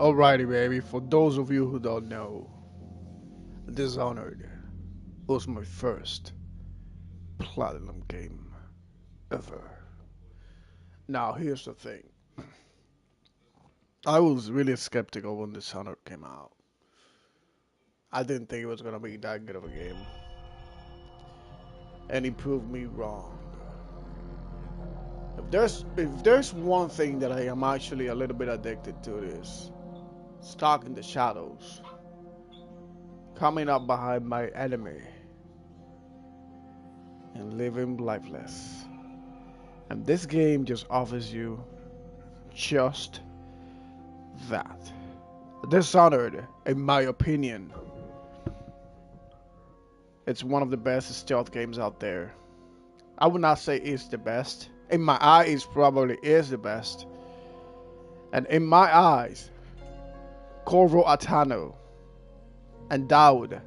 Alrighty, baby. For those of you who don't know, Dishonored was my first platinum game ever. Now, here's the thing. I was really skeptical when Dishonored came out. I didn't think it was gonna be that good of a game. And he proved me wrong. If there's one thing that I am actually a little bit addicted to, it is stalking the shadows, coming up behind my enemy, and living lifeless. And this game just offers you just that. Dishonored, in my opinion, it's one of the best stealth games out there. I would not say it's the best. In my eyes, it probably is the best. And in my eyes, Corvo and Daud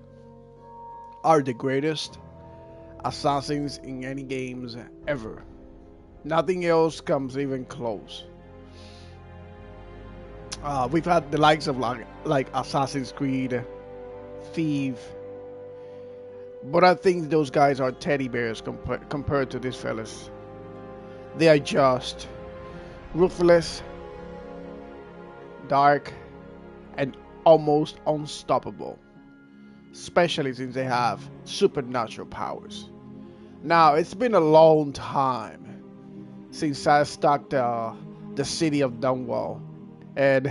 are the greatest assassins in any games ever. Nothing else comes even close. We've had the likes of like Assassin's Creed, Thief, but I think those guys are teddy bears compared to these fellas. They are just ruthless, dark, and almost unstoppable, especially since they have supernatural powers. Now, it's been a long time since I stalked the city of Dunwall and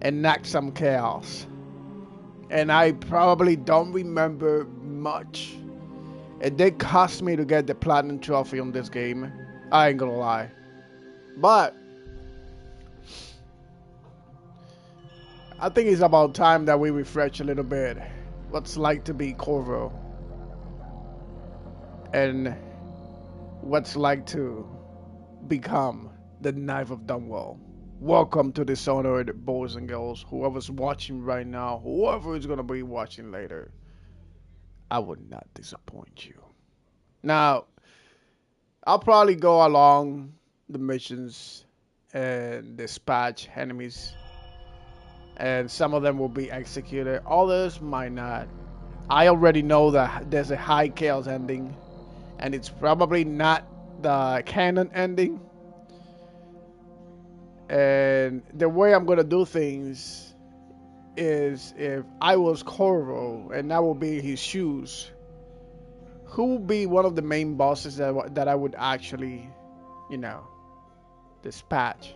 enact some chaos. And I probably don't remember much. It did cost me to get the platinum trophy on this game. I ain't gonna lie. But I think it's about time that we refresh a little bit what's like to be Corvo and what's like to become the Knife of Dunwall. Welcome to Dishonored, boys and girls. Whoever's watching right now, whoever is gonna be watching later, I would not disappoint you. Now, I'll probably go along the missions and dispatch enemies, and some of them will be executed. Others might not. I already know that there's a high chaos ending, and it's probably not the canon ending. And the way I'm gonna do things is, if I was Corvo and I would be in his shoes, who would be one of the main bosses that I would actually, dispatch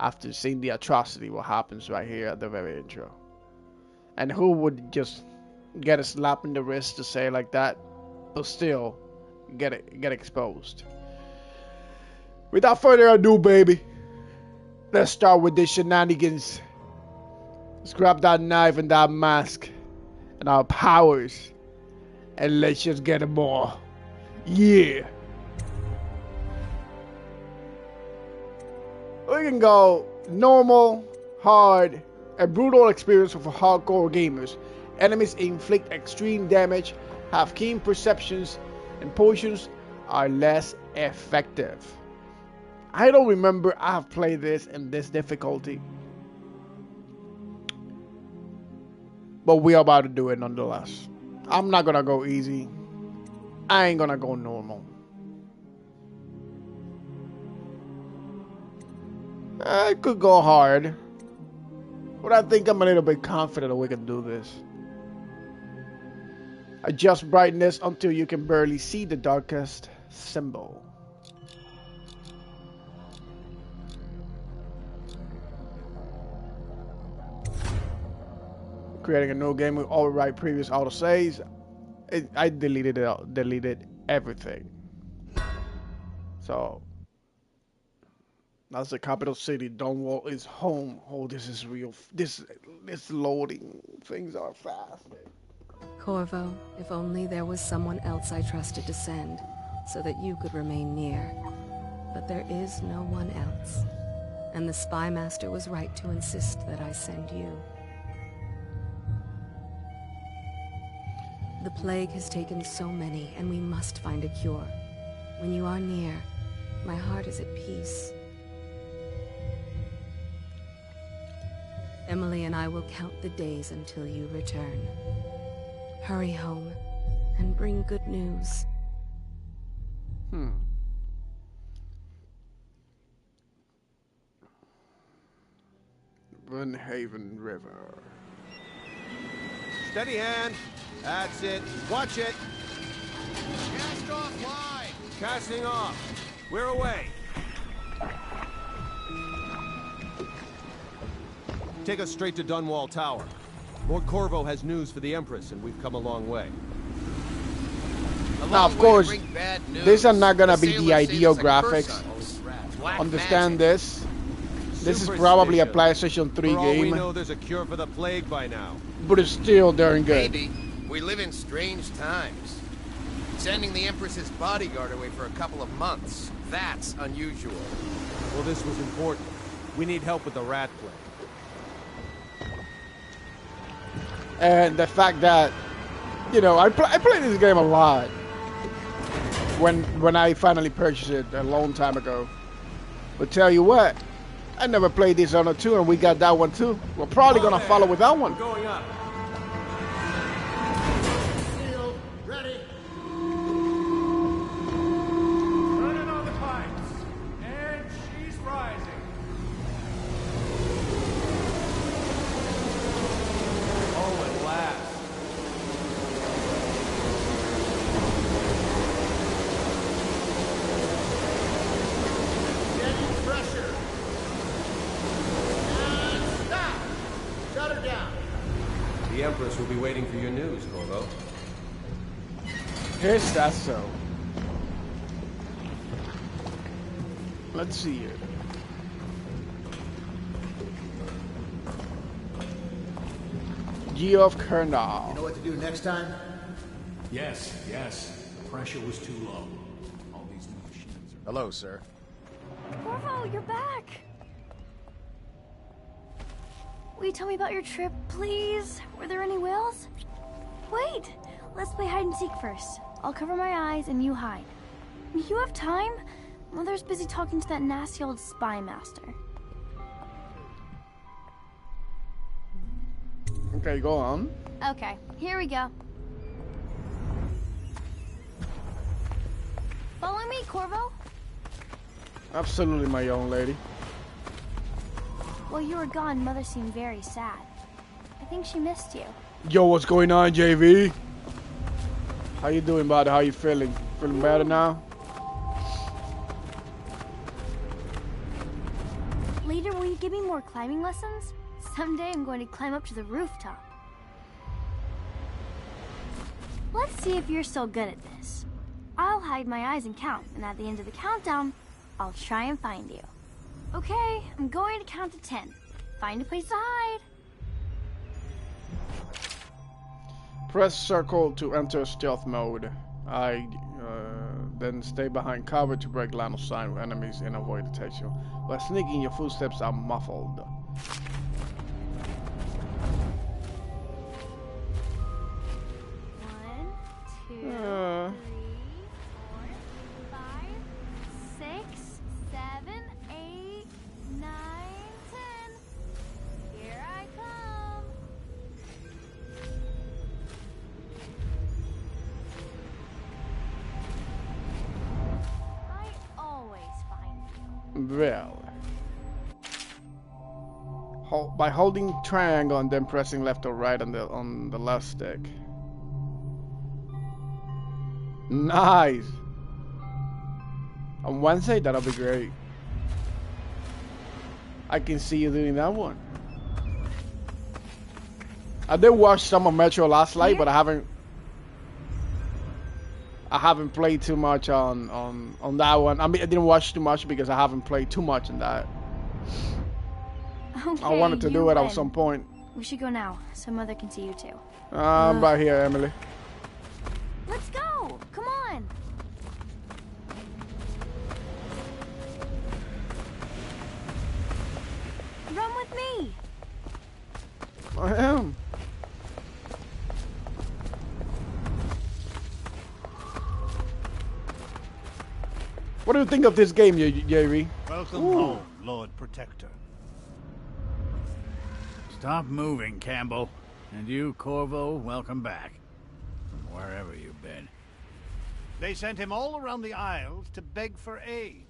after seeing the atrocity what happens right here at the very intro? And who would just get a slap in the wrist to say like that, but still get exposed? Without further ado, baby, let's start with the shenanigans. Let's grab that knife and that mask and our powers, and let's just get them all. Yeah. We can go normal, hard, a brutal experience for hardcore gamers. Enemies inflict extreme damage, have keen perceptions, and potions are less effective. I don't remember I have played this in this difficulty, but we are about to do it nonetheless. I'm not gonna go easy. I ain't gonna go normal. I could go hard, but I think I'm a little bit confident that we can do this. Adjust brightness until you can barely see the darkest symbol. Creating a new game with overwrite previous autosaves. I deleted everything. So that's the capital city. Dunwall is home. Oh, this is real. This loading. Things are fast. Corvo, if only there was someone else I trusted to send, so that you could remain near. But there is no one else. And the Spy Master was right to insist that I send you. The plague has taken so many, and we must find a cure. When you are near, my heart is at peace. Emily and I will count the days until you return. Hurry home and bring good news. Runhaven River. Steady hand. That's it. Watch it. Cast off line. Casting off. We're away. Take us straight to Dunwall Tower. Lord Corvo has news for the Empress, and we've come a long way. Now, of course, these are not gonna be the ideal graphics. Understand this. This is probably a PlayStation 3 For all we game, know, there's a cure for the plague by now. but it's still darn good. Maybe. We live in strange times. Sending the Empress's bodyguard away for a couple of months. That's unusual. Well, this was important. We need help with the rat plague. And the fact that, you know, I played this game a lot when I finally purchased it a long time ago. But tell you what, I never played Dishonored 2, and we got that one too. We're probably gonna follow with that one. We're going up. Sealed. Ready. Turning on the pipes. And she's rising. Oh, at last. Getting pressure. And stop. Shut her down. The Empress will be waiting for your news, Corvo. Here's that so. Let's see it. Geoff Kernal. You know what to do next time? Yes, yes. The pressure was too low. All these new machines are... Hello, sir. Corvo, you're back! Will you tell me about your trip, please? Were there any whales? Wait! Let's play hide and seek first. I'll cover my eyes and you hide. You have time? Mother's busy talking to that nasty old spy master. Okay, go on. Okay, here we go. Follow me, Corvo. Absolutely, my young lady. While you were gone, Mother seemed very sad. I think she missed you. Yo, what's going on, JV? How you doing, buddy? How you feeling? Feeling better now? Later, will you give me more climbing lessons? Someday I'm going to climb up to the rooftop. Let's see if you're still good at this. I'll hide my eyes and count, and at the end of the countdown, I'll try and find you. Okay, I'm going to count to 10. Find a place to hide. Press circle to enter stealth mode. Then stay behind cover to break line of sight with enemies and avoid detection. While sneaking, your footsteps are muffled. One, two, Uh. 3, 4, 5, 6, 7, 8, 9, 10. Here I come. I always find you. Well. By holding triangle and then pressing left or right on the left stick. Nice. On Wednesday, that'll be great. I can see you doing that one. I did watch some of Metro last night, but I haven't played too much on that one. I mean, I didn't watch too much because I haven't played too much in that. Okay, I wanted to do it at some point. We should go now, so Mother can see you too. I'm right here, Emily. Let's go! Come on! Run with me! I am. What do you think of this game, JV? Welcome home, Lord Protector. Stop moving, Campbell. And you, Corvo, welcome back. From wherever you've been. They sent him all around the Isles to beg for aid.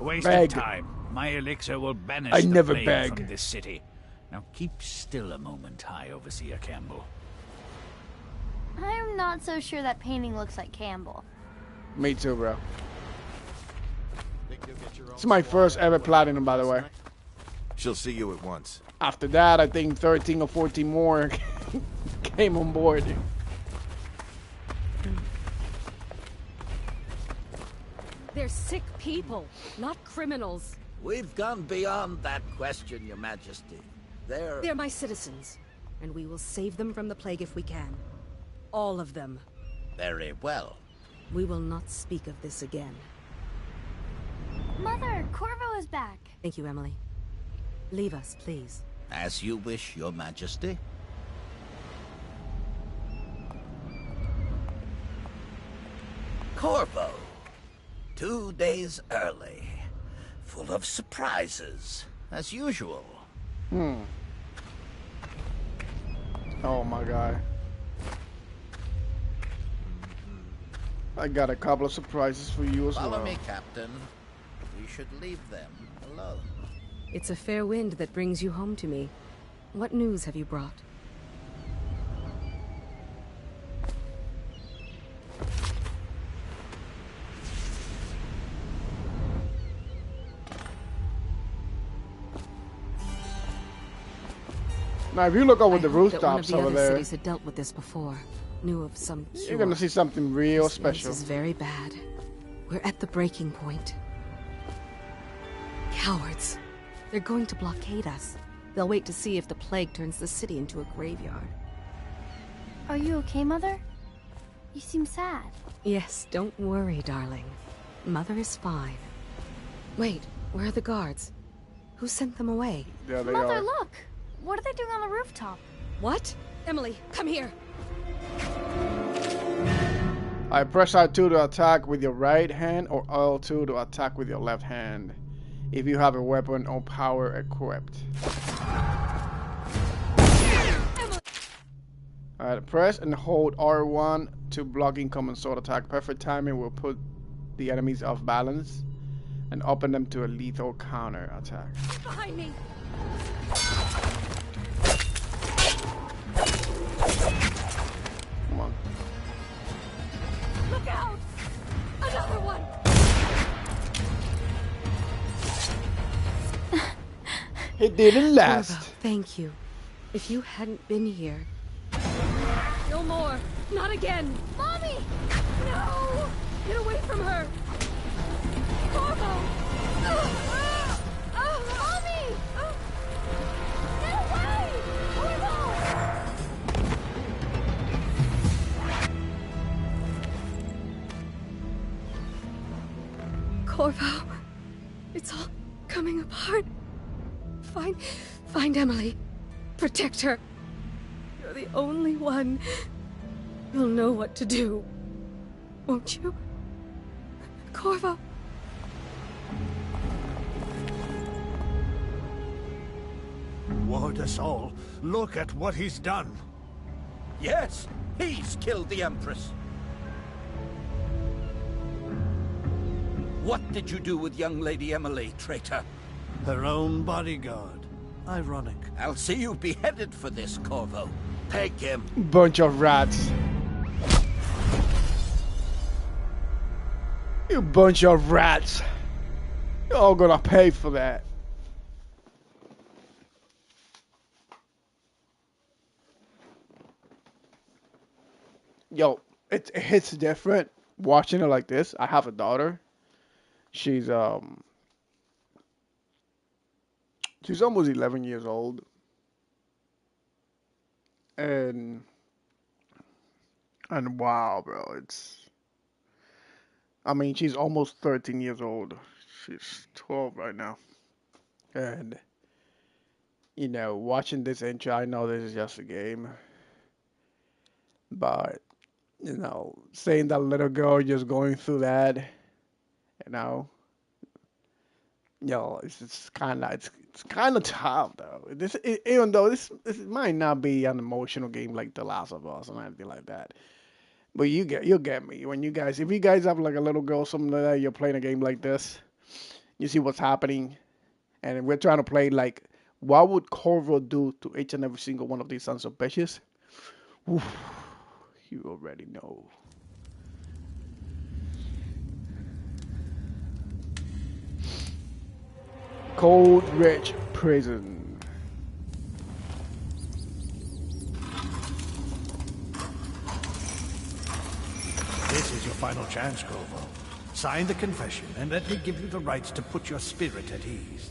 Waste Beg. of time. My elixir will banish I the never plague beg. from this city. Now keep still a moment, High Overseer Campbell. I'm not so sure that painting looks like Campbell. Me too, bro. Think you'll get your own It's my squad first ever after platinum, by the last way. night? She'll see you at once. After that, I think 13 or 14 more came on board. They're sick people, not criminals. We've gone beyond that question, Your Majesty. They're my citizens, and we will save them from the plague if we can. All of them. Very well. We will not speak of this again. Mother, Corvo is back. Thank you, Emily. Leave us, please. As you wish, Your Majesty. Corvo. 2 days early. Full of surprises, as usual. Oh my god. I got a couple of surprises for you as Follow well. me, Captain. We should leave them alone. It's a fair wind that brings you home to me. What news have you brought? Now, if you look over the I hoped that one of rooftops the over other there, cities had dealt with this before. Knew of some cure. you're gonna see something real This place special. is very bad. We're at the breaking point. Cowards. They're going to blockade us. They'll wait to see if the plague turns the city into a graveyard. Are you okay, Mother? You seem sad. Yes, don't worry, darling. Mother is fine. Wait, where are the guards? Who sent them away? There they Mother, are. look! What are they doing on the rooftop? What? Emily, come here! I press R2 to attack with your right hand or L2 to attack with your left hand if you have a weapon or power equipped. Alright, press and hold R1 to block incoming sword attack. Perfect timing will put the enemies off balance and open them to a lethal counter attack. Behind me! Come on. Look out! Another one! It didn't last. Corvo, thank you. If you hadn't been here... No more! Not again! Mommy! No! Get away from her! Corvo! Mommy! Get away! Corvo! Corvo, it's all coming apart. Find Emily. Protect her. You're the only one who'll know what to do. Won't you? Corvo. Ward us all. Look at what he's done. Yes, he's killed the Empress. What did you do with young Lady Emily, traitor? Her own bodyguard. Ironic. I'll see you beheaded for this, Corvo. Take him. Bunch of rats. You bunch of rats. You're all gonna pay for that. Yo, it hits different watching it like this. I have a daughter. She's almost 11 years old. And wow, bro, I mean, she's almost 13 years old. She's 12 right now. And you know, watching this intro, I know this is just a game. But you know, seeing that little girl just going through that, you know, Yo, it's kind of tough though. Even though this might not be an emotional game like The Last of Us or anything like that, but you'll get me when you guys if you guys have like a little girl or something like that, you're playing a game like this, you see what's happening, and we're trying to play like what would Corvo do to each and every single one of these sons of bitches? Oof, you already know. Cold Rich Prison. This is your final chance, Corvo. Sign the confession, and let me give you the rights to put your spirit at ease.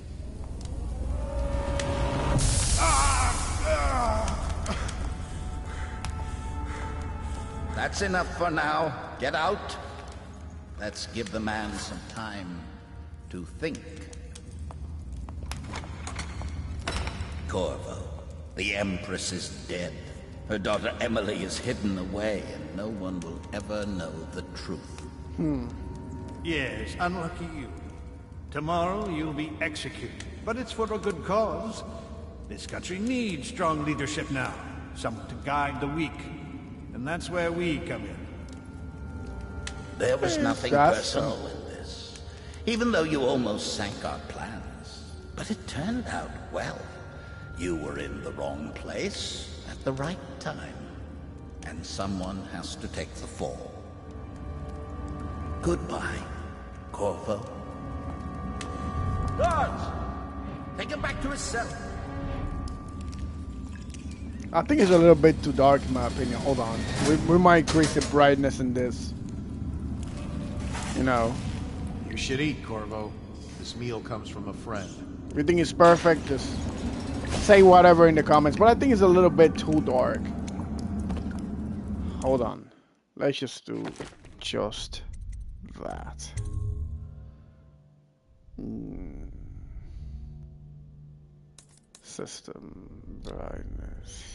That's enough for now. Get out. Let's give the man some time to think. Corvo, the Empress is dead. Her daughter Emily is hidden away, and no one will ever know the truth. Yes, unlucky you. Tomorrow you'll be executed, but it's for a good cause. This country needs strong leadership now, someone to guide the weak. And that's where we come in. There was nothing personal in this, even though you almost sank our plans. But it turned out well. You were in the wrong place at the right time, and someone has to take the fall. Goodbye, Corvo. Guards! Take him back to his cell. I think it's a little bit too dark in my opinion. Hold on. We might increase the brightness in this. You know. You should eat, Corvo. This meal comes from a friend. If you think it's perfect, just say whatever in the comments. But I think it's a little bit too dark. Hold on. Let's just do just that. System brightness.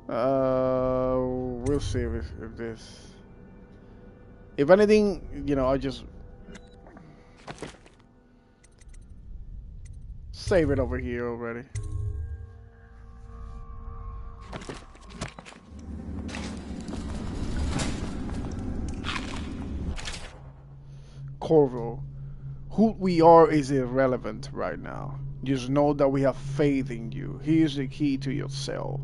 We'll see if this. If anything, you know, I just save it over here already. Corvo, who we are is irrelevant right now. Just know that we have faith in you. Here's the key to your cell.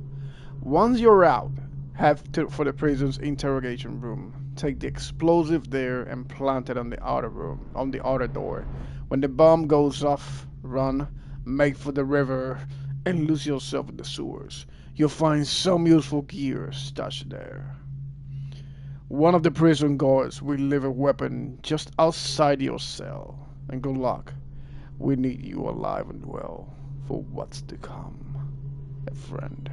Once you're out, head for the prison's interrogation room. Take the explosive there and plant it on the outer room, on the outer door. When the bomb goes off, run, make for the river, and lose yourself in the sewers. You'll find some useful gear stashed there. One of the prison guards will leave a weapon just outside your cell. And good luck. We need you alive and well for what's to come, a friend.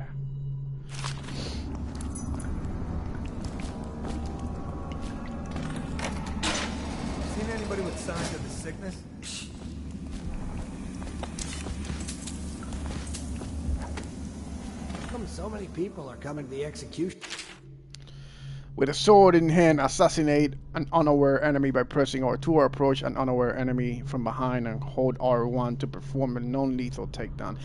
Seen anybody with signs of the sickness? How come so many people are coming to the execution? With a sword in hand, assassinate an unaware enemy by pressing R2 or approach an unaware enemy from behind and hold R1 to perform a non-lethal takedown.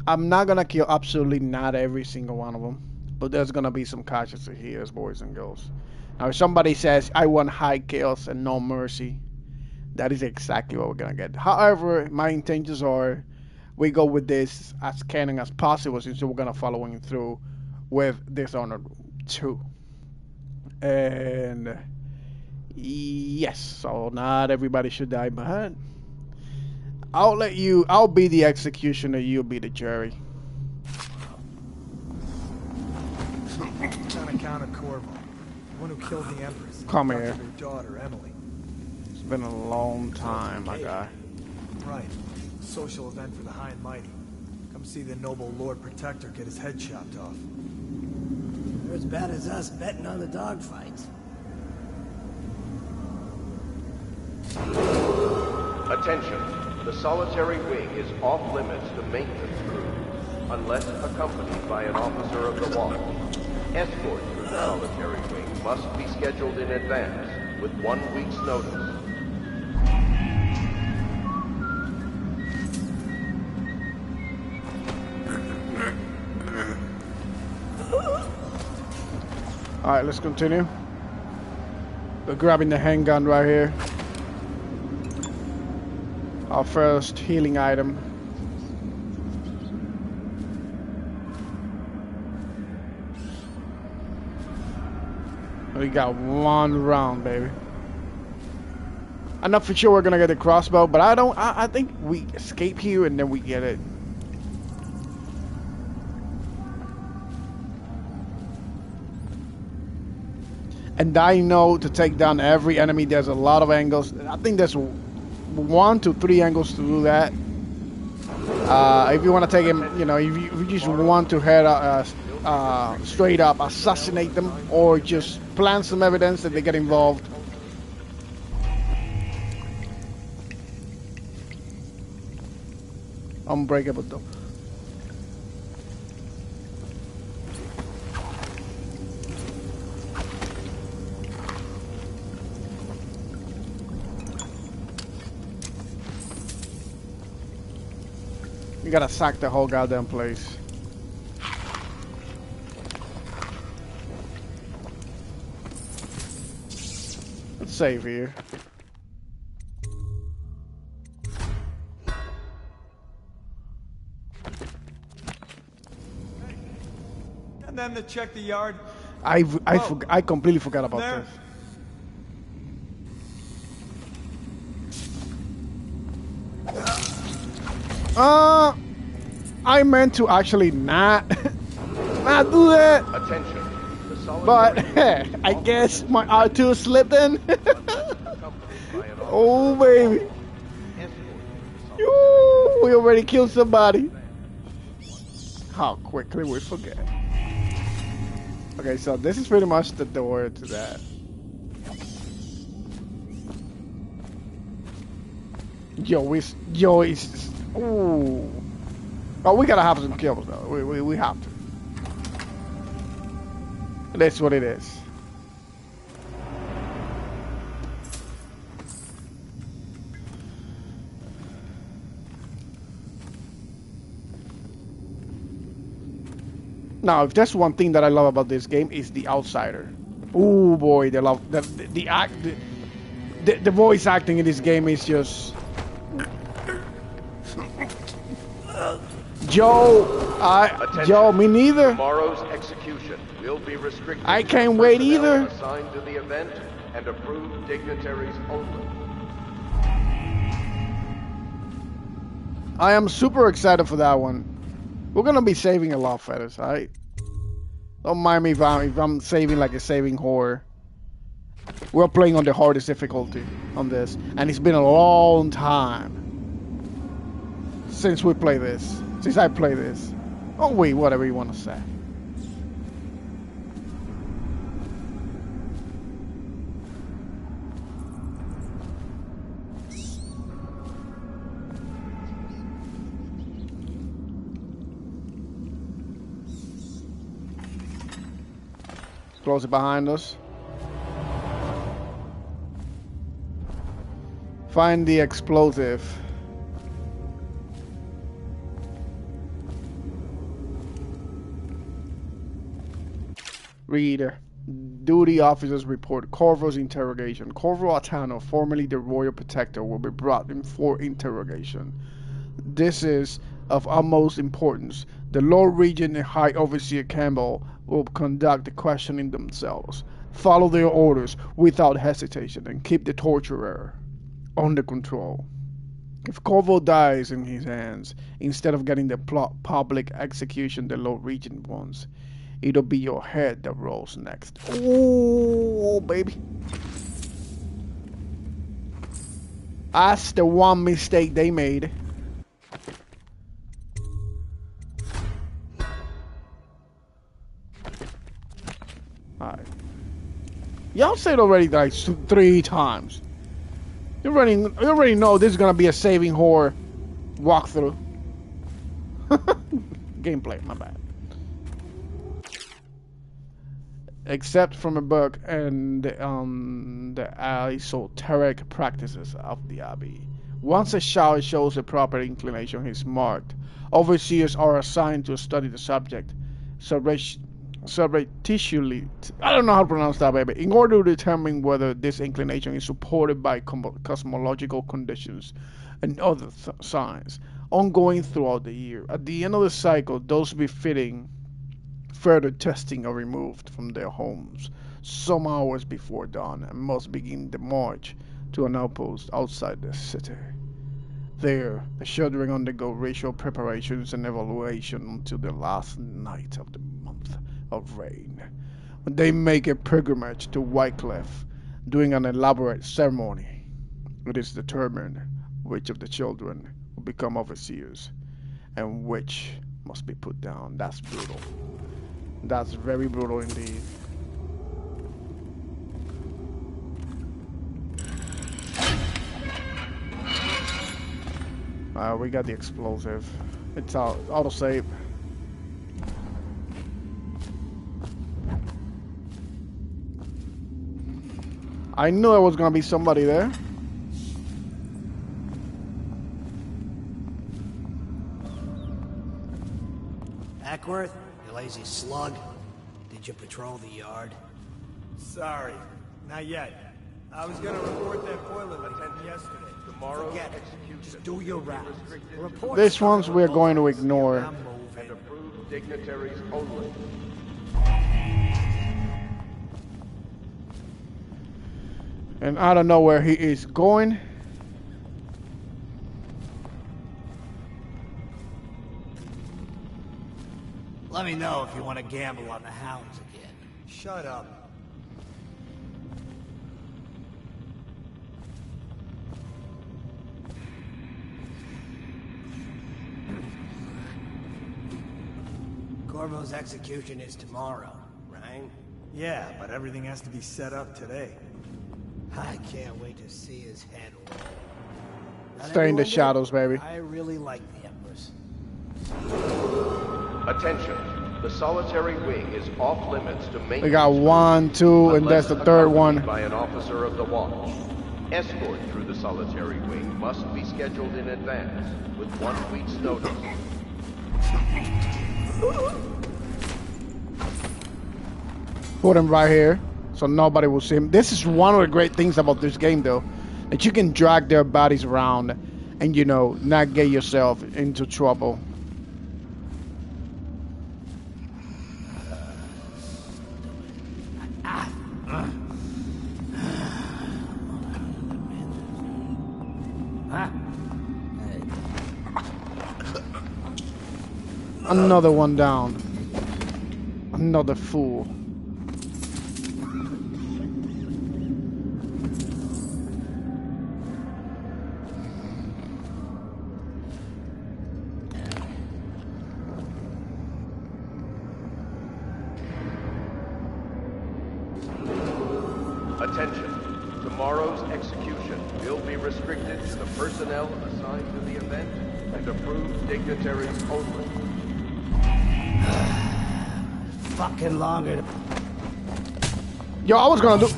I'm not gonna kill absolutely not every single one of them, but there's gonna be some catches here, boys and girls. Now, if somebody says, I want high kills and no mercy, that is exactly what we're gonna get. However, my intentions are, we go with this as canon as possible, since we're gonna follow through with Dishonored 2. And yes, so not everybody should die, but I'll be the executioner, you'll be the jury. On account of Corvo, the one who killed the Empress. Come here. Their daughter, Emily. It's been a long time, my guy. Right. Social event for the high and mighty. Come see the noble Lord Protector get his head chopped off. They're as bad as us betting on the dogfights. Attention. The solitary wing is off limits to maintenance crews, unless accompanied by an officer of the watch. Escort to the solitary wing must be scheduled in advance, with 1 week's notice. Alright, let's continue. We're grabbing the handgun right here. Our first healing item. We got one round, baby. I'm not for sure we're gonna get the crossbow, but I think we escape here and then we get it. And I know to take down every enemy, there's a lot of angles. I think there's 1 to 3 angles to do that. If you want to take him, you know, if you just want to head straight up assassinate them, or just plant some evidence that they get involved. Unbreakable though. You gotta sack the whole goddamn place. Let's save here. And then to check the yard. I completely forgot about this. I meant to actually not do that. Attention. But I guess my R2 slipped in. Oh baby. Ooh, we already killed somebody. How quickly we forget. Okay, so this is pretty much the door to that. Yo, it's ooh. Oh, we gotta have some kills though. We have to. That's what it is. Now, if there's one thing that I love about this game, is the outsider. Oh boy, the voice acting in this game is just. Joe, me neither. Tomorrow's execution will be restricted. I can't wait either. Assigned to the event and approved dignitaries only. I am super excited for that one. We're gonna be saving a lot, fellas, alright? Don't mind me if I'm saving like a saving horror. We're playing on the hardest difficulty on this, and it's been a long time since we play this. Since I play this. Oh wait, whatever you want to say. Close it behind us. Find the explosive. Reader. Duty officers report Corvo's interrogation. Corvo Atano, formerly the Royal Protector, will be brought in for interrogation. This is of utmost importance. The Lord Regent and High Overseer Campbell will conduct the questioning themselves. Follow their orders without hesitation and keep the torturer under control. If Corvo dies in his hands, instead of getting the public execution the Lord Regent wants, it'll be your head that rolls next. Oh, baby. That's the one mistake they made. Alright. Y'all said already like 3 times. You already know this is gonna be a saving horror walkthrough. Gameplay, my bad. Except from a book and the esoteric practices of the Abbey. Once a child shows a proper inclination, he's marked. Overseers are assigned to study the subject. surreptitiously, I don't know how to pronounce that, baby, in order to determine whether this inclination is supported by cosmological conditions and other signs ongoing throughout the year. At the end of the cycle, those befitting further testing are removed from their homes some hours before dawn and must begin the march to an outpost outside the city. There, the children undergo racial preparations and evaluation until the last night of the month of rain, when they make a pilgrimage to Wycliffe, doing an elaborate ceremony. It is determined which of the children will become overseers and which must be put down. That's brutal. That's very brutal indeed. We got the explosive. It's out. Autosave. I knew there was gonna be somebody there. Ackworth, you lazy slug. Did you patrol the yard? Sorry, not yet. I was gonna report that boiler leak from yesterday. Tomorrow's Forget it. execution. Just do your rounds. Report. This ones we're going to ignore. And approved dignitaries only. And I don't know where he is going. Let me know if you want to gamble on the hounds again. Shut up. Corvo's execution is tomorrow, right? Yeah, but everything has to be set up today. I can't wait to see his head roll. Not Stay in the everyone shadows, did. baby. I really like the Empress. Attention. The solitary wing is off limits to maintenance. We got 1, 2, and that's the third one. By an officer of the watch. Escort through the solitary wing must be scheduled in advance with 1 week's notice. Put him right here so nobody will see him. This is one of the great things about this game, though, that you can drag their bodies around and, you know, not get yourself into trouble. Another one down. Another fool. Attention. Tomorrow's execution will be restricted to the personnel assigned to the event and approved dignitaries only. Fucking longer. Yo, I was gonna do.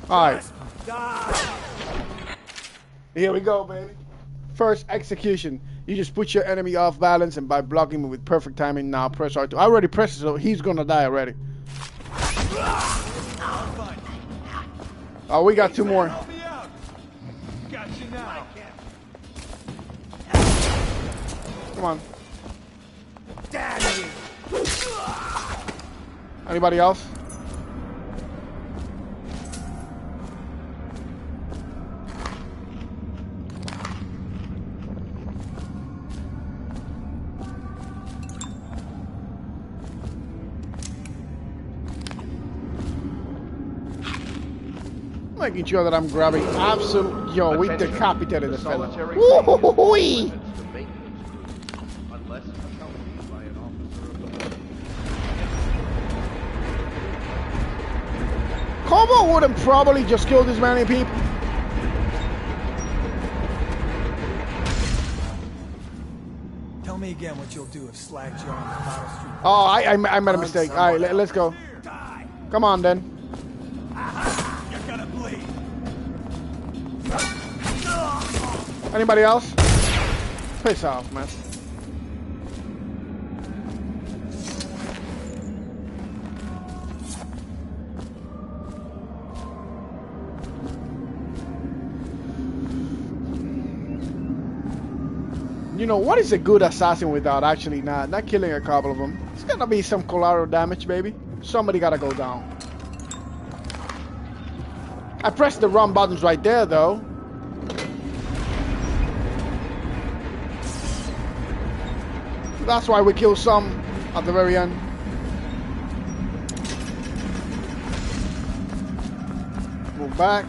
Alright. Here we go, baby. First execution. You just put your enemy off balance, and by blocking him with perfect timing, now press R2. I already pressed it, so he's gonna die already. Oh, we got 2 more. Got you now. Come on. Damn you. Anybody else? Making sure that I'm grabbing absolute. Yo, we decapitated the fella. Woo-hoo-hoo-wee! Corvo would have probably just killed this many people. Tell me again what you'll do if Slag Joe on the Battle Street. Oh, I made a mistake. All right, let's go. Come on, then. You're gonna bleed. Anybody else? Piss off, man. You know, what is a good assassin without actually not killing a couple of them? It's gonna be some collateral damage, baby. Somebody gotta go down. I pressed the wrong buttons right there, though. That's why we kill some at the very end. Move back.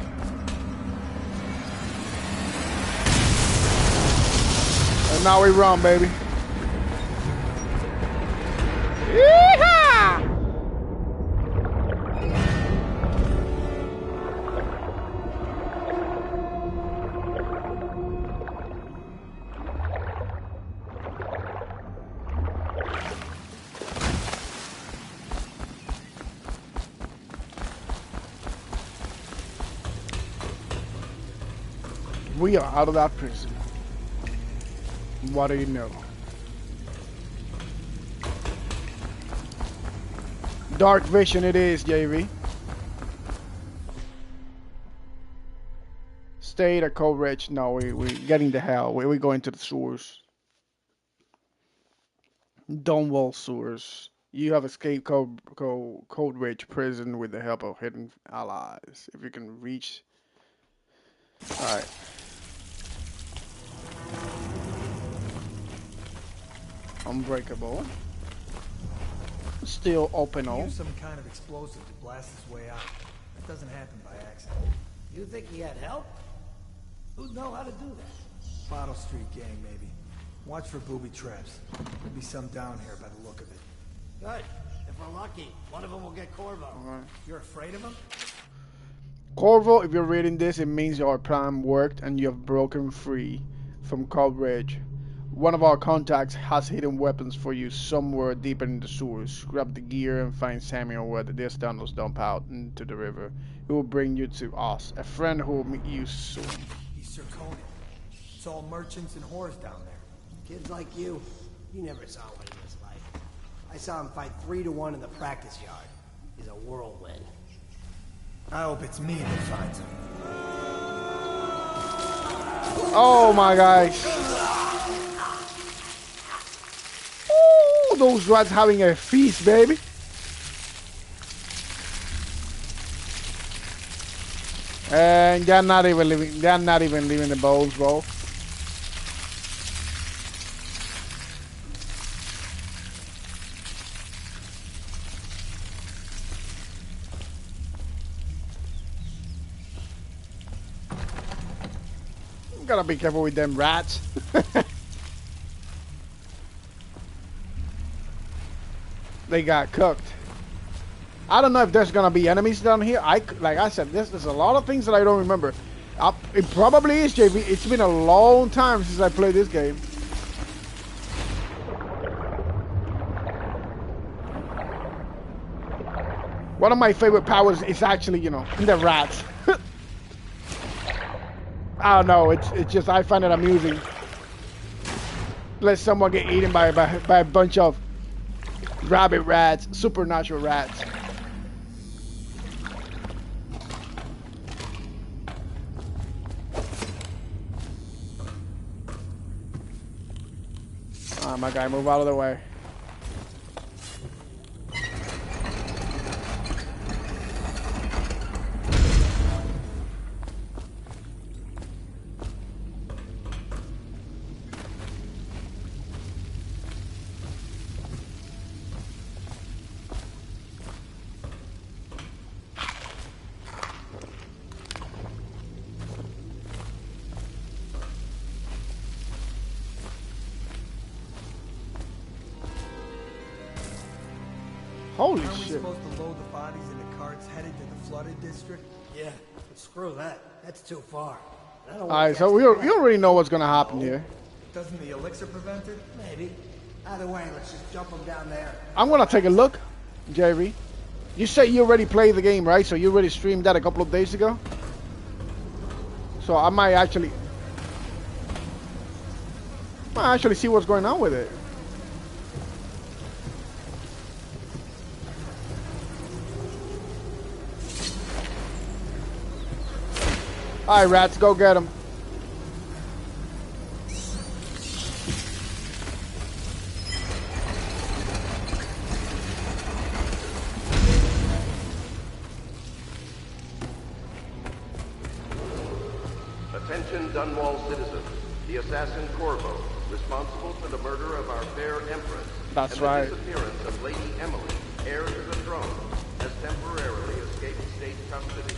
And now we run, baby. Yeehaw! We are out of that prison. What do you know? Dark vision it is, JV. Stay at Cold. No, we getting the hell. We going to the sewers. Dunwall sewers. You have escaped Cold Ridge prison with the help of hidden allies. If you can reach... Alright. Unbreakable. Still open. Use some kind of explosive to blast his way out. That doesn't happen by accident. You think he had help? Who'd know how to do that? Bottle Street gang, maybe. Watch for booby traps. There'll be some down here by the look of it. Good. If we're lucky, one of them will get Corvo. You're afraid of him? Corvo, if you're reading this, it means your plan worked and you have broken free from Cold Ridge. One of our contacts has hidden weapons for you somewhere deeper in the sewers. Grab the gear and find Samuel where these tunnels dump out into the river. It will bring you to us, a friend who will meet you soon. He's Sir Conan. It's all merchants and whores down there. Kids like you never saw what he was like. I saw him fight 3-to-1 in the practice yard. He's a whirlwind. I hope it's me that finds him. Oh my gosh. Ooh, those rats having a feast, baby. And they're not even leaving the bowls, bro. Gotta be careful with them rats. They got cooked. I don't know if there's gonna be enemies down here. Like I said, there's a lot of things that I don't remember. It probably is, JV. It's been a long time since I played this game. One of my favorite powers is actually, you know, the rats. I don't know, it's just I find it amusing. Let someone get eaten by a bunch of rabbit rats, supernatural rats. Ah, my guy, move out of the way. Holy shit. Aren't we supposed to load the bodies into carts headed to the flooded district? Yeah, but screw that. That's too far. Alright, so we already know what's gonna happen here. Doesn't the elixir prevent it? Maybe. Either way, let's just jump them down there. I'm gonna take a look, JV. You say you already played the game, right? So you already streamed that a couple of days ago? So I might actually see what's going on with it. Alright, rats, go get them. Attention Dunwall citizens. The assassin Corvo, responsible for the murder of our fair Empress That's and right. the disappearance of Lady Emily, heir to the throne, has temporarily escaped state custody.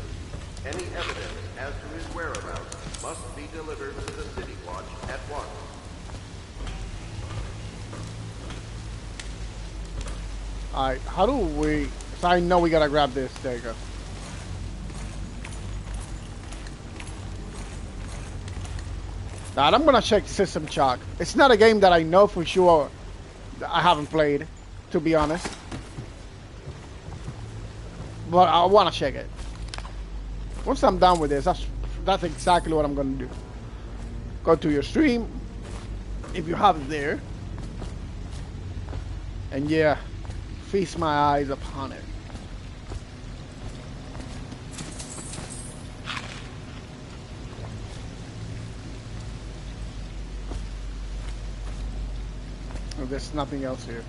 Any evidence as to his whereabouts must be delivered to the City Watch at once. Alright, how do we... So I know we gotta grab this. There you go. Now I'm gonna check System Shock. It's not a game that I know for sure I haven't played, to be honest. But I wanna check it. Once I'm done with this, that's exactly what I'm gonna do. Go to your stream, if you have it there. And yeah, feast my eyes upon it. There's nothing else here.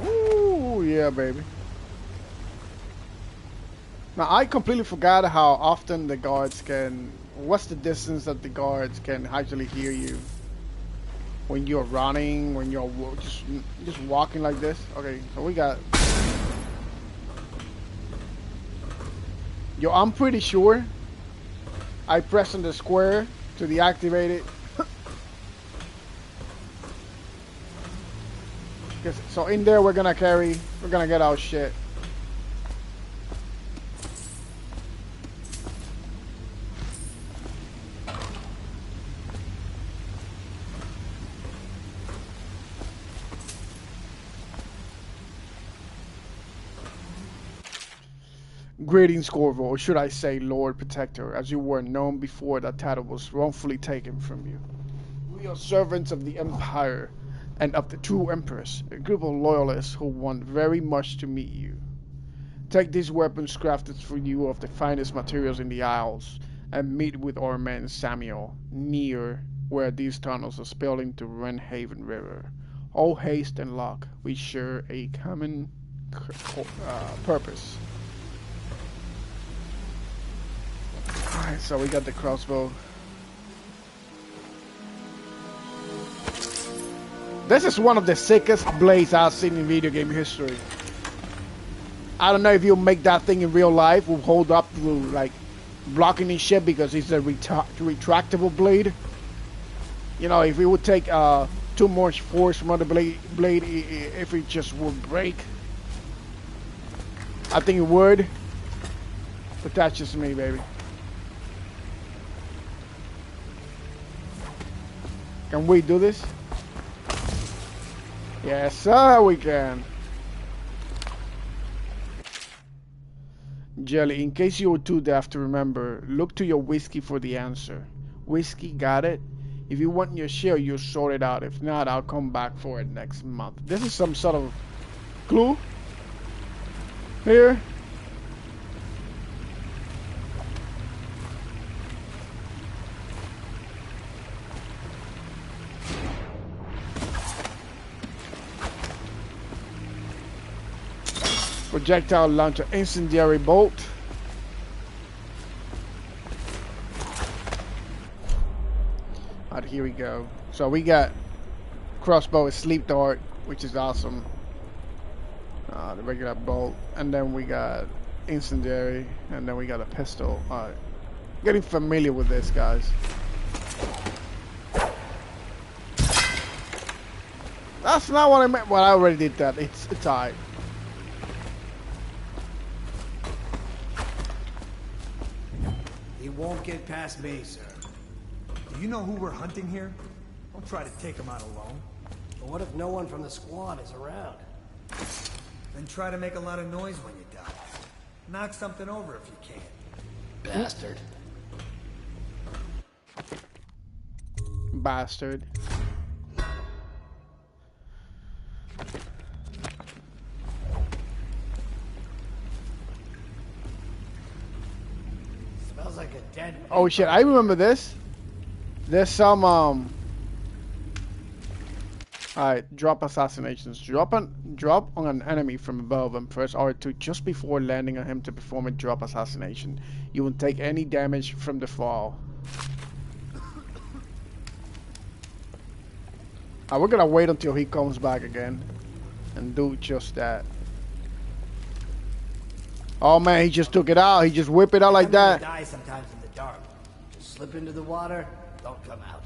Ooh, yeah, baby. Now, I completely forgot how often the guards can... What's the distance that the guards can actually hear you? When you're running, when you're just walking like this. Okay, so we got... Yo, I'm pretty sure I press on the square to deactivate it. So in there we're gonna get our shit. Greetings, Corvo, or should I say Lord Protector, as you were known before that title was wrongfully taken from you. We are servants of the Empire and of the true Empress, a group of loyalists who want very much to meet you. Take these weapons crafted for you of the finest materials in the Isles, and meet with our man Samuel, near where these tunnels are spilled into Wrenhaven River. All haste and luck, we share a common purpose. Alright, so we got the crossbow. This is one of the sickest blades I've seen in video game history. I don't know if you'll make that thing in real life, will hold up to like blocking and shit because it's a retractable blade. You know, if it would take too much force from other blade, if it just would break. I think it would. But that's just me, baby. Can we do this? Yes, sir, we can. Jelly, in case you were too deaf to remember, look to your whiskey for the answer. Whiskey, got it? If you want your share, you'll sort it out. If not, I'll come back for it next month. This is some sort of clue here. Projectile launcher, incendiary bolt. Alright, here we go. So we got crossbow is sleep dart, which is awesome. The regular bolt, and then we got incendiary, and then we got a pistol. Alright, getting familiar with this, guys. That's not what I meant. Well, I already did that. It's alright. He won't get past me, sir. Do you know who we're hunting here? Don't try to take him out alone. But what if no one from the squad is around? Then try to make a lot of noise when you die. Knock something over if you can. Bastard. Bastard. Smells like a dead... Oh shit, I remember this. There's some Alright, drop assassinations. Drop on an enemy from above and press R2 just before landing on him to perform a drop assassination. You won't take any damage from the fall. We're gonna wait until he comes back again and do just that. Oh man, he just took it out. He just whipped it out like that. Die sometimes in the dark. Just slip into the water, don't come out.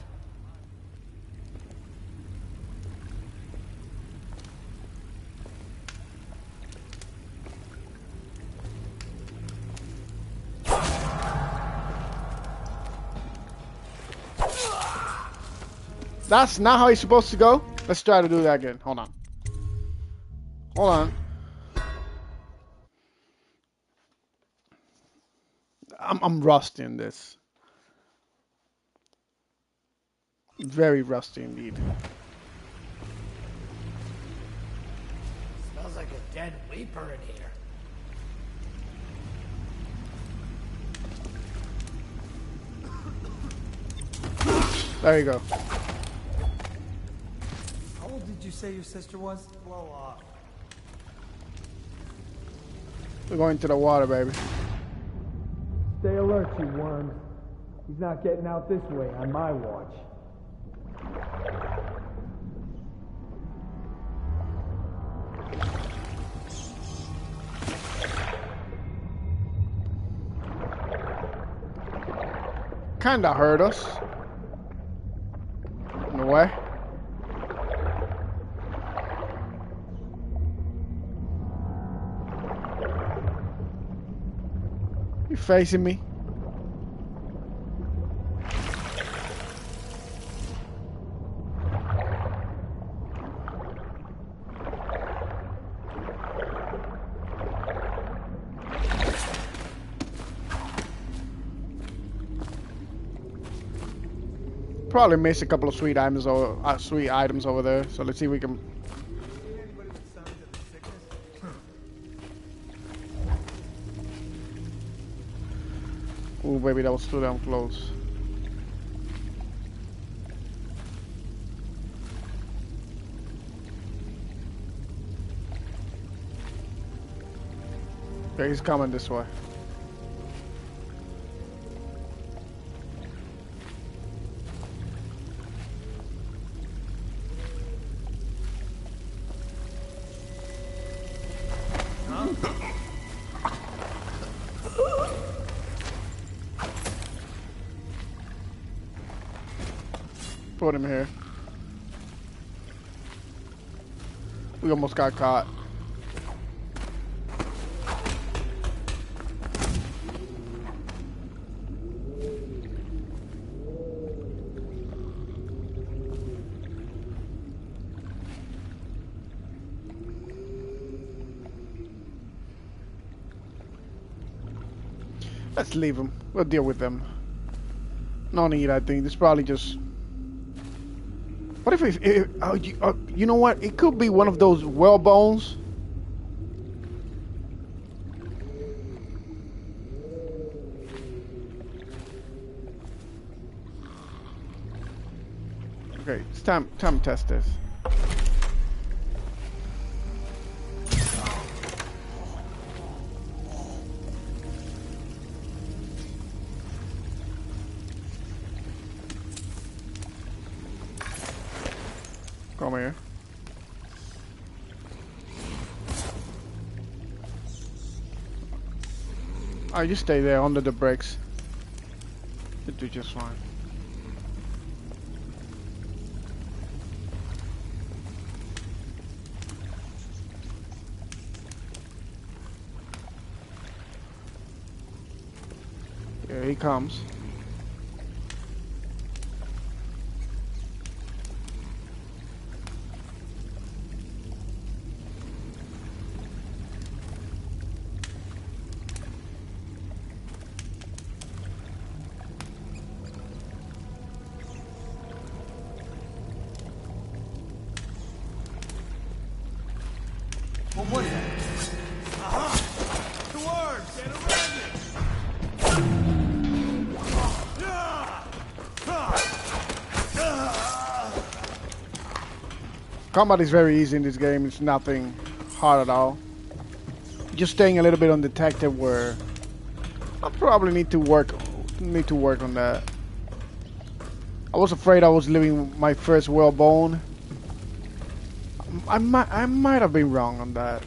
That's not how he's supposed to go. Let's try to do that again. Hold on. Hold on. I'm rusty in this. Very rusty indeed. Smells like a dead weeper in here. There you go. How old did you say your sister was? Blow off. We're going to the water, baby. Stay alert, you worms. He's not getting out this way on my watch. Kinda hurt us. In a way. You facing me? Probably missed a couple of sweet items over there. So let's see if we can. Oh baby, that was too damn close. Okay, he's coming this way. Put him here. We almost got caught. Let's leave them. We'll deal with them. No need, I think. This probably just... What if you know what? It could be one of those whale bones. Okay, it's time to test this. Come here. Oh, you stay there under the bricks. You do just fine. Here he comes. What was that? Aha! Towards and around it! Combat is very easy in this game. It's nothing hard at all. Just staying a little bit on detective where I probably need to work on that. I was afraid I was leaving my first whalebone. I might have been wrong on that.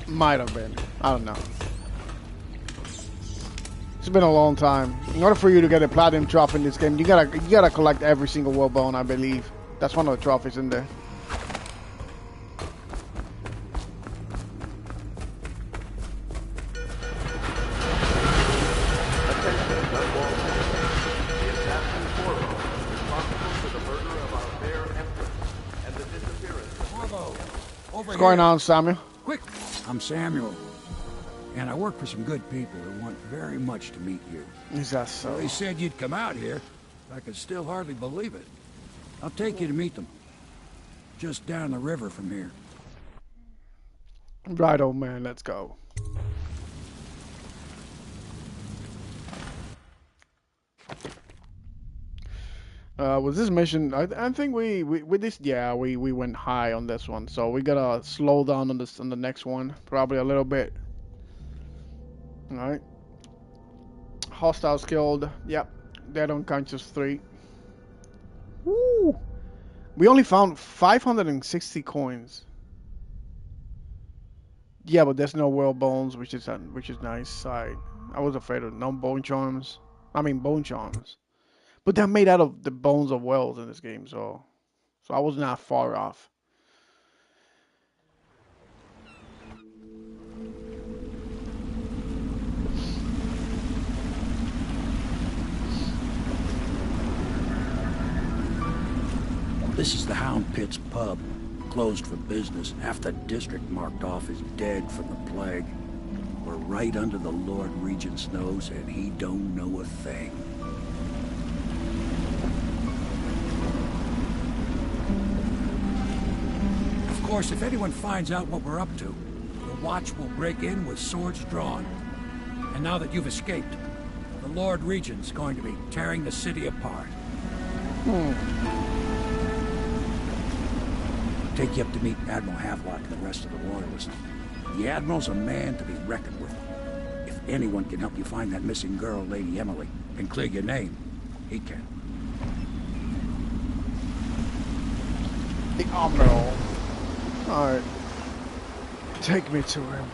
Might have been. I don't know. It's been a long time. In order for you to get a platinum trophy in this game, you gotta collect every single whalebone, I believe. That's one of the trophies in there. Attention, Dunwall. The assassin Corvo, responsible for the murder of our fair empress and the disappearance of Corvo, over What's going on, Samuel? Quick! I'm Samuel, and I work for some good people who want very much to meet you. Is that so? They said you'd come out here. I could still hardly believe it. I'll take you to meet them. Just down the river from here. Right, old man, let's go. Was this mission? I think we with this, yeah, we went high on this one, so we gotta slow down on this on the next one, probably a little bit. All right. Hostiles killed. Yep. Dead unconscious 3. Woo! We only found 560 coins. Yeah, but there's no whale bones, which is nice. I was afraid of no bone charms. I mean bone charms. But they're made out of the bones of whales in this game, so I was not far off. This is the Hound Pit's pub. Closed for business. Half the district marked off as dead from the plague. We're right under the Lord Regent's nose, and he don't know a thing. Of course, if anyone finds out what we're up to, the Watch will break in with swords drawn. And now that you've escaped, the Lord Regent's going to be tearing the city apart. Take you up to meet Admiral Havelock and the rest of the Royalists. The Admiral's a man to be reckoned with. If anyone can help you find that missing girl, Lady Emily, and clear your name, he can. The Admiral. Alright. Take me to him.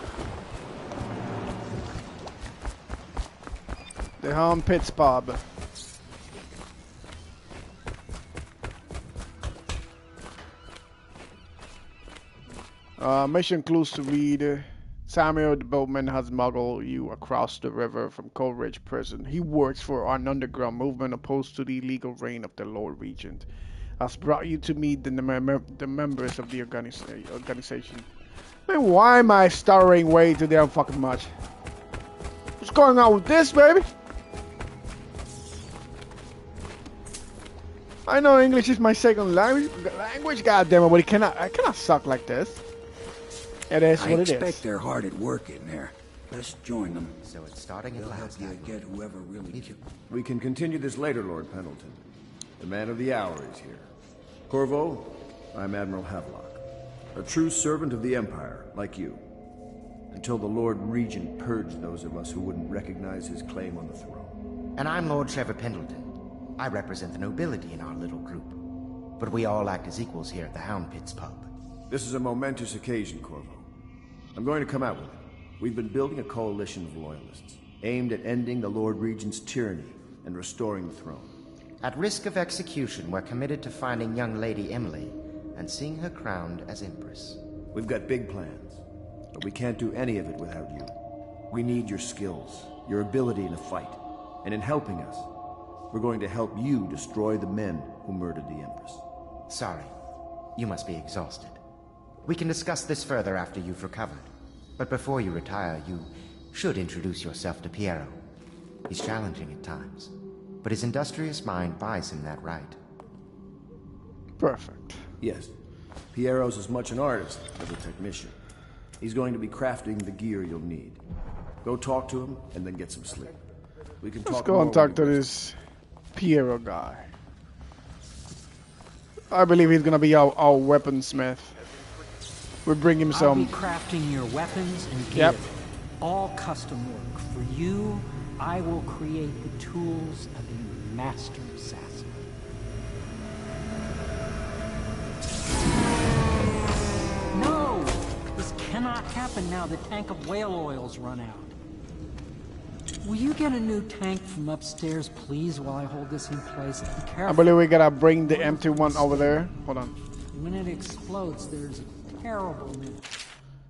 The Hound Pit's pub. Mission clues to read. Samuel the boatman has smuggled you across the river from Coleridge Prison. He works for an underground movement opposed to the illegal reign of the Lord Regent. Has brought you to meet the members of the organization. Man, why am I stuttering way too damn fucking much? What's going on with this, baby? I know English is my second language, goddammit, but I cannot suck like this. It is what it is. I expect they're hard at work in there. Let's join them. So it's starting at last. They'll help you get whoever really killed. We can continue this later, Lord Pendleton. The man of the hour is here. Corvo, I'm Admiral Havelock. A true servant of the Empire, like you. Until the Lord Regent purged those of us who wouldn't recognize his claim on the throne. And I'm Lord Trevor Pendleton. I represent the nobility in our little group. But we all act as equals here at the Hound Pit's pub. This is a momentous occasion, Corvo. I'm going to come out with it. We've been building a coalition of loyalists, aimed at ending the Lord Regent's tyranny and restoring the throne. At risk of execution, we're committed to finding young Lady Emily and seeing her crowned as Empress. We've got big plans, but we can't do any of it without you. We need your skills, your ability in a fight, and in helping us, we're going to help you destroy the men who murdered the Empress. Sorry. You must be exhausted. We can discuss this further after you've recovered. But before you retire, you should introduce yourself to Piero. He's challenging at times, but his industrious mind buys him that right. Perfect. Yes. Piero's as much an artist as a technician. He's going to be crafting the gear you'll need. Go talk to him, and then get some sleep. We can Let's talk go and talk to this Piero guy. I believe he's gonna be our weaponsmith. We bring him some. I'll be crafting your weapons and gear. Yep. All custom work. For you, I will create the tools of a master assassin. No! This cannot happen now. The tank of whale oil's run out. Will you get a new tank from upstairs, please, while I hold this in place? Be careful. I believe we gotta bring the empty one over there. Hold on. When it explodes, there's a terrible minute.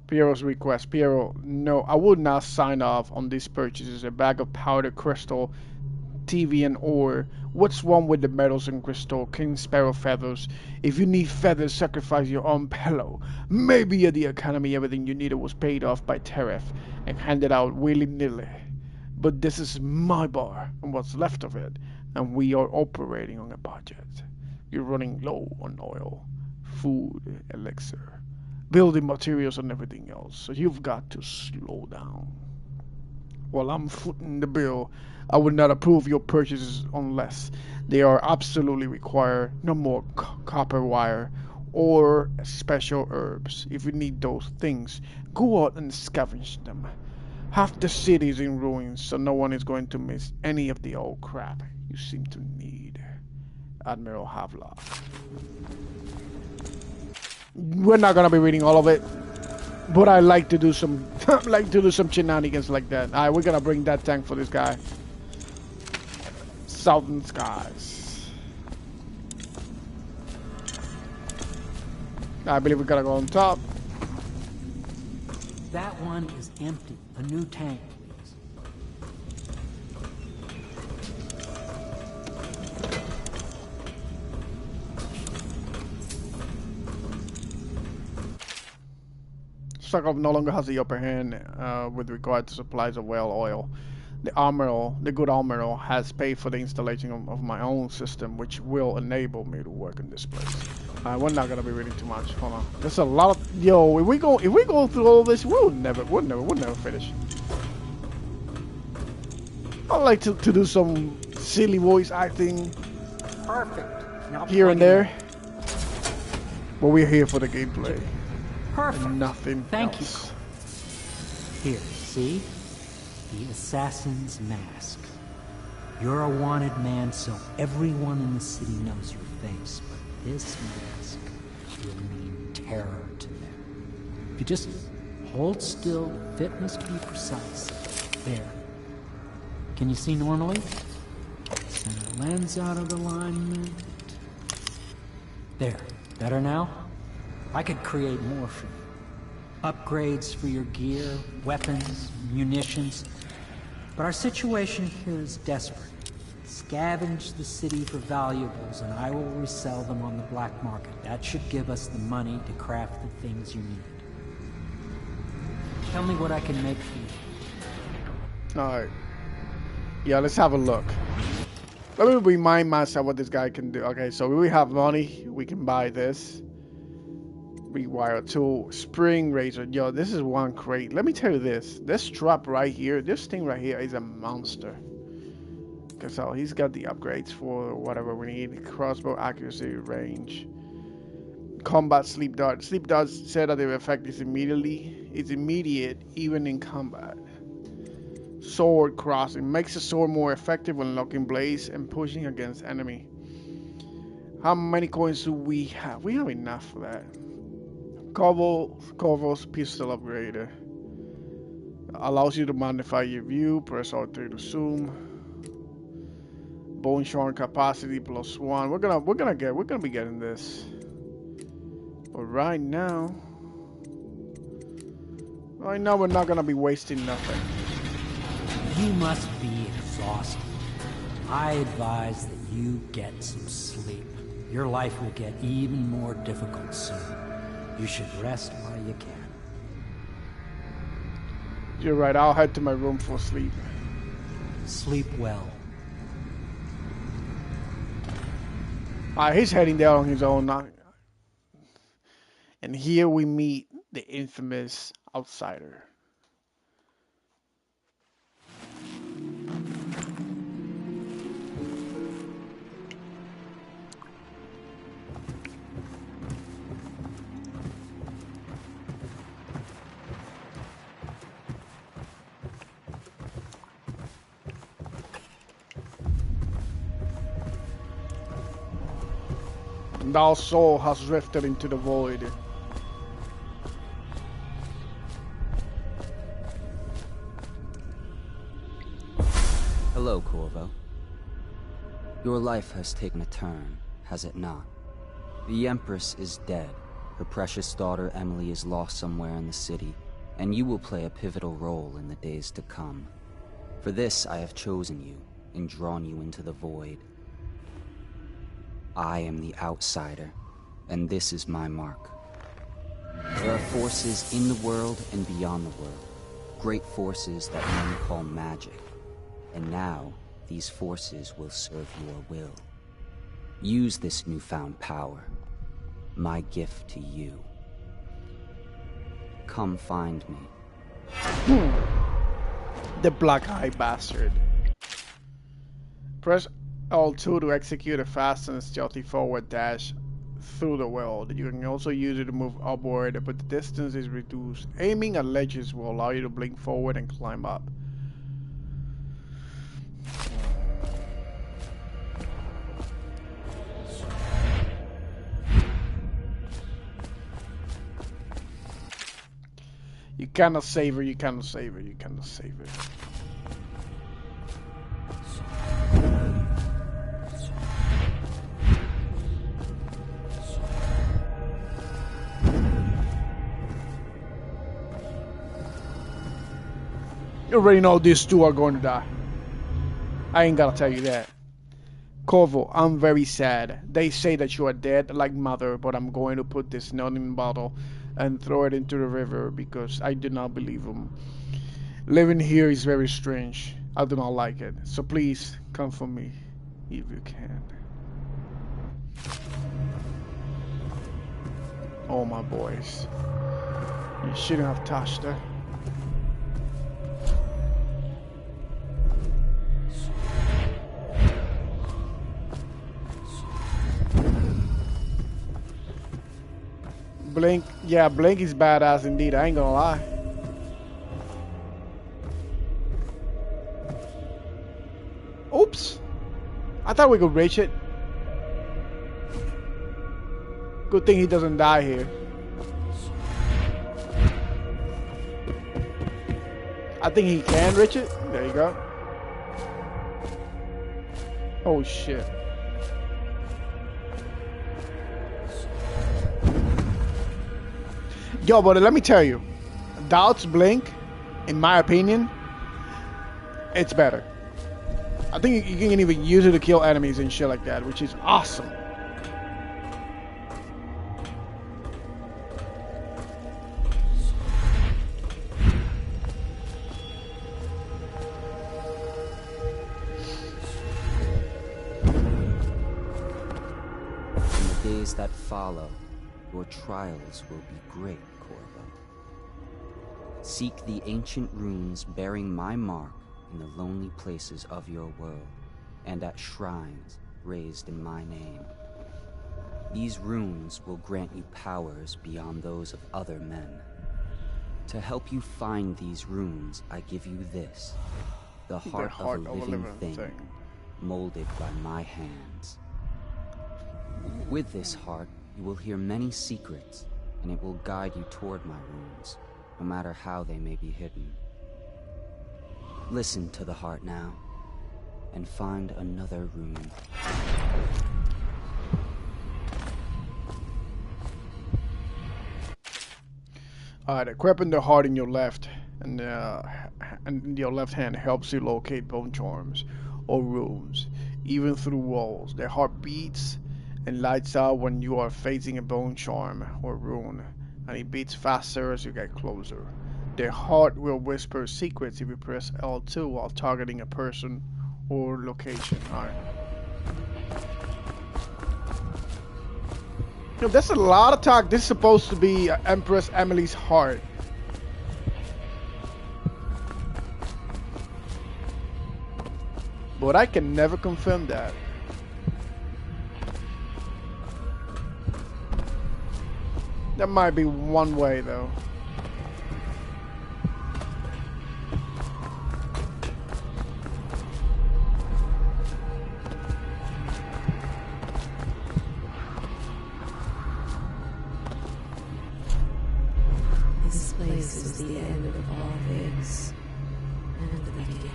Piero's request. Piero, no, I would not sign off on these purchases. A bag of powder, crystal, TV, and ore. What's wrong with the metals and crystal? King Sparrow feathers. If you need feathers, sacrifice your own pillow. Maybe at the Academy everything you needed was paid off by tariff and handed out willy-nilly. But this is my bar and what's left of it, and we are operating on a budget. You're running low on oil, food, elixir, building materials, and everything else, so you've got to slow down. While I'm footing the bill, I would not approve your purchases unless they are absolutely required. No more copper wire or special herbs. If you need those things, go out and scavenge them. Half the city is in ruins, so no one is going to miss any of the old crap you seem to need. Admiral Havelock. We're not gonna be reading all of it, but I like to do some shenanigans like that. Alright, we're gonna bring that tank for this guy. Southern Skies. I believe we gotta go on top. That one is empty. A new tank, please. Stakov no longer has the upper hand with regard to supplies of whale oil. The good Admiral has paid for the installation of my own system, which will enable me to work in this place. We're not gonna be reading too much. Hold on. There's a lot of if we go through all this, we'll never finish. I like to do some silly voice acting. Perfect. Now here and there. But we're here for the gameplay. Perfect. And nothing Thank else. you. Here, see? The assassin's mask. You're a wanted man, so everyone in the city knows your face. But this mask will mean terror to them. If you just hold still, the fit must be precise. There. Can you see normally? Send the lens out of alignment. There. Better now? I could create more for you. Upgrades for your gear, weapons, munitions. But our situation here is desperate. Scavenge the city for valuables, and I will resell them on the black market. That should give us the money to craft the things you need. Tell me what I can make for you. Alright. Yeah, let's have a look. Let me remind myself what this guy can do. Okay, so we have money. We can buy this. Rewire tool. Spring razor. Yo, this is one crate. Let me tell you this. This strap right here, this thing right here is a monster. Okay, so he's got the upgrades for whatever we need. Crossbow accuracy, range. Combat sleep dart. Sleep darts said that their effect is immediate even in combat. Sword crossing. Makes the sword more effective when locking blades and pushing against enemy. How many coins do we have? We have enough for that. Corvo's pistol upgrader. Allows you to magnify your view. Press R3 to zoom. Bone shorn capacity +1. We're gonna be getting this. But right now we're not gonna be wasting nothing. You must be exhausted. I advise that you get some sleep. Your life will get even more difficult soon. You should rest while you can. You're right, I'll head to my room for sleep. Sleep well. He's heading down on his own. And here we meet the infamous outsider. And our soul has drifted into the void. Hello, Corvo. Your life has taken a turn, has it not? The Empress is dead. Her precious daughter Emily is lost somewhere in the city, and you will play a pivotal role in the days to come. For this, I have chosen you and drawn you into the void. I am the outsider, and this is my mark. There are forces in the world and beyond the world, great forces that men call magic. And now, these forces will serve your will. Use this newfound power, my gift to you. Come find me. The black-eyed bastard. Press L2 to execute a fast and stealthy forward dash through the world. You can also use it to move upward, but the distance is reduced. Aiming at ledges will allow you to blink forward and climb up. You cannot save her, you cannot save her, you cannot save her. You already know these two are going to die. I ain't gotta tell you that. Corvo, I'm very sad. They say that you are dead like mother, but I'm going to put this note in a bottle and throw it into the river because I do not believe them. Living here is very strange. I do not like it. So please, come for me, if you can. Oh my boys. You shouldn't have touched her. Blink, yeah, Blink is badass indeed, I ain't gonna lie. Oops! I thought we could reach it. Good thing he doesn't die here. I think he can reach it. There you go. Oh shit. Yo, but let me tell you, Doubt's Blink, in my opinion, it's better. I think you can even use it to kill enemies and shit like that, which is awesome. In the days that follow, your trials will be great, Corvo. Seek the ancient runes bearing my mark in the lonely places of your world, and at shrines raised in my name. These runes will grant you powers beyond those of other men. To help you find these runes, I give you this, the heart of a living thing, molded by my hands. With this heart, you will hear many secrets, and it will guide you toward my runes, no matter how they may be hidden. Listen to the heart now, and find another rune. Alright, equipping the heart in your left, and your left hand helps you locate bone charms or runes, even through walls. The heart beats and lights up when you are facing a bone charm or rune, and it beats faster as you get closer. The heart will whisper secrets if you press L2 while targeting a person or location. Alright. Yo, that's a lot of talk. This is supposed to be Empress Emily's heart. But I can never confirm that. That might be one way, though. This place is the end of all things, and the beginning.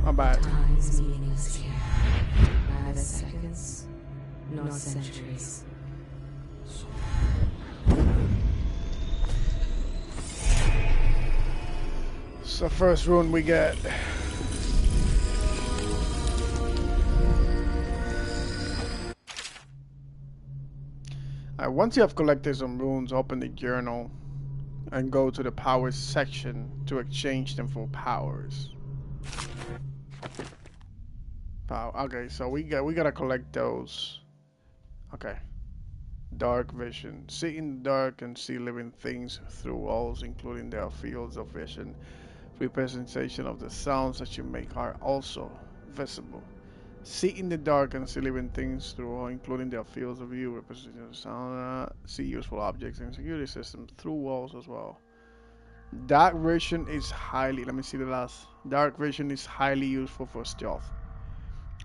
My bad. Time's meaningless here. Neither seconds nor centuries. It's the first rune we get. Once you have collected some runes, open the journal and go to the powers section to exchange them for powers. Okay, so we gotta collect those. Okay. Dark vision. See in the dark and see living things through walls, including their fields of vision. Representation of the sounds that you make are also visible. See in the dark and see living things through all, including their fields of view. Representation of sound. See useful objects and security systems through walls as well. Dark vision is highly. Let me see the last. Dark vision is highly useful for stealth,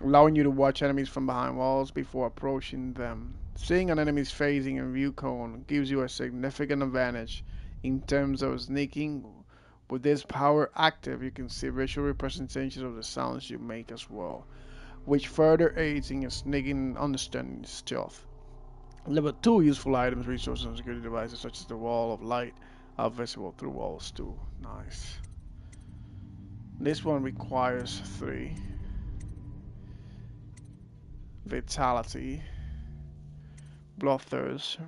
allowing you to watch enemies from behind walls before approaching them. Seeing an enemy's phasing and view cone gives you a significant advantage in terms of sneaking. With this power active, you can see visual representations of the sounds you make as well, which further aids in sneaking and understanding stealth. Level 2 useful items, resources, and security devices such as the wall of light are visible through walls too. Nice. This one requires 3. Vitality. Bloodthirst.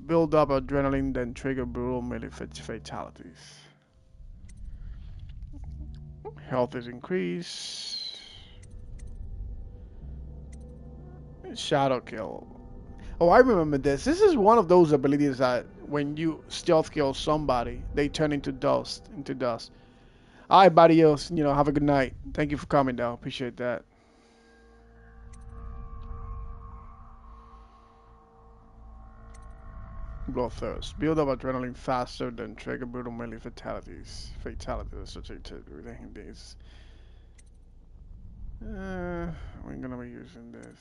Build up adrenaline, then trigger brutal melee fatalities. Health is increased. Shadow kill. Oh, I remember this. This is one of those abilities that when you stealth kill somebody, they turn into dust. Alright, buddy, else, have a good night. Thank you for coming, though. Appreciate that. Bloodthirst. Build up adrenaline faster than trigger brutal melee fatalities. Fatalities such as these. We're gonna be using this.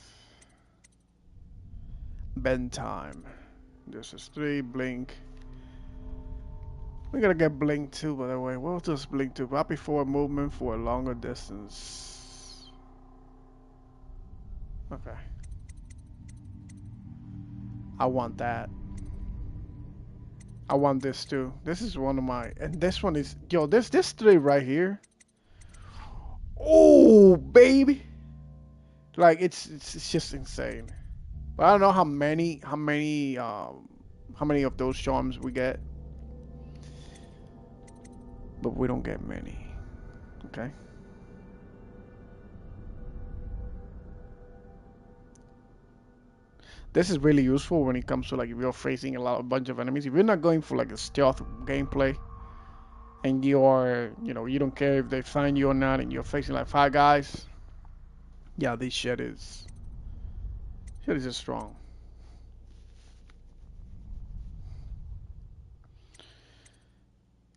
Bend time. This is 3. Blink. We're gonna get blink 2, by the way. What does blink 2? Rapid forward movement for a longer distance. Okay. I want that. I want this too. This is one of my, and this one is, yo, this 3 right here. Oh, baby. Like it's just insane. But I don't know how many of those charms we get. But we don't get many. Okay. This is really useful when it comes to like if you're facing a bunch of enemies. If you're not going for like a stealth gameplay and you're, you don't care if they find you or not and you're facing like 5 guys. Yeah, this shit is just strong.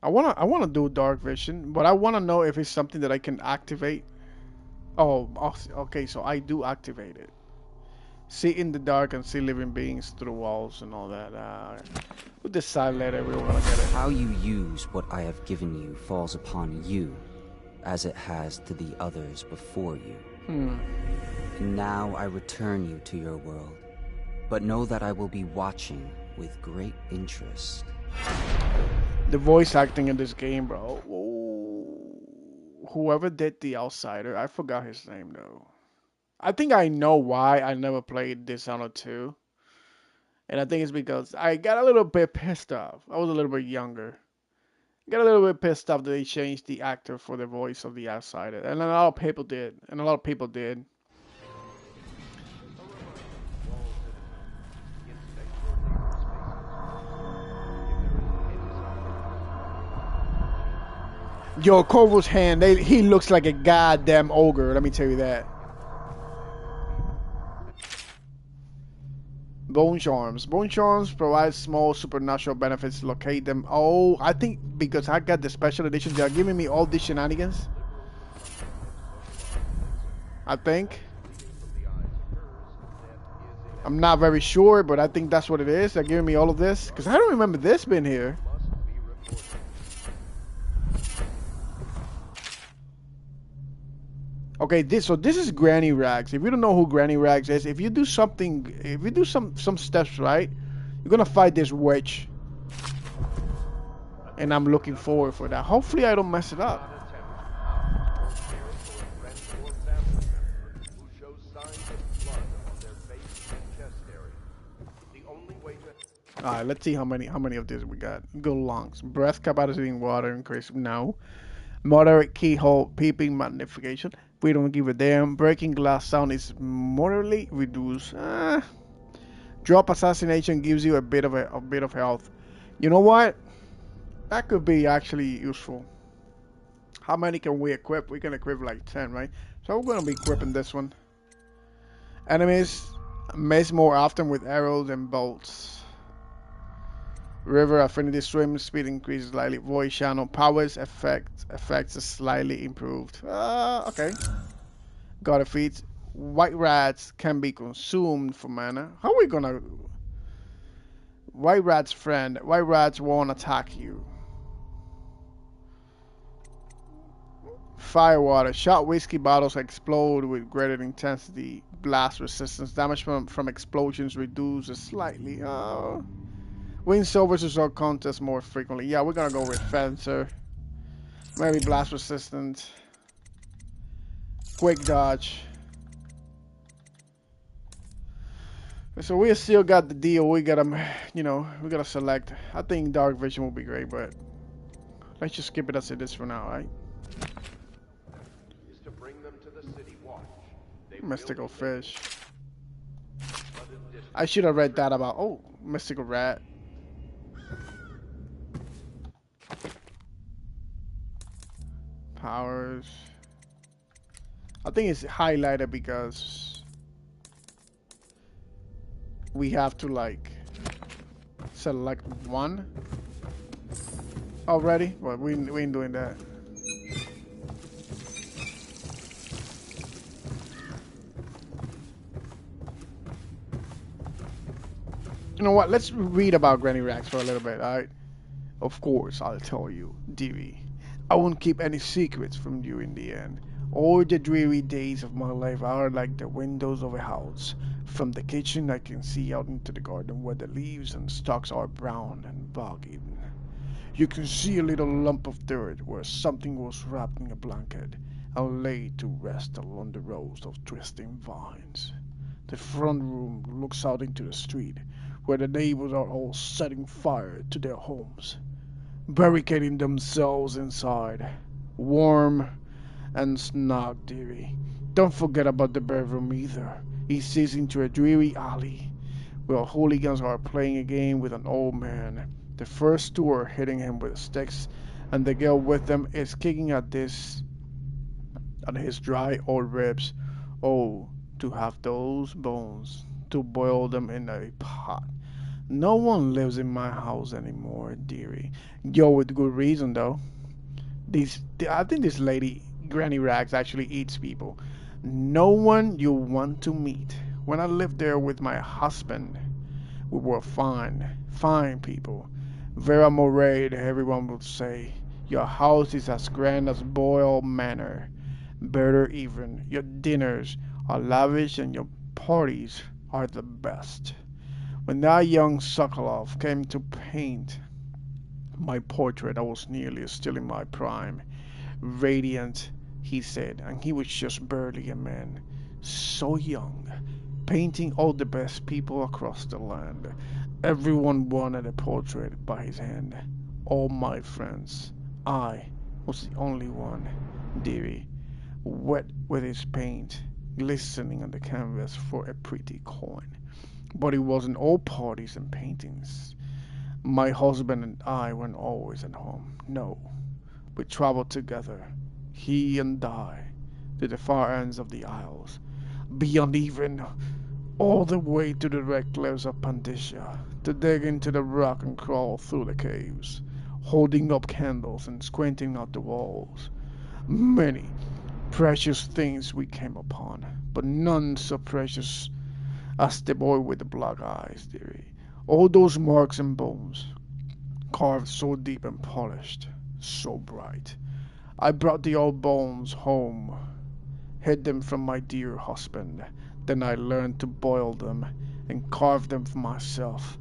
I wanna do dark vision, but I wanna know if it's something that I can activate. Oh, okay, so I do activate it. See in the dark and see living beings through walls and all that. We'll decide later we want to get it. How you use what I have given you falls upon you, as it has to the others before you. And now I return you to your world, but know that I will be watching with great interest. The voice acting in this game, bro. Whoa. Whoever did The Outsider, I forgot his name though. I think I know why I never played Dishonored 2. And I think it's because I got a little bit pissed off. I was a little bit younger. Get a little bit pissed off that they changed the actor for the voice of the outsider, and a lot of people did. Yo, Corvo's hand, he looks like a goddamn ogre, let me tell you that. Bone charms. Bone charms provide small supernatural benefits. Locate them. Oh, I think because I got the special edition, they are giving me all these shenanigans. I think. I'm not very sure, but I think that's what it is. They're giving me all of this. Because I don't remember this being here. Okay, so this is Granny Rags. If you don't know who Granny Rags is, if you do some steps right, you're gonna fight this witch. And I'm looking forward for that. Hopefully I don't mess it up. Alright, let's see how many of these we got. Go lungs. Breath capacity in water increase. No. Moderate keyhole peeping magnification. We don't give a damn. Breaking glass sound is moderately reduced. Drop assassination gives you a bit of health. You know what? That could be actually useful. How many can we equip? We can equip like 10, right? So we're gonna be equipping this one. Enemies miss more often with arrows and bolts. River affinity swim speed increases slightly. Voice channel powers effects is slightly improved. Okay. Got a feat. White rats can be consumed for mana. How are we gonna? White rat's friend. White rats won't attack you. Firewater. Shot whiskey bottles explode with greater intensity. Blast resistance. Damage from explosions reduces slightly. Win silvers result contests more frequently. Yeah, we're gonna go with Fencer. Maybe blast resistant. Quick dodge. So we still got the deal. We gotta, we gotta select. I think dark vision will be great, but let's just skip it as it is for now, right? Mystical fish. I should have read that about. Oh, mystical rat. Powers. I think it's highlighted because we have to like select one already, but we ain't doing that. You know what? Let's read about Granny Rags for a little bit, alright? Of course, I'll tell you, dearie. I won't keep any secrets from you in the end. All the dreary days of my life are like the windows of a house. From the kitchen I can see out into the garden where the leaves and stalks are brown and bog-eaten. You can see a little lump of dirt where something was wrapped in a blanket and laid to rest along the rows of twisting vines. The front room looks out into the street where the neighbors are all setting fire to their homes, barricading themselves inside. Warm and snug, dearie. Don't forget about the bedroom either. He sees into a dreary alley where hooligans are playing a game with an old man. The first two are hitting him with sticks, and the girl with them is kicking at his dry old ribs. Oh, to have those bones, to boil them in a pot. No one lives in my house anymore, dearie. Yo, with good reason though. I think this lady, Granny Rags, actually eats people. No one you want to meet. When I lived there with my husband, we were fine people. Vera Moraid, everyone would say. Your house is as grand as Boyle Manor. Better even. Your dinners are lavish and your parties are the best. When that young Sokolov came to paint my portrait, I was nearly still in my prime. Radiant, he said, and he was just barely a man. So young, painting all the best people across the land. Everyone wanted a portrait by his hand. All my friends, I was the only one, dearie, wet with his paint, glistening on the canvas for a pretty coin. But it wasn't all parties and paintings. My husband and I weren't always at home. No, we traveled together, he and I, to the far ends of the Isles, beyond even, all the way to the red cliffs of Pandicia, to dig into the rock and crawl through the caves, holding up candles and squinting out the walls. Many precious things we came upon, but none so precious as the boy with the black eyes, dearie. All those marks and bones, carved so deep and polished, so bright. I brought the old bones home, hid them from my dear husband. Then I learned to boil them and carve them for myself.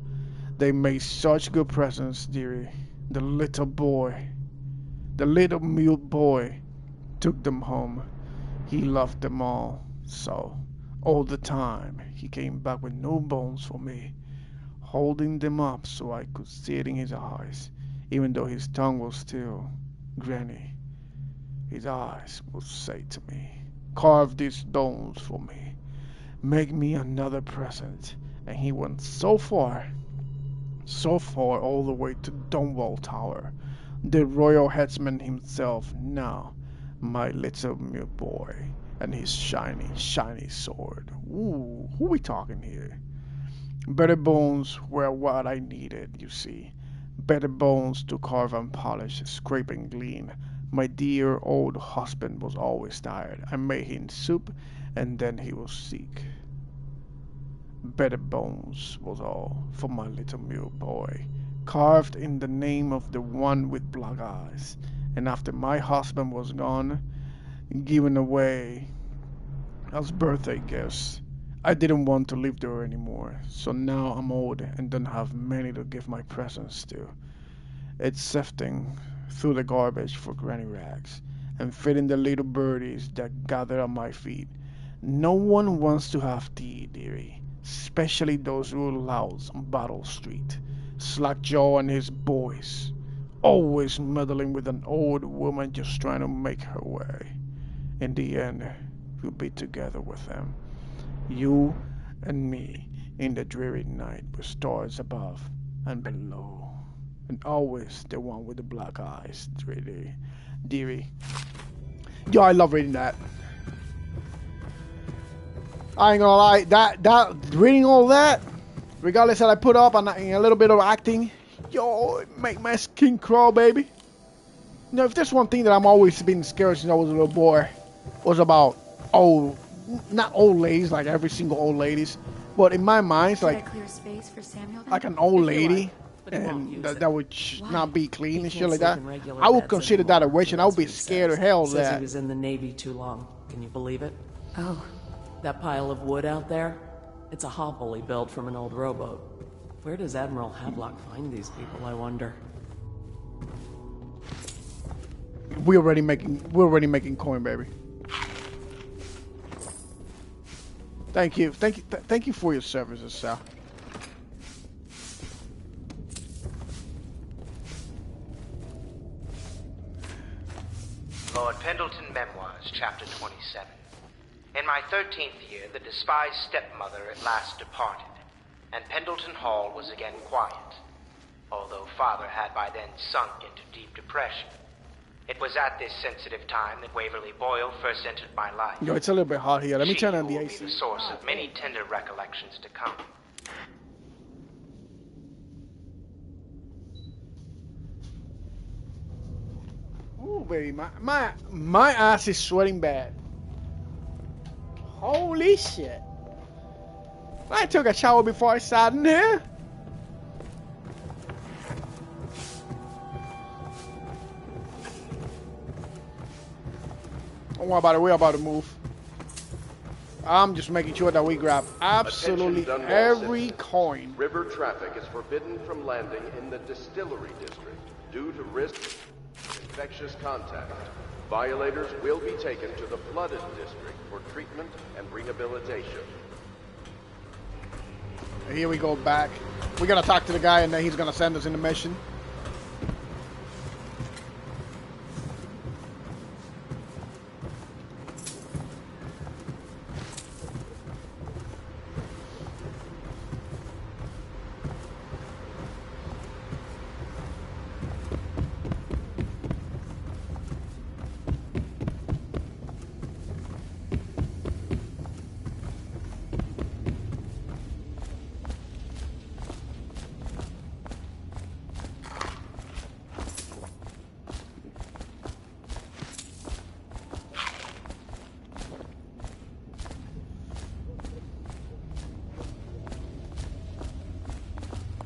They made such good presents, dearie. The little mute boy, took them home. He loved them all so. All the time, he came back with new bones for me, holding them up so I could see it in his eyes, even though his tongue was still, Granny. His eyes would say to me, carve these bones for me. Make me another present. And he went so far all the way to Dunwall Tower. The royal headsman himself now, my little mute boy, and his shiny, shiny sword. Ooh, who we talking here? Better bones were what I needed, you see. Better bones to carve and polish, scrape and clean. My dear old husband was always tired. I made him soup, and then he was sick. Better bones was all for my little mule boy, carved in the name of the one with black eyes. And after my husband was gone, given away as birthday gifts, I didn't want to live there anymore. So now I'm old and don't have many to give my presents to. It's sifting through the garbage for granny rags and feeding the little birdies that gather at my feet. No one wants to have tea, dearie, especially those little louts on Battle Street. Slackjaw and his boys, always meddling with an old woman just trying to make her way. In the end, we'll be together with them, you and me, in the dreary night with stars above and below. And always the one with the black eyes, dearie. Yo, I love reading that. I ain't gonna lie, that reading all that, regardless that I put up and a little bit of acting, yo, it make my skin crawl, baby. You know, if there's one thing that I'm always been scared since I was a little boy, was about not old ladies, like every single old ladies, but in my mind, it's like an old lady, and that would not be clean and shit like that. I would consider that a witch, and I would be scared of hell of that. Says he was in the Navy too long. Can you believe it? Oh. That pile of wood out there? It's a hovel he built from an old rowboat. Where does Admiral Havelock find these people, I wonder? We're already making coin, baby. Thank you for your services, Sal. Lord Pendleton Memoirs, Chapter 27. In my 13th year, the despised stepmother at last departed, and Pendleton Hall was again quiet, although Father had by then sunk into deep depression. It was at this sensitive time that Waverly Boyle first entered my life. Yo, it's a little bit hot here. Let me turn on the She AC. will be the source of many tender recollections to come. Ooh, baby, my ass is sweating bad. Holy shit. I took a shower before I sat in here. Don't worry about it, we're about to move. I'm just making sure that we grab absolutely every coin. River traffic is forbidden from landing in the distillery district due to risk of infectious contact. Violators will be taken to the flooded district for treatment and rehabilitation. Here we go back. We gotta talk to the guy and then he's gonna send us in the mission.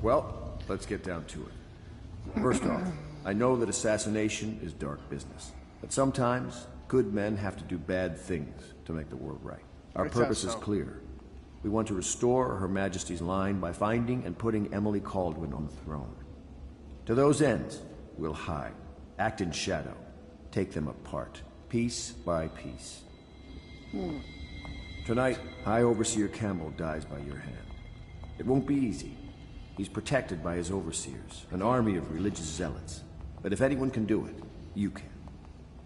Well, let's get down to it. First off, I know that assassination is dark business. But sometimes, good men have to do bad things to make the world right. Our purpose is clear. We want to restore Her Majesty's line by finding and putting Emily Kaldwin on the throne. To those ends, we'll hide, act in shadow, take them apart, piece by piece. Tonight, High Overseer Campbell dies by your hand. It won't be easy. He's protected by his overseers, an army of religious zealots. But if anyone can do it, you can.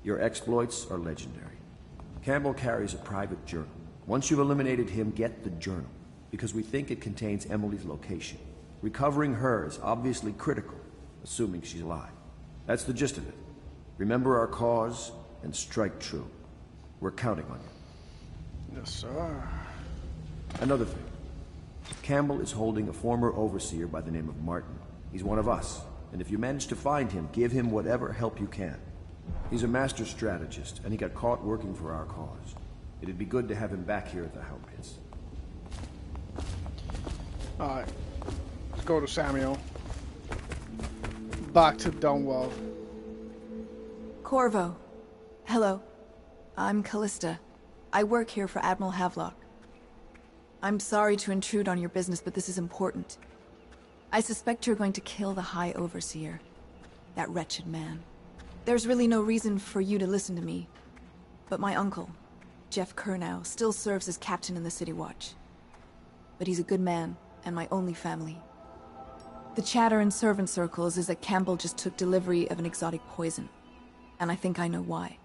Your exploits are legendary. Campbell carries a private journal. Once you've eliminated him, get the journal, because we think it contains Emily's location. Recovering her is obviously critical, assuming she's alive. That's the gist of it. Remember our cause and strike true. We're counting on you. Yes, sir. Another thing. Campbell is holding a former overseer by the name of Martin. He's one of us, and if you manage to find him, give him whatever help you can. He's a master strategist, and he got caught working for our cause. It'd be good to have him back here at the Hound Pits. Alright. Let's go to Samuel. Back to Dunwall. Corvo. Hello. I'm Callista. I work here for Admiral Havelock. I'm sorry to intrude on your business, but this is important. I suspect you're going to kill the High Overseer. That wretched man. There's really no reason for you to listen to me. But my uncle, Jeff Kernow, still serves as captain in the City Watch. But he's a good man, and my only family. The chatter in servant circles is that Campbell just took delivery of an exotic poison. And I think I know why.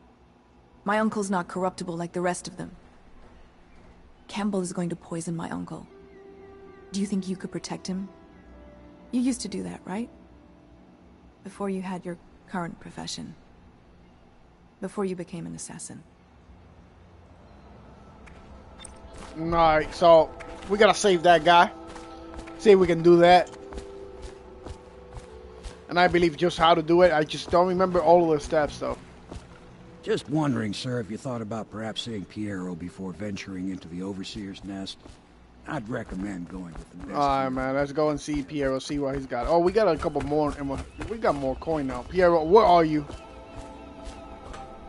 My uncle's not corruptible like the rest of them. Campbell is going to poison my uncle. Do you think you could protect him? You used to do that, right? Before you had your current profession. Before you became an assassin. Alright, so we gotta save that guy. See if we can do that. And I believe just how to do it. I just don't remember all of the steps though. Just wondering, sir, if you thought about perhaps seeing Piero before venturing into the Overseer's nest. I'd recommend going with the best. Alright, man, let's go and see Piero, see what he's got. Oh, we got a couple more, and we got more coin now. Piero, where are you?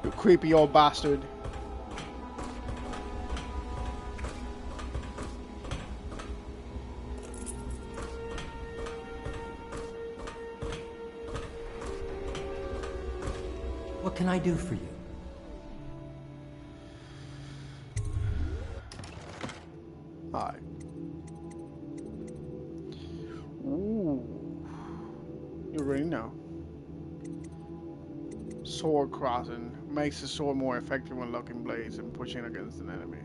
You creepy old bastard. What can I do for you? Alright. Ooh. You already know. Sword crossing. Makes the sword more effective when locking blades and pushing against an enemy.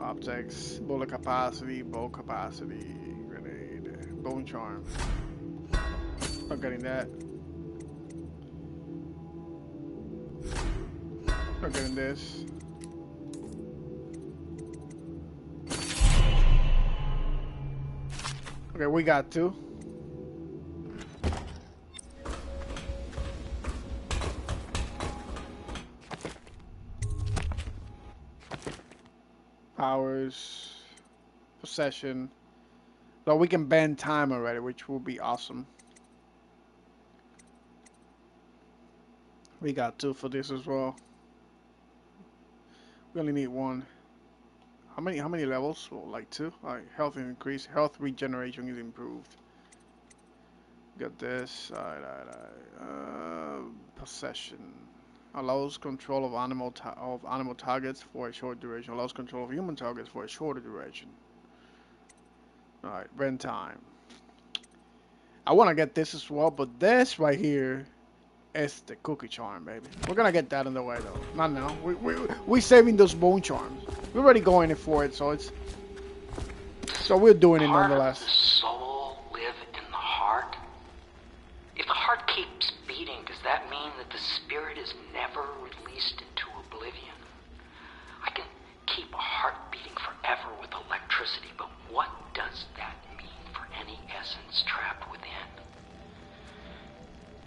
Objects. Bullet capacity. Bow capacity. Grenade. Bone charm. Not getting that. Not getting this. Okay, we got two. Powers. Possession. So we can bend time already, which will be awesome. We got two for this as well. We only need one. How many levels? Well, like two. Alright, health increase. Health regeneration is improved. Got this. Alright. Possession allows control of animal targets for a short duration. Allows control of human targets for a shorter duration. Alright, rent time. I want to get this as well, but this right here is the cookie charm, baby. We're gonna get that in the way though. Not now. We're saving those bone charms. We're already going in for it, so we're doing it nonetheless. Does the soul live in the heart? If the heart keeps beating, does that mean that the spirit is never released into oblivion? I can keep a heart beating forever with electricity, but what does that mean for any essence trapped within?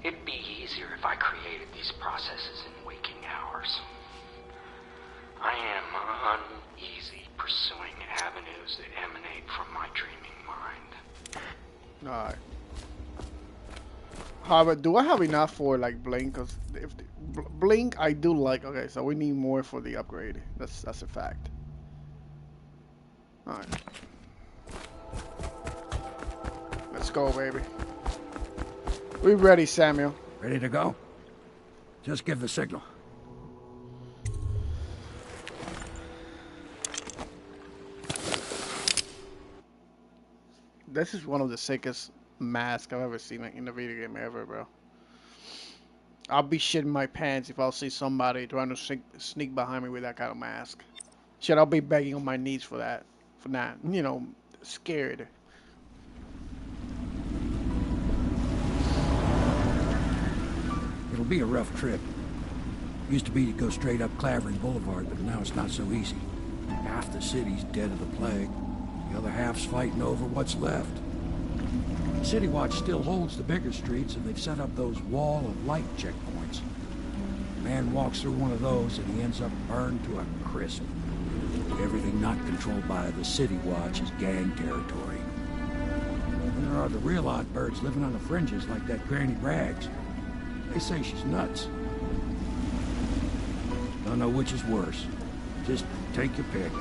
It'd be easier if I created these processes in waking hours. I am uneasy pursuing avenues that emanate from my dreaming mind. Alright. However, do I have enough for like blink? Cause if blink, I do like. Okay, so we need more for the upgrade. That's a fact. All right, let's go, baby. We ready, Samuel? Ready to go? Just give the signal. This is one of the sickest masks I've ever seen in a video game ever, bro. I'll be shitting my pants if I'll see somebody trying to sneak behind me with that kind of mask. Shit, I'll be begging on my knees for that. For that, you know, scared. It'll be a rough trip. Used to be to go straight up Clavering Boulevard, but now it's not so easy. Half the city's dead of the plague. The other half's fighting over what's left. City Watch still holds the bigger streets, and they've set up those wall of light checkpoints. A man walks through one of those, and he ends up burned to a crisp. Everything not controlled by the City Watch is gang territory. And there are the real odd birds living on the fringes like that Granny Rags. They say she's nuts. Don't know which is worse. Just take your pick.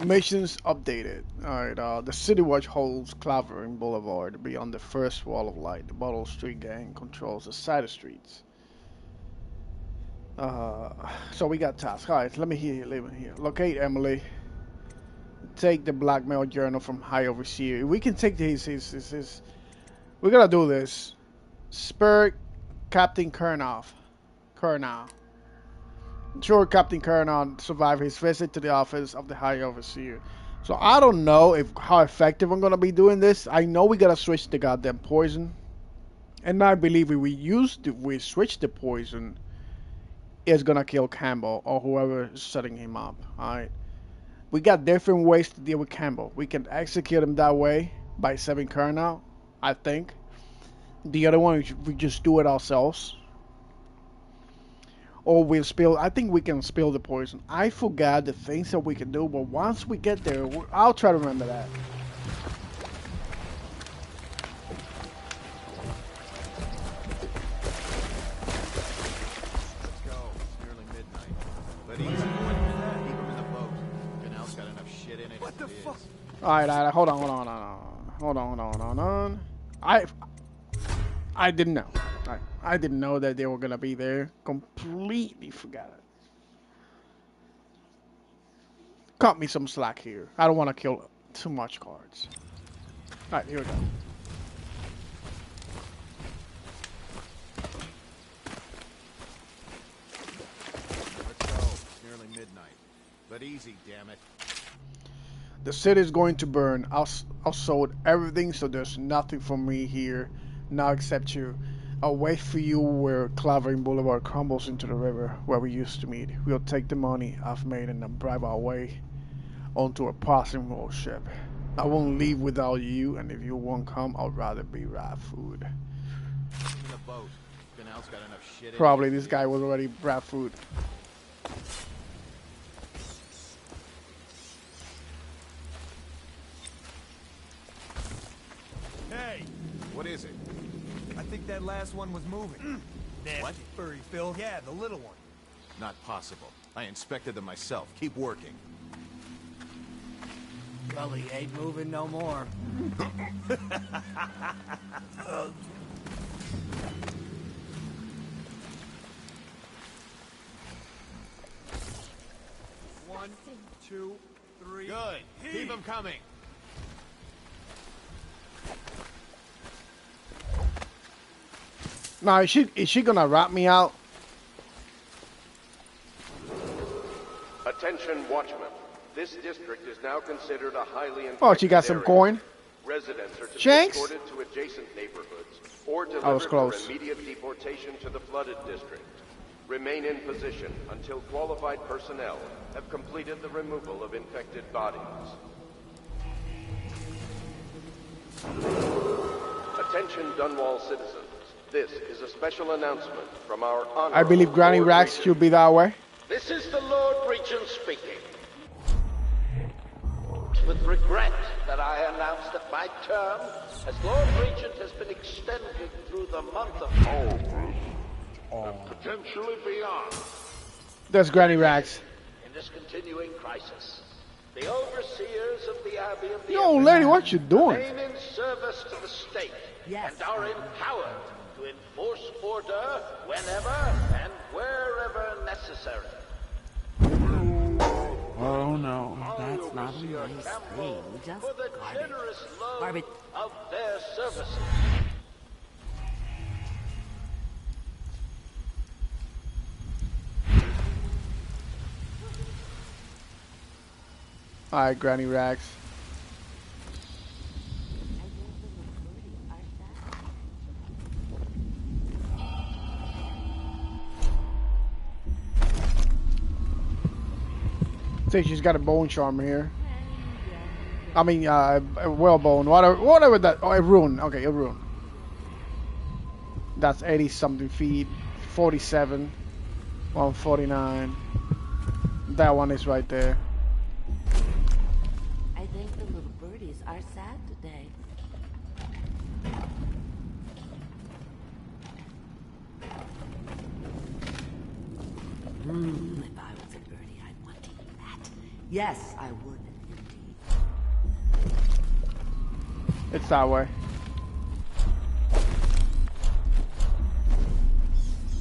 Missions updated. Alright, the City Watch holds Clavering Boulevard beyond the first wall of light. The Bottle Street Gang controls the side streets. So we got tasks. Alright, let me hear. Locate Emily. Take the blackmail journal from High Overseer. We can take his we're gonna do this. Spur Captain Kurnow. Sure, Captain Kurnow survived his visit to the office of the High Overseer. So I don't know how effective I'm gonna be doing this. I know we gotta switch the goddamn poison, and I believe if we switch the poison, it's gonna kill Campbell or whoever is setting him up. All right. We got different ways to deal with Campbell. We can execute him that way by saving Kurnow, I think. The other one, we just do it ourselves. Or we'll spill. I think we can spill the poison. I forgot the things that we can do, but once we get there, I'll try to remember that. Let's go. It's nearly midnight. But easy. Keep him in the boat. Canal's got enough shit in it. What the fuck? Alright, hold on. I didn't know. I didn't know that they were gonna be there. Completely forgot it. Cut me some slack here. I don't want to kill too much cards. Alright, here we go. Let's go. It's nearly midnight. But easy, damn it. The city's going to burn. I'll sold everything, so there's nothing for me here now except you. I'll wait for you where Clavering Boulevard crumbles into the river where we used to meet. We'll take the money I've made and then drive our way onto a passing roll ship. I won't leave without you, and if you won't come, I'll rather be rat food. In the boat. Canal's got enough shit in Probably it. this guy was already rat food. Hey! What is it? I think that last one was moving. What? Furry Phil? Yeah, the little one. Not possible. I inspected them myself. Keep working. Well, he ain't moving no more. One, two, three. Good. Keep them coming. Now, is she gonna rat me out? Attention, watchmen. This district is now considered a highly infected Oh, she got some area. coin. Residents are to be Shanks? escorted to adjacent neighborhoods or I was delivered close. for immediate deportation to the flooded district. Remain in position until qualified personnel have completed the removal of infected bodies. Attention, Dunwall citizens. This is a special announcement from our honorable I believe Granny Lord Rags Regent. should be that way. This is the Lord Regent speaking. with regret that I announce that my term as Lord Regent has been extended through the month of August and potentially beyond. There's Granny Rags. In this continuing crisis, the overseers of the Abbey of the Yo, lady, what you doing? remain in service to the state and are empowered to enforce order whenever and wherever necessary. Oh no. That's not a nice thing. Just For the garbage. generous loan Garbage. of their services. Alright, Granny Rags. See, she's got a bone charmer here. I mean, a whalebone, whatever that. Oh, a rune. Okay, a rune. That's 80 something feet. 47. 149. That one is right there. I think the little birdies are sad today. If I was a birdie, I'd want to eat that. Yes, I would. It's that way. I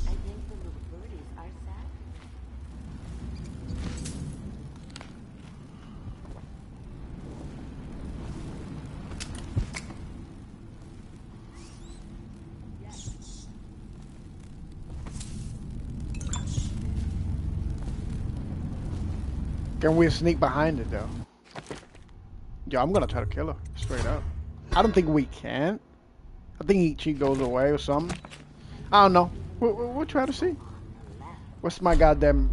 think the little birdies are sad. Can we sneak behind it though? Yeah, I'm gonna try to kill her straight up. I don't think we can. I think she goes away or something. I don't know. We'll try to see. What's my goddamn?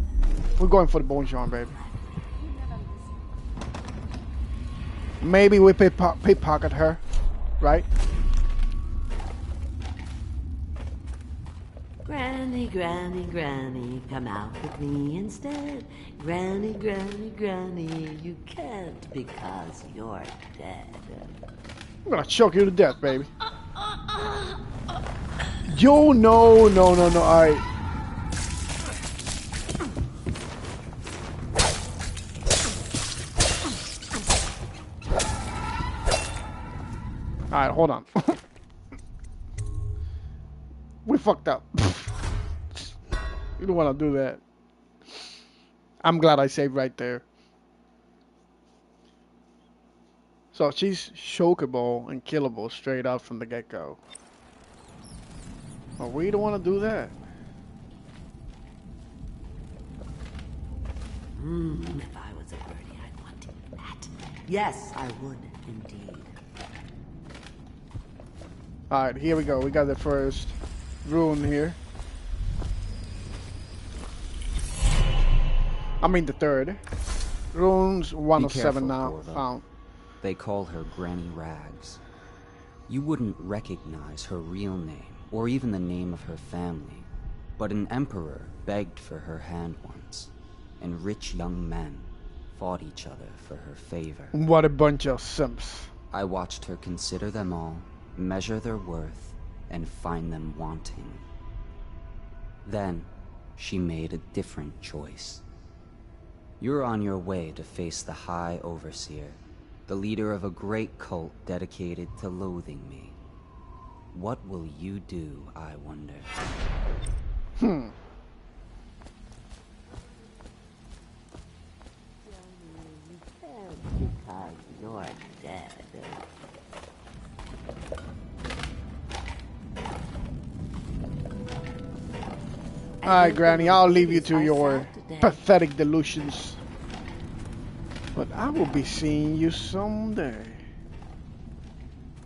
We're going for the bone charm, baby. Maybe we pickpocket her, right? Granny, granny, granny, come out with me instead. Granny, granny, granny, you can't because you're dead. I'm gonna choke you to death, baby. Yo, no. Alright. Alright, hold on. We fucked up. You don't want to do that. I'm glad I saved right there. So she's chokeable and killable straight up from the get-go. Well, we don't want to do that. If I was a birdie, I'd want to eat that. Yes, I would indeed. Alright, here we go. We got the first rune here. I mean the third. Runes 107 now found. They call her Granny Rags. You wouldn't recognize her real name, or even the name of her family. But an emperor begged for her hand once, and rich young men fought each other for her favor. What a bunch of simps. I watched her consider them all, measure their worth, and find them wanting. Then, she made a different choice. You're on your way to face the High Overseer, the leader of a great cult dedicated to loathing me. What will you do, I wonder? Because you're dead. Alright, Granny, I'll leave you to your pathetic delusions. But I will be seeing you someday.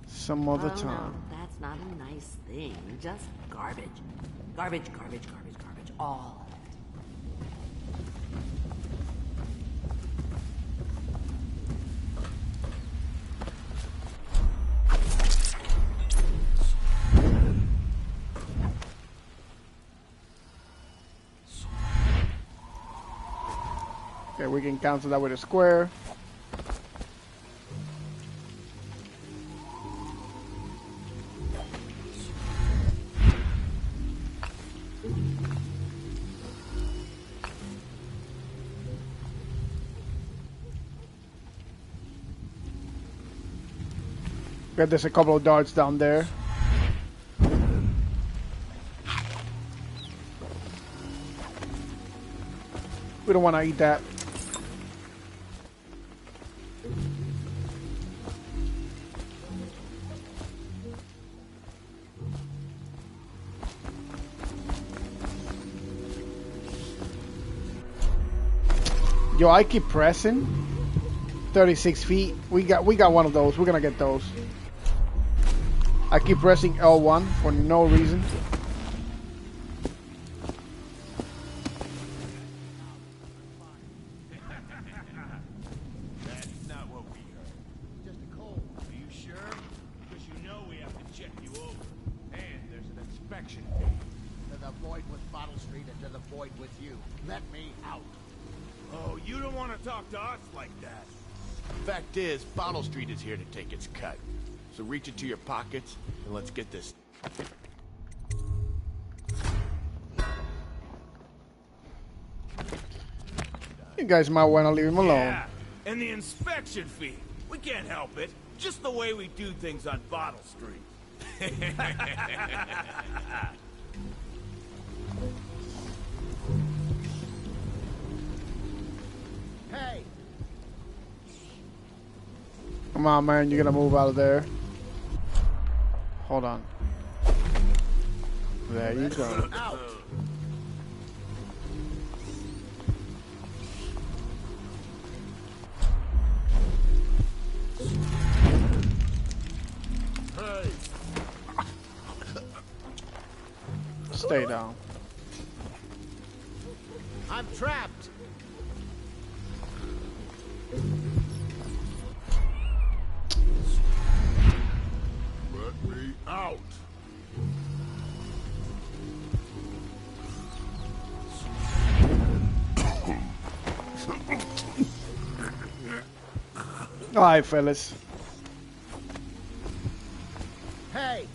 Some other time. No, that's not a nice thing. Just garbage. Garbage, garbage, garbage, garbage. All of it. Okay, we can cancel that with a square. Okay, there's a couple of darts down there. We don't want to eat that. Yo, I keep pressing. 36 feet. We got one of those. We're gonna get those. I keep pressing L1 for no reason. That's not what we heard. Just a cold. Are you sure? Because you know we have to check you over. And there's an inspection fee. To the void with Bottle Street and to the void with you. Let me out. Oh, you don't want to talk to us like that. Fact is, Bottle Street is here to take its cut. So reach into your pockets and let's get this. You guys might want to leave him alone. Yeah, and the inspection fee. We can't help it. Just the way we do things on Bottle Street. Hey! Come on, man. You're gonna move out of there. Hold on. There you go. Out! Hey. Stay down. I'm trapped! Let me out. All right, fellas. Hey!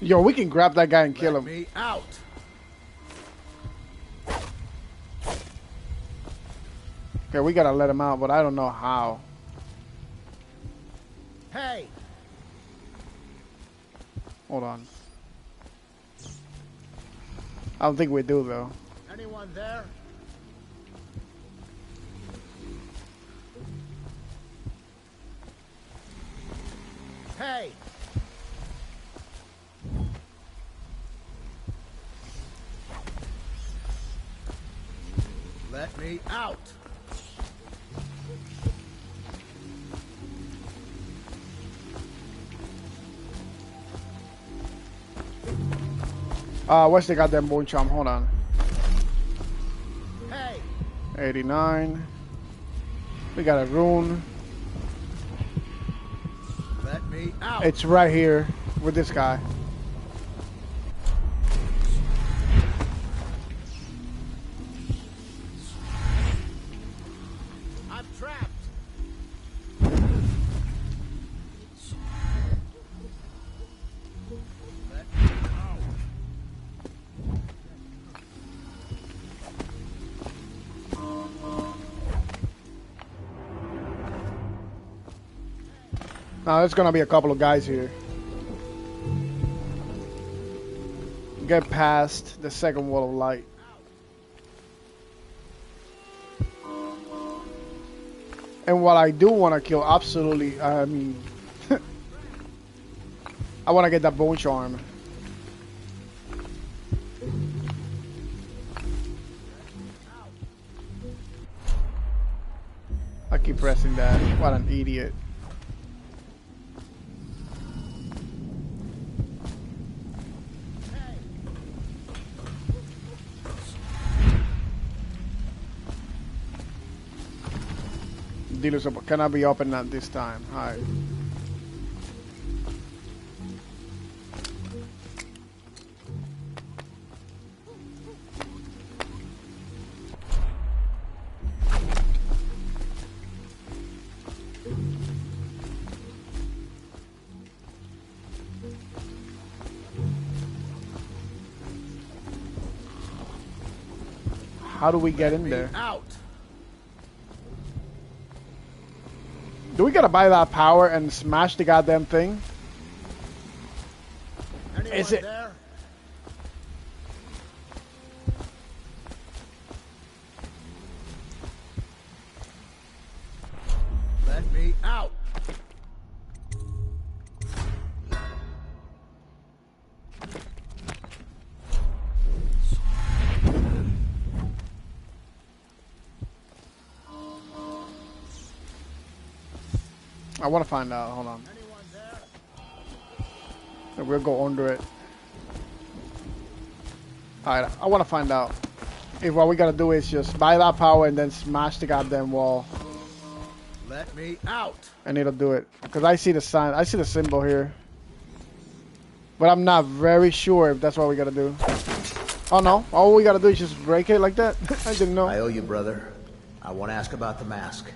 Yo, we can grab that guy and kill him. Let me out! Okay, we gotta let him out, but I don't know how. Hey! Hold on. I don't think we do, though. Anyone there? Hey! Let me out! Where's the goddamn bone charm? Hold on. Hey! 89. We got a rune. Let me out! It's right here with this guy. I'm trapped! Let me out! Now there's gonna be a couple of guys here. Get past the second wall of light. And what I do want to kill, absolutely, I mean, I want to get that bone charm. I keep pressing that. What an idiot. Dealers cannot be open at this time. Alright. How do we get in there? Out! Do we gotta buy that power and smash the goddamn thing? Anyone Is it? there? Let me out. I want to find out. Hold on. We'll go under it. Alright, I want to find out if what we gotta do is just buy that power and then smash the goddamn wall. Let me out. And it'll do it. Because I see the sign. I see the symbol here. But I'm not very sure if that's what we gotta do. Oh no. All we gotta do is just break it like that? I didn't know. I owe you, brother. I want to ask about the mask.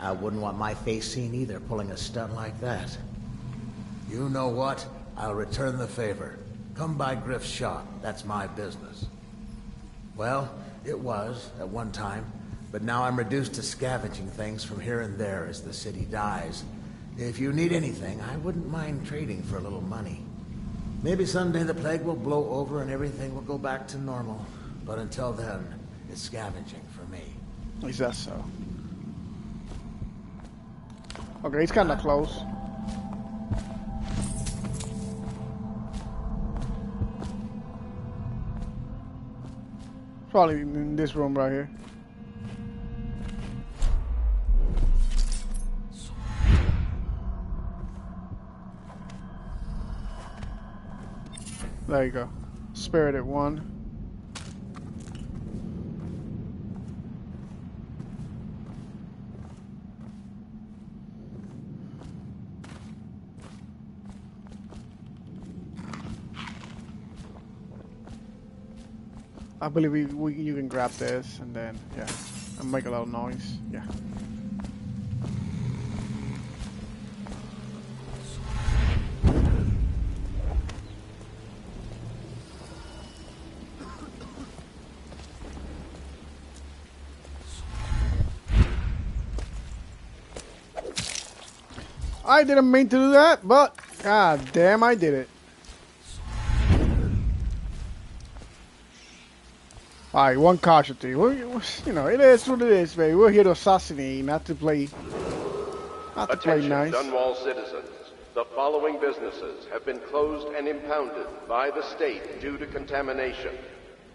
I wouldn't want my face seen either, pulling a stunt like that. You know what? I'll return the favor. Come by Griff's shop. That's my business. Well, it was, at one time. But now I'm reduced to scavenging things from here and there as the city dies. If you need anything, I wouldn't mind trading for a little money. Maybe someday the plague will blow over and everything will go back to normal. But until then, it's scavenging for me. Is that so? Okay, he's kind of close. Probably in this room right here. There you go. Spirited one. I believe you can grab this and then, yeah, and make a lot of noise. Yeah. I didn't mean to do that, but god damn, I did it. Alright, one casualty. You know, it is what it is, baby. We're here to assassinate, not to play Attention, nice. Dunwall citizens. The following businesses have been closed and impounded by the state due to contamination.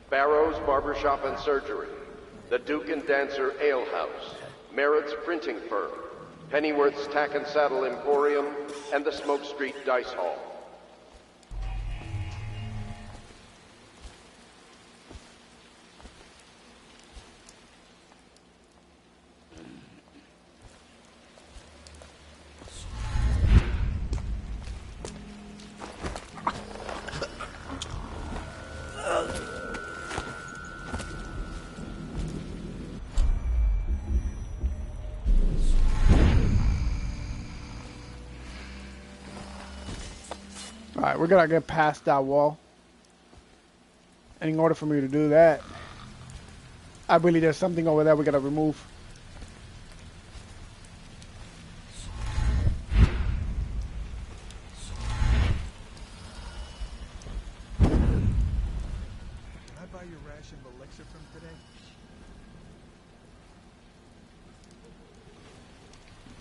Barrow's Barbershop and Surgery, the Duke and Dancer Ale House, Merritt's Printing Firm, Pennyworth's Tack and Saddle Emporium, and the Smoke Street Dice Hall. Alright, we're gonna get past that wall. And in order for me to do that, I believe there's something over there we gotta remove. Can I buy your ration of elixir from today?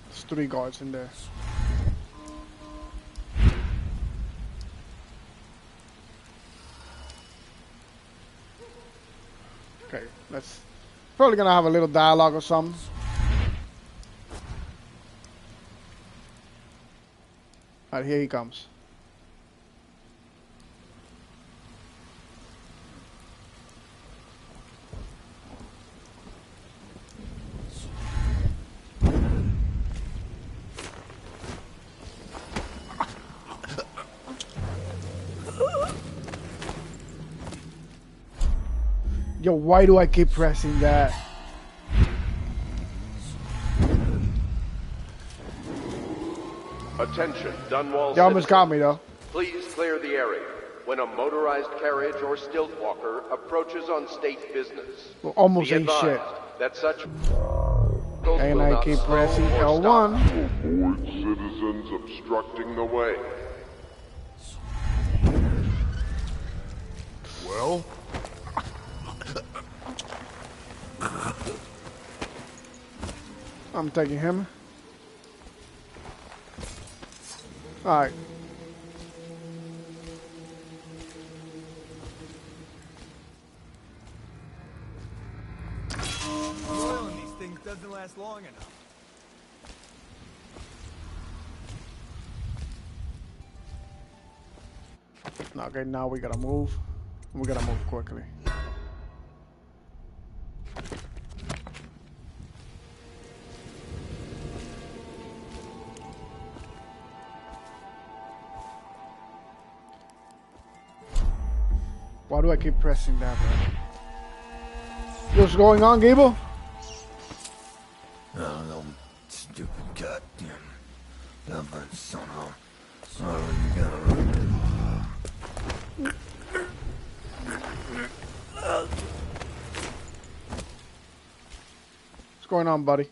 There's 3 guards in there. Okay, let's probably gonna have a little dialogue or something. Alright, here he comes. Yo, why do I keep pressing that? Attention, Dunwall You almost got me though. Please clear the area when a motorized carriage or stilt walker approaches on state business. Well, almost Be ain't shit. advised that such... Those And will I not keep slow pressing or L1. stop. Avoid citizens obstructing the way. Well? I'm taking him. Alright. Oil in these things doesn't last long enough. Okay, now we gotta move. We gotta move quickly. Why do I keep pressing that, bro? What's going on, Gable? Oh, no stupid goddamn government son of. Oh, you gotta What's going on, buddy?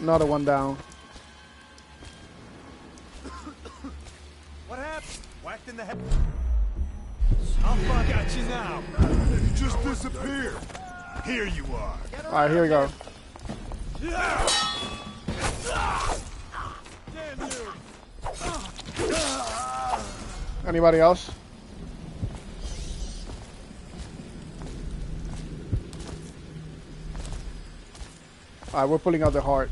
Another one down. What happened? Whacked in the head. I'll fuck at you now. You just disappeared. Here you are. Alright, here we go. Anybody else? Alright, we're pulling out the heart.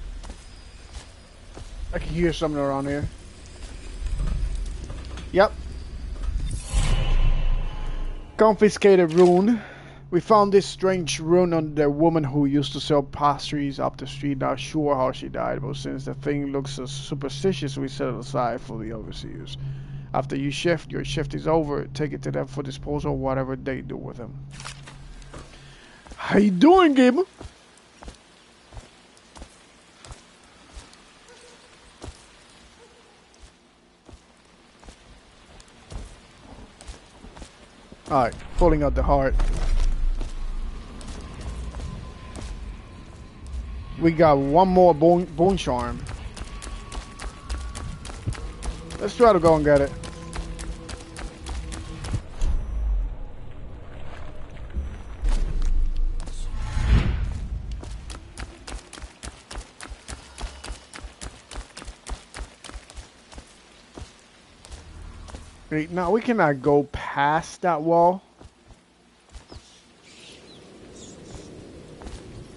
I can hear something around here. Yep. Confiscated rune. We found this strange rune on the woman who used to sell pastries up the street. Not sure how she died, but since the thing looks so superstitious, we set it aside for the overseers. After you shift, your shift is over. Take it to them for disposal, whatever they do with them. How you doing, Gabe? Alright, pulling out the heart. We got one more bone charm. Let's try to go and get it. Wait, now we cannot go past that wall.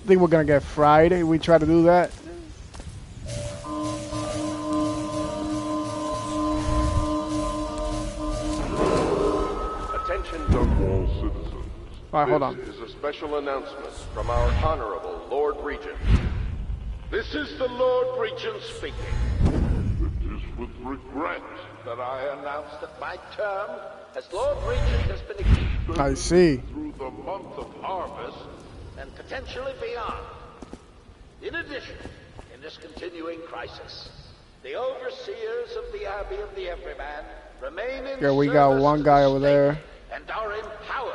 I think we're gonna get fried if we try to do that. Attention, Dunwall citizens. Alright, hold on. This is a special announcement from our Honorable Lord Regent. This is the Lord Regent speaking. It is with regret That I announce that my term as Lord Regent has been extended I see. through the month of harvest and potentially beyond. In addition, in this continuing crisis, the overseers of the Abbey of the Everyman remain in Yeah, we got service one to guy the over state there. and are empowered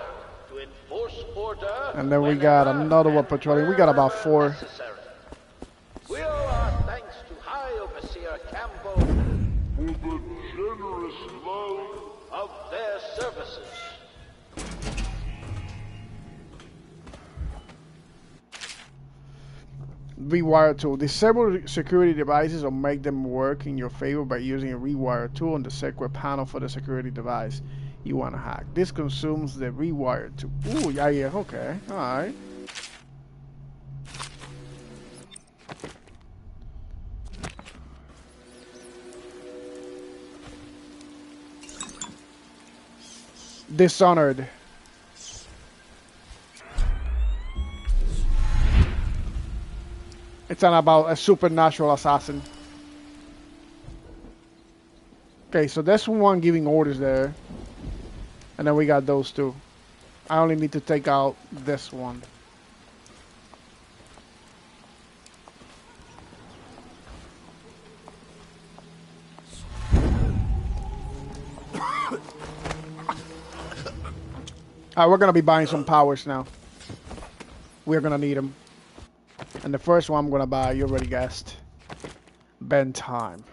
to enforce order. And then we got another one patrolling. We got about 4. We owe our thanks to High Overseer Campbell for the generous loan of their services. Rewire tool. Disable security devices or make them work in your favor by using a rewire tool on the secret panel for the security device you want to hack. This consumes the rewire tool. Ooh, yeah, okay. Alright. Dishonored. It's about a supernatural assassin. Okay, so there's one giving orders there. And then we got those two. I only need to take out this one. Alright, we're going to be buying some powers now. We're going to need them. And the first one I'm going to buy, you already guessed. Ben Time.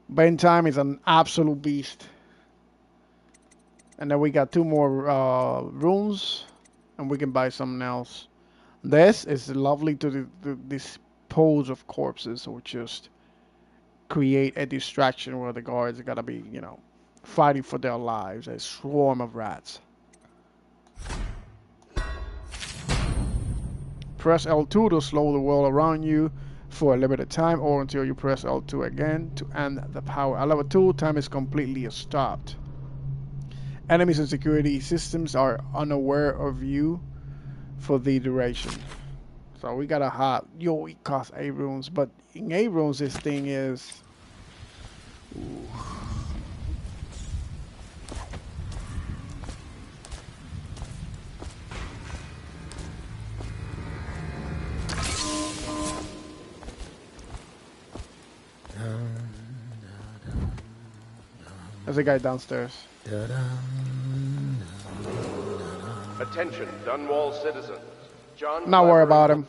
Ben Time is an absolute beast. And then we got two more runes. And we can buy something else. This is lovely to dispose of corpses or just create a distraction where the guards are going to be, you know, fighting for their lives. A swarm of rats. Press L2 to slow the world around you for a limited time or until you press L2 again to end the power. At level 2, time is completely stopped. Enemies and security systems are unaware of you for the duration. So we gotta have, yo, it costs 8 runes, but in 8 runes this thing is... Ooh. There's a guy downstairs. Attention, Dunwall citizens. John Not worry about him.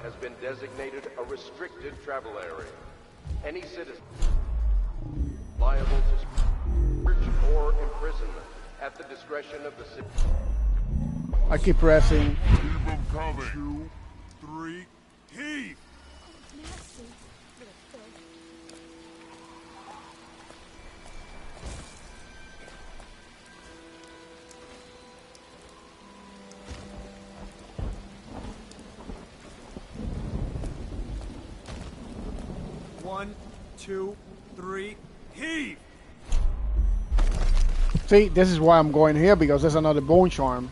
Has been designated a restricted travel area. Any citizen liable to search or imprisonment at the discretion of the city. I keep pressing. Keep them coming. 2, 3, heave! One, 2, 3, heave! See, this is why I'm going here, because there's another bone charm.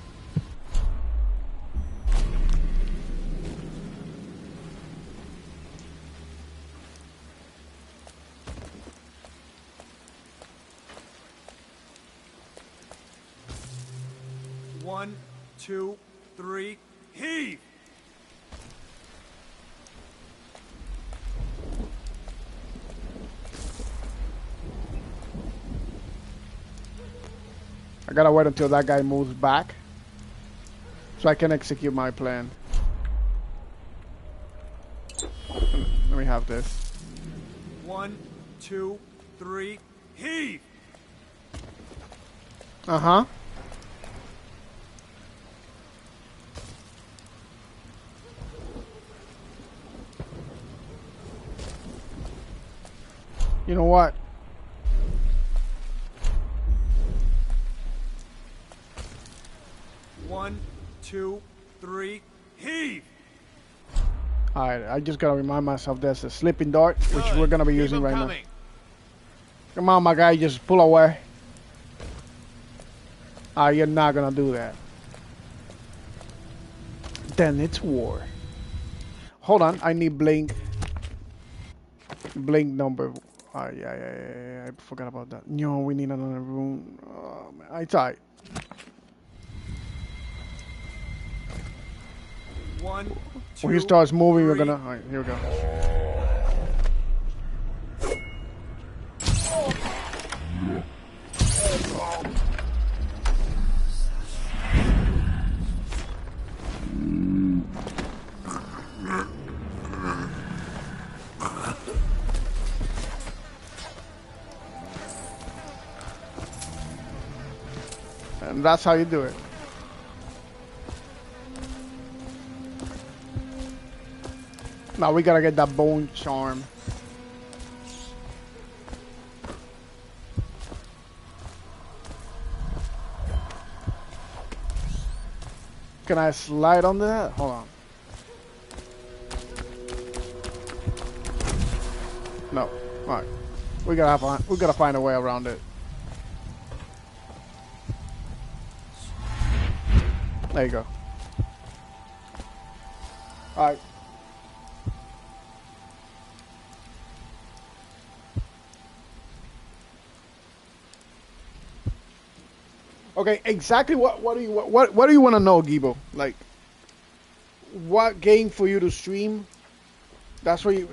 One, 2, 3, heave! I gotta wait until that guy moves back so I can execute my plan. Let me have this. 1, 2, 3, heave! Uh-huh. You know what? One, 2, 3, heave! Alright, I just gotta remind myself there's a sleeping dart, which we're gonna be using right now. Come on, my guy, just pull away. You're not gonna do that. Then it's war. Hold on, I need blink. Blink number. Yeah, I forgot about that. No, we need another rune. Oh, man, I tried. 1, 2, when he starts moving, 3. we're gonna. Alright, here we go. And that's how you do it. Now we gotta get that bone charm. Can I slide on that? Hold on. No. Alright. We gotta find a way around it. There you go. All right. Okay, exactly what do you want to know, Gibo? Like, what game for you to stream? That's what you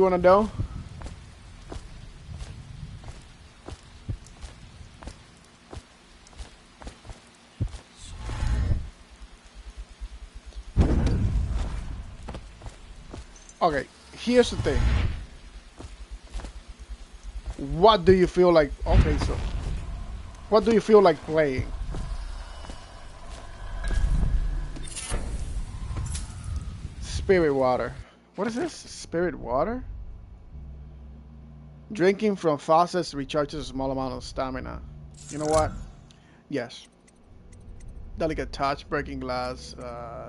want to know. Okay, here's the thing. What do you feel like? Okay, so what do you feel like playing? Spirit water. What is this? Spirit water? Drinking from faucets recharges a small amount of stamina. You know what? Yes. Delicate touch, breaking glass,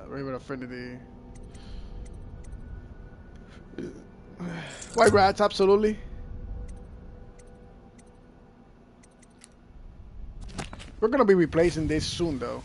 river affinity. White rats, absolutely. We're gonna be replacing this soon, though.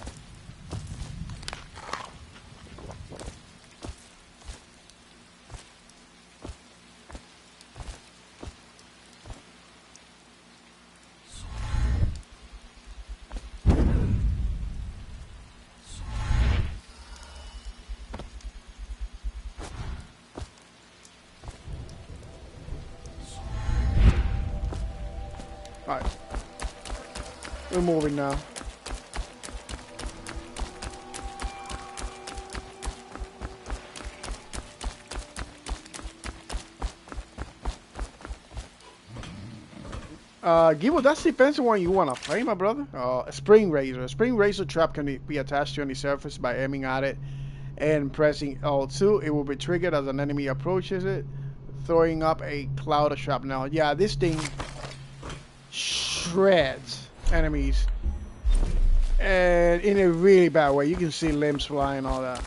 Alright. We're moving now. Gibo, that depends on what you want to play, my brother. A spring razor. A spring razor trap can be attached to any surface by aiming at it and pressing L2. It will be triggered as an enemy approaches it, throwing up a cloud of shrapnel. Yeah, this thing shreds enemies, and in a really bad way. You can see limbs flying and all that.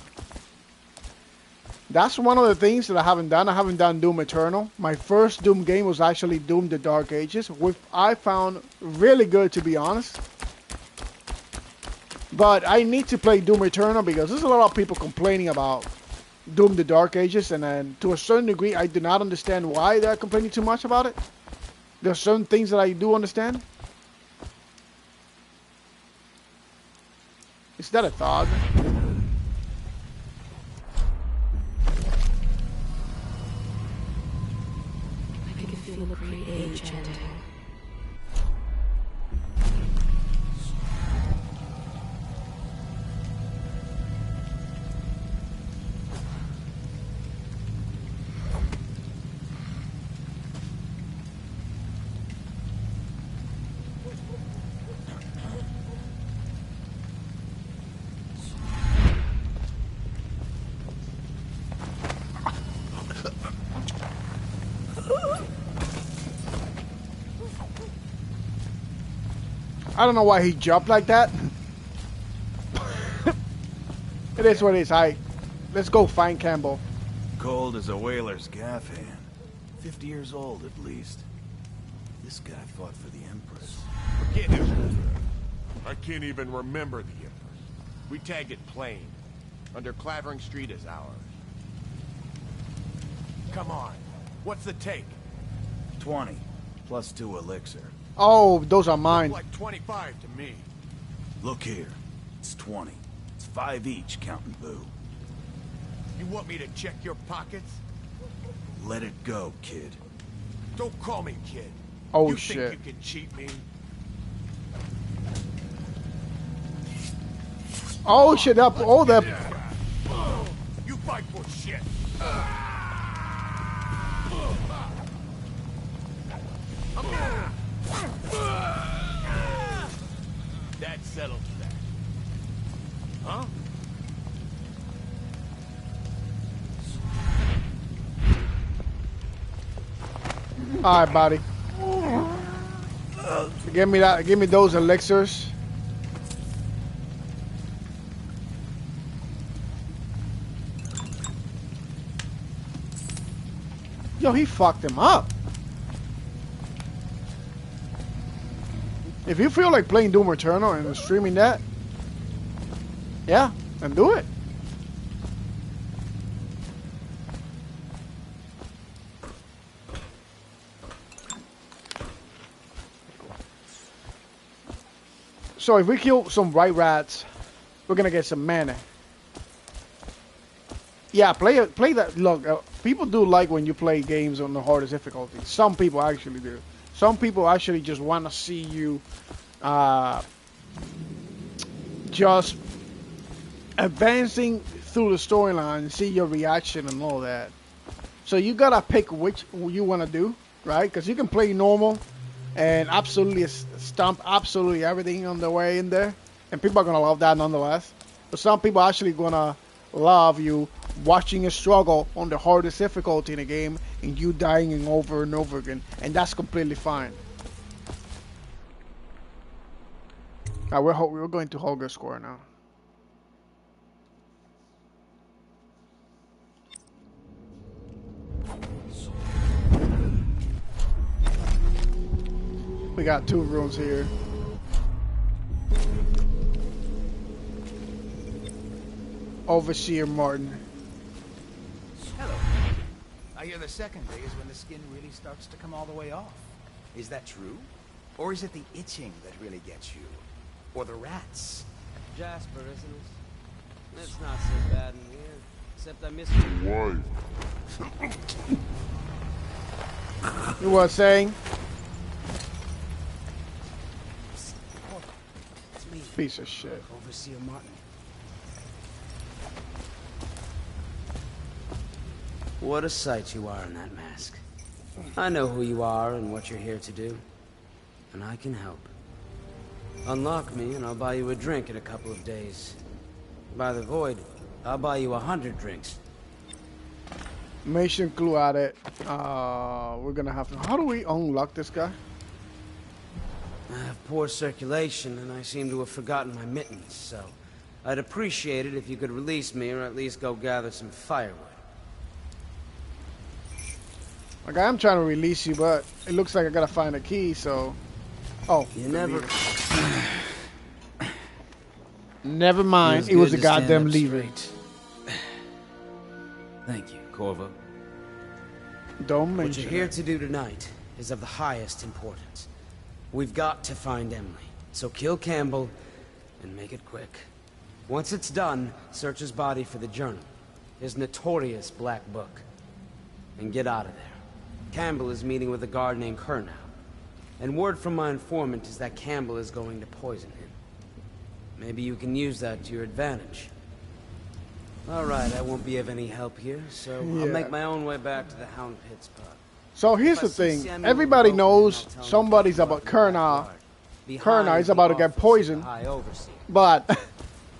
That's one of the things that I haven't done. I haven't done Doom Eternal. My first Doom game was actually Doom the Dark Ages, which I found really good, to be honest. But I need to play Doom Eternal because there's a lot of people complaining about Doom the Dark Ages, and then to a certain degree I do not understand why they're complaining too much about it. There's certain things that I do understand. Is that a thug? I can feel a great age ending. I don't know why he jumped like that. It is what it is. Let's go find Campbell. Cold as a whaler's gaff hand. 50 years old at least. This guy fought for the Empress. Forget him. I can't even remember the Empress. We tagged it plain. Under Clavering Street is ours. Come on. What's the take? 20. Plus 2 elixir. Oh, those are mine. Like 25 to me. Look here. It's 20. It's 5 each, counting Boo. You want me to check your pockets? Let it go, kid. Don't call me kid. Oh, you shit. Think you can cheat me? Oh shit! Up! Oh, that. You fight for shit. That settles that. Huh? All right, buddy. Give me that. Give me those elixirs. Yo, he fucked him up. If you feel like playing Doom Eternal and streaming that, Yeah, and do it. So if we kill some white rats, we're gonna get some mana. Yeah, play that. Look, people do like when you play games on the hardest difficulty. Some people actually do. Some people actually just want to see you just advancing through the storyline and see your reaction and all that. So you gotta pick which you want to do, right? Because you can play normal and absolutely stomp absolutely everything on the way in there, and people are gonna love that nonetheless. But some people are actually gonna love you watching you struggle on the hardest difficulty in the game and you dying over and over again, and that's completely fine. We're going to Holger score now. We got 2 rooms here. Overseer Martin. Hello. I hear the second day is when the skin really starts to come all the way off. Is that true? Or is it the itching that really gets you? Or the rats? Jasper, isn't it? It's not so bad in here. Except I miss your wife. You were saying? It's me. Piece of shit. Overseer Martin. What a sight you are in that mask. I know who you are and what you're here to do. And I can help. Unlock me and I'll buy you a drink in a couple of days. By the void, I'll buy you 100 drinks. Mission clue at it. We're gonna have to... How do we unlock this guy? I have poor circulation and I seem to have forgotten my mittens, so I'd appreciate it if you could release me or at least go gather some firewood. Like, I am trying to release you, but it looks like I gotta find a key, so... Oh. You never... Never mind. It was a goddamn lever. Thank you, Corvo. Don't mention what you're here to do tonight is of the highest importance. We've got to find Emily. So kill Campbell and make it quick. Once it's done, search his body for the journal. His notorious black book. And get out of there. Campbell is meeting with a guard named Kernow. And word from my informant is that Campbell is going to poison him. Maybe you can use that to your advantage. Alright, I won't be of any help here, so I'll make my own way back to the Hound Pits pub. So here's the thing. Everybody knows somebody's about Kernow. Kernow is about to get poisoned. But,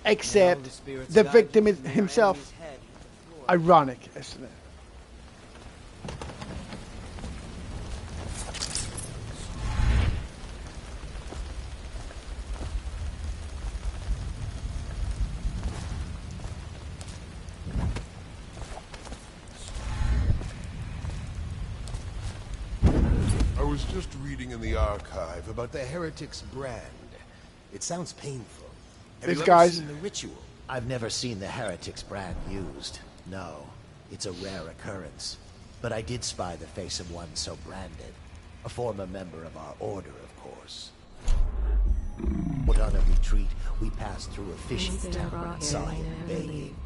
except the victim is himself. Ironic, isn't it? I was just reading in the archive about the heretic's brand. It sounds painful. Have you ever seen the ritual? I've never seen the heretic's brand used. No, it's a rare occurrence. But I did spy the face of one so branded. A former member of our order, of course. But on a retreat, we passed through a fishing town and saw him begging.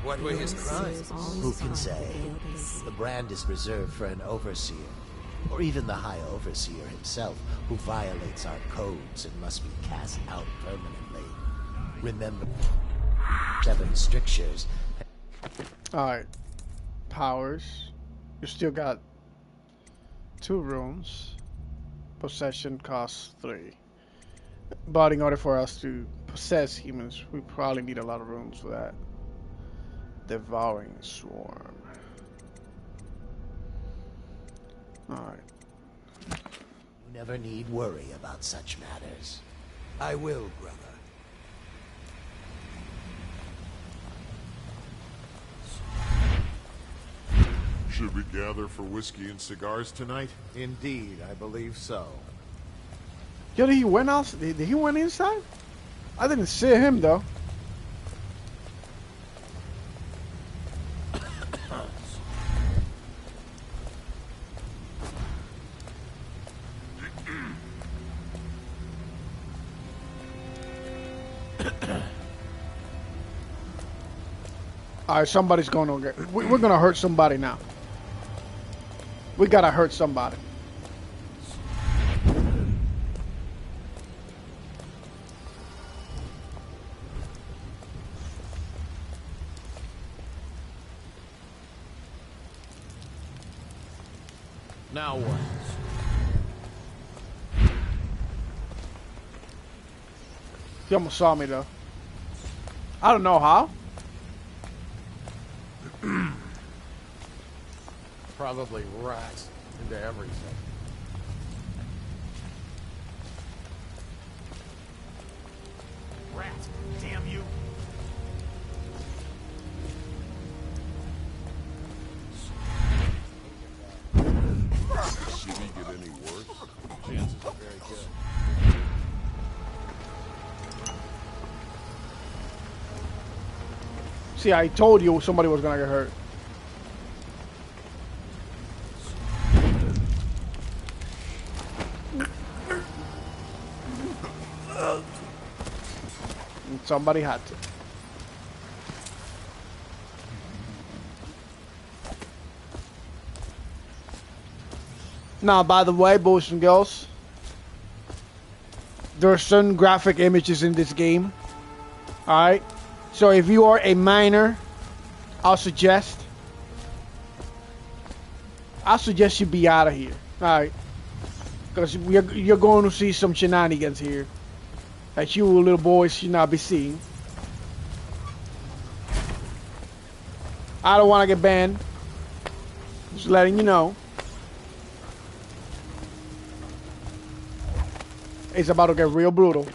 What were his crimes? Who can say? The brand is reserved for an overseer. Or even the High Overseer himself, who violates our codes and must be cast out permanently. Remember, 7 strictures. Alright. Powers. You still got 2 rooms. Possession costs 3. But in order for us to possess humans, we probably need a lot of rooms for that. Devouring Swarm. Alright. You never need worry about such matters. I will, brother. Should we gather for whiskey and cigars tonight? Indeed, I believe so. Yo, did he went out? Did he went inside? I didn't see him though. Alright, somebody's gonna get... We're gonna hurt somebody now. We gotta hurt somebody. Now what? He almost saw me though. I don't know how. Probably rats into everything. Rat, damn you. See me get any worse? Chances are very good. See, I told you somebody was gonna get hurt. And somebody had to. Now, by the way, boys and girls, there are certain graphic images in this game. Alright? So if you are a minor, I'll suggest you be out of here. Alright? Because you're going to see some shenanigans here that you little boys should not be seeing. I don't want to get banned. Just letting you know. It's about to get real brutal.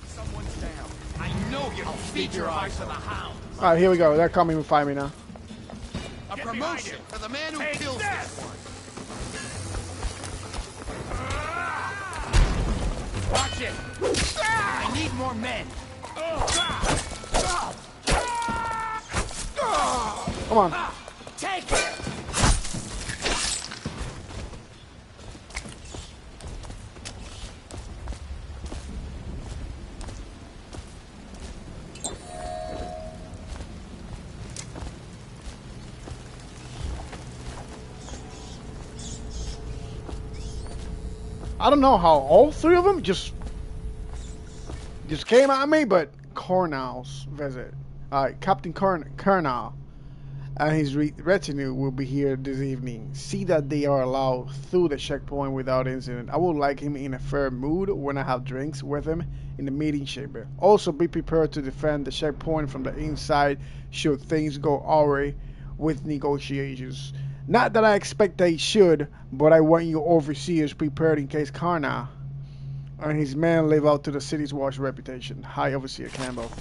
Someone's down. I know you'll feed your eyes to the hound. Alright, here we go. They're coming to find me now. A promotion for the man who kills this one. Watch it. I need more men. Come on. Take it. I don't know how all three of them just came at me, but Cornell's visit. Captain Cornell and his retinue will be here this evening. See that they are allowed through the checkpoint without incident. I would like him in a fair mood when I have drinks with him in the meeting chamber. Also be prepared to defend the checkpoint from the inside should things go awry with negotiations. Not that I expect they should, but I want you overseers prepared in case Karna and his men live out to the city's watch reputation. Hi, Overseer Campbell.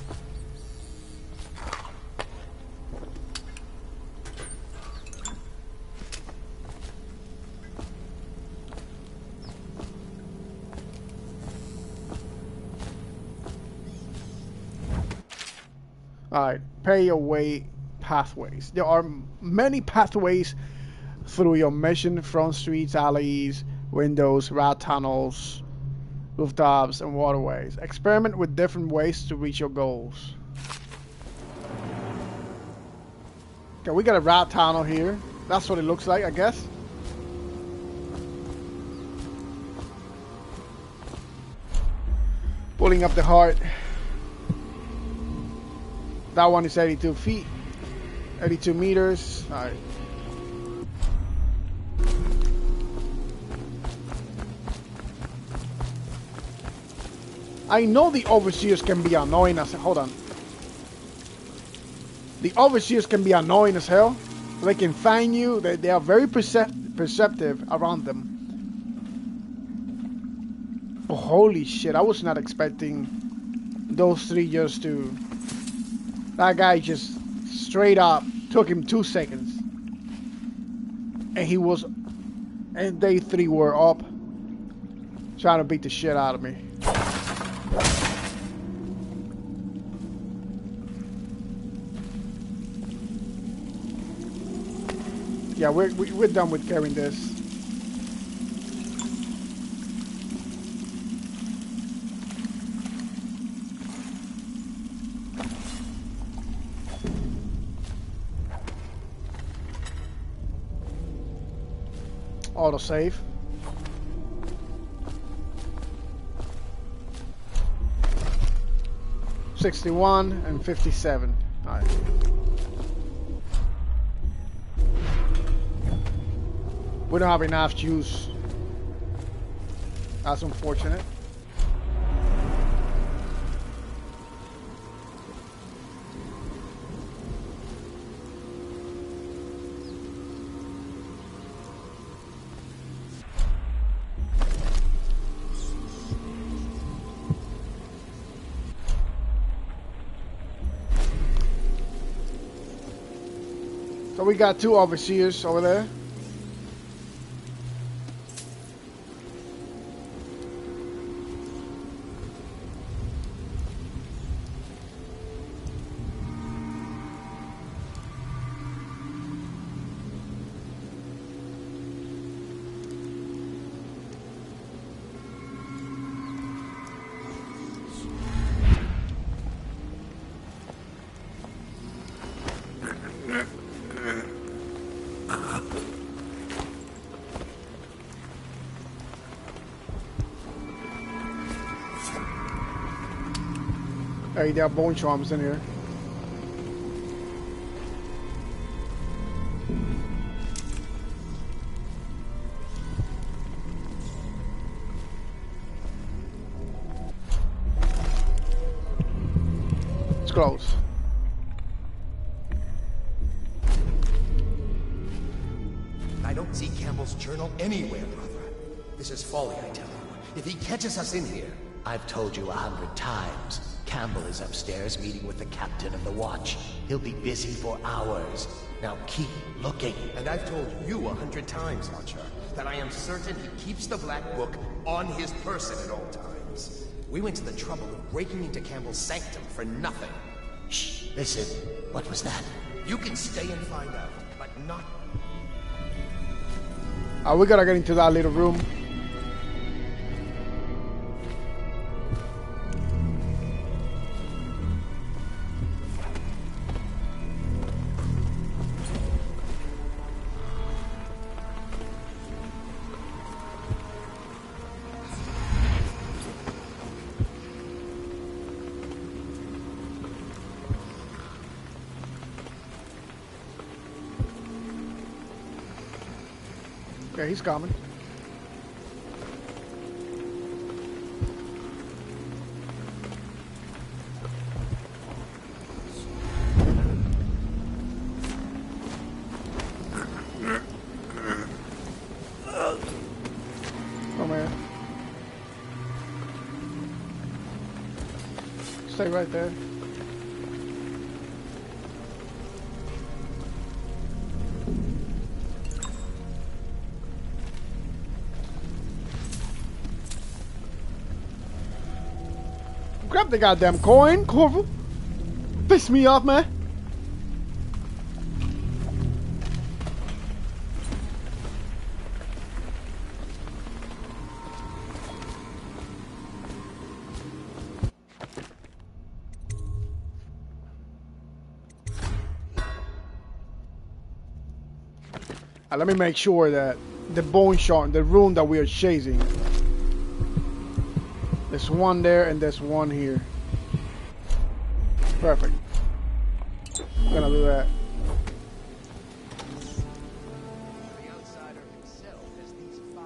Alright, pay your way pathways. There are many pathways through your mission: front streets, alleys, windows, rat tunnels, rooftops, and waterways. Experiment with different ways to reach your goals. Okay, we got a rat tunnel here. That's what it looks like, I guess. Pulling up the heart. That one is 82 feet. 82 meters. Alright. I know the overseers can be annoying as... Hold on. The overseers can be annoying as hell. They can find you. They are very perceptive around them. Oh, holy shit. I was not expecting those three just to... That guy just straight up took him 2 seconds. And he was... And they three were up trying to beat the shit out of me. Yeah, we're done with carrying this. Auto save. $61 and $57. All right. We don't have enough juice. That's unfortunate. So we got two overseers over there. Hey, there are bone charms in here. It's close. I don't see Campbell's journal anywhere, brother. This is folly, I tell you. If he catches us in here... I've told you 100 times. Campbell is upstairs meeting with the captain of the watch. He'll be busy for hours. Now keep looking. And I've told you 100 times, Archer, that I am certain he keeps the Black Book on his person at all times. We went to the trouble of breaking into Campbell's sanctum for nothing. Shh, listen. What was that? You can stay and find out, but not... We gotta get into that little room. Okay, he's coming. Come here. Stay right there. Grab the goddamn coin, Corvo. Piss me off, man. Let me make sure that the bone shard, the room that we are chasing, there's one there and there's one here. Perfect. I'm gonna do that. The outsider himself has these 5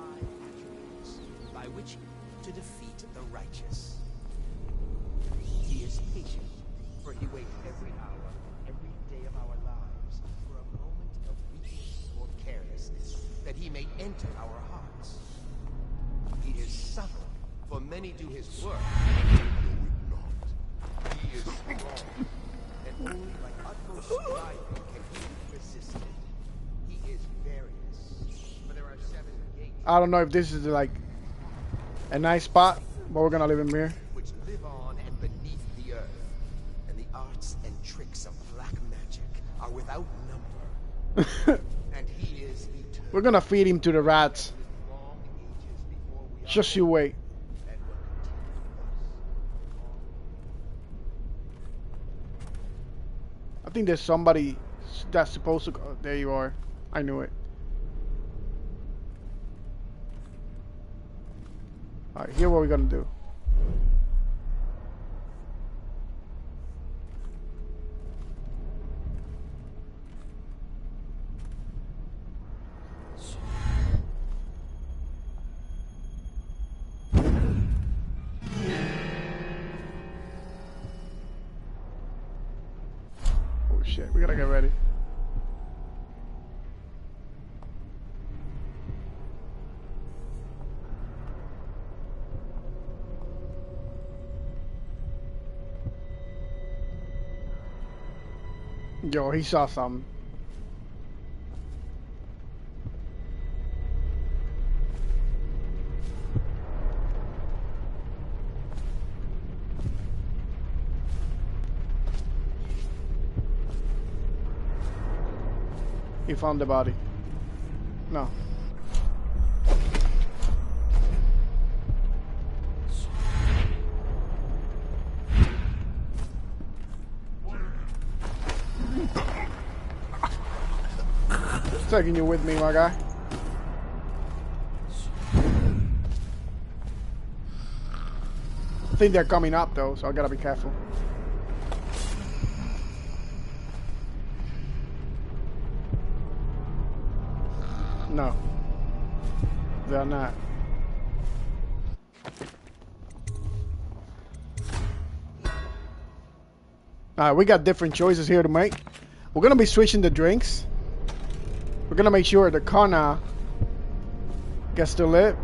attributes by which to defeat the righteous. He is patient, for he waits every hour, every day of our lives, for a moment of weakness or carelessness, that he may enter our hearts. He is subtle, for many do his work. He is strong, and only by utmost striving can he be resisted. He is various, for there are 7 gates. I don't know if this is like a nice spot, but we're gonna leave him here. Which live on and beneath the earth, and the arts and tricks of black magic are without number. And he is eternal. We're gonna feed him to the rats. Just you wait. I think there's somebody that's supposed to go. There you are. I knew it. Alright, here what we're gonna do. Oh shit, we gotta get ready. Yo, he saw something. He found the body. No. Taking you with me, my guy. I think they're coming up though, so I gotta be careful. No, they're not. Alright, we got different choices here to make. We're gonna be switching the drinks. We're gonna make sure the Kana gets to live.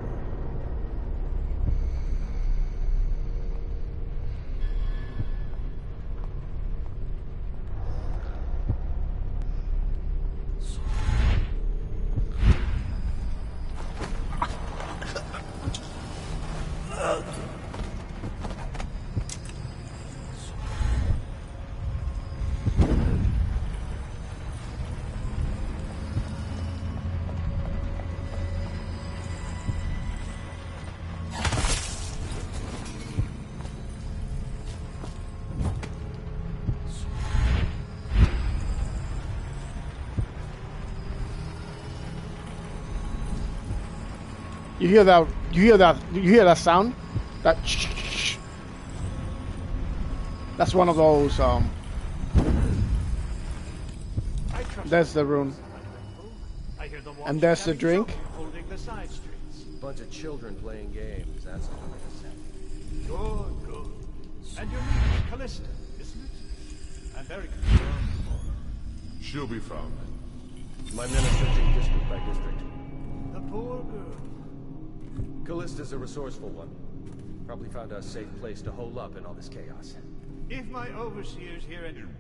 You hear that? You hear that? You hear that sound? That. That's one of those. That's the room. And that's the drink. Bunch of children playing games. That's what Good, good. And your name is Callista, isn't it? I'm very concerned for her. She'll be found. My men are searching district by district. The poor girl. Callista's a resourceful one. Probably found a safe place to hole up in all this chaos. If my overseers here and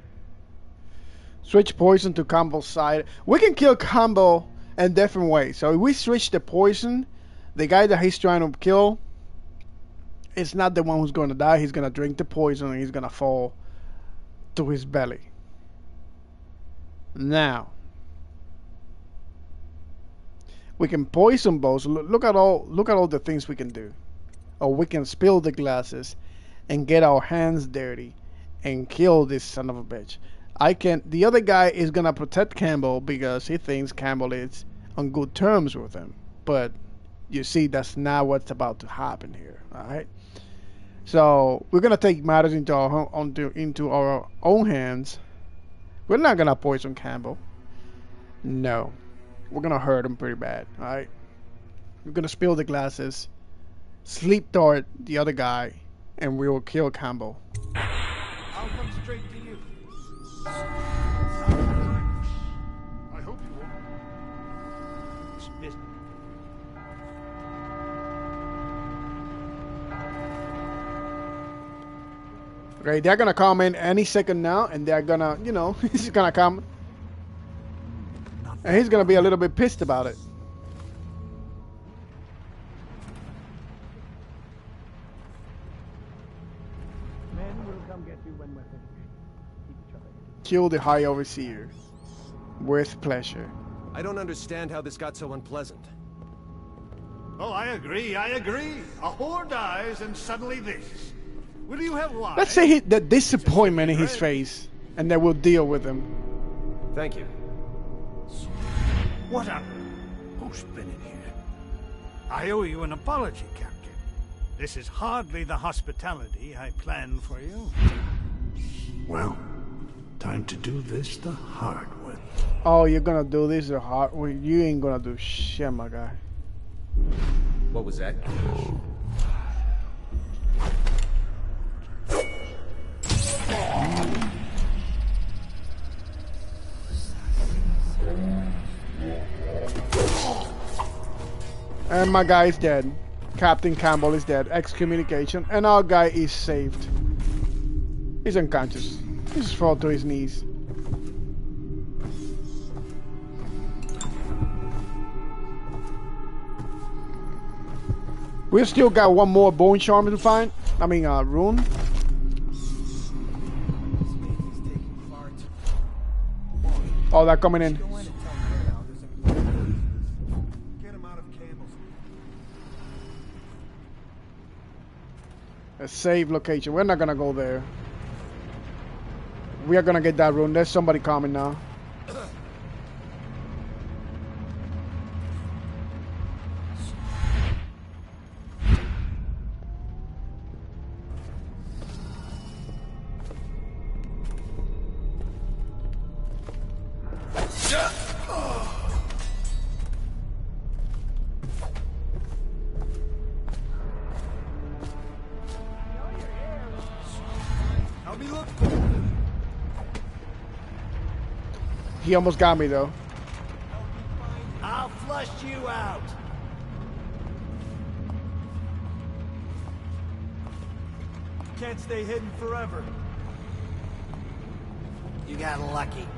Switch poison to Campbell's side. We can kill Campbell in different ways. So if we switch the poison, the guy that he's trying to kill is not the one who's going to die. He's going to drink the poison and he's going to fall to his belly. Now, we can poison both. Look at all the things we can do. Or we can spill the glasses and get our hands dirty and kill this son of a bitch. The other guy is gonna protect Campbell because he thinks Campbell is on good terms with him. But you see, that's not what's about to happen here. Alright? So we're gonna take matters into our own hands. We're not gonna poison Campbell. No. We're gonna hurt him pretty bad, alright? We're gonna spill the glasses, sleep dart the other guy, and we will kill Campbell. I'll come straight to you. I hope you won't. It's business. Okay, they're gonna come in any second now, and they're gonna, he's gonna come. And he's gonna be a little bit pissed about it. Men will come get you when we're finished. Keep each other. Kill the High Overseer. With pleasure. I don't understand how this got so unpleasant. Oh, I agree, I agree. A whore dies and suddenly this. Will you have life? Let's say the disappointment in his face, and then we'll deal with him. Thank you. What up? Who's been in here? I owe you an apology, Captain. This is hardly the hospitality I planned for you. Well, time to do this the hard way. Oh, you're gonna do this the hard way? You ain't gonna do shit, my guy. What was that? And my guy is dead. Captain Campbell is dead. Excommunication. And our guy is saved. He's unconscious. He just fell to his knees. We still got one more bone charm to find. I mean, rune. Oh, they're coming in. A save location. We're not gonna go there. We are gonna get that rune. There's somebody coming now. He almost got me though. I'll flush you out. Can't stay hidden forever. You got lucky.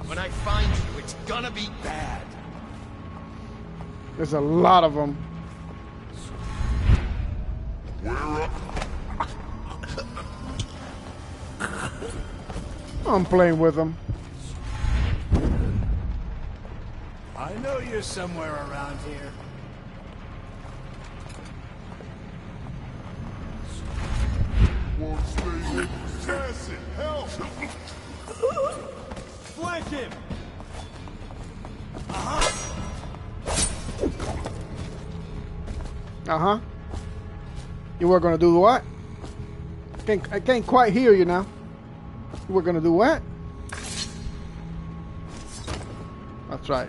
When I find you, it's gonna be bad. There's a lot of them. I'm playing with them. I know you're somewhere around here. Won't stay hidden. Assassin, help! Flank him! Uh-huh. You were gonna do what? I can't quite hear you now. You were gonna do what? That's right.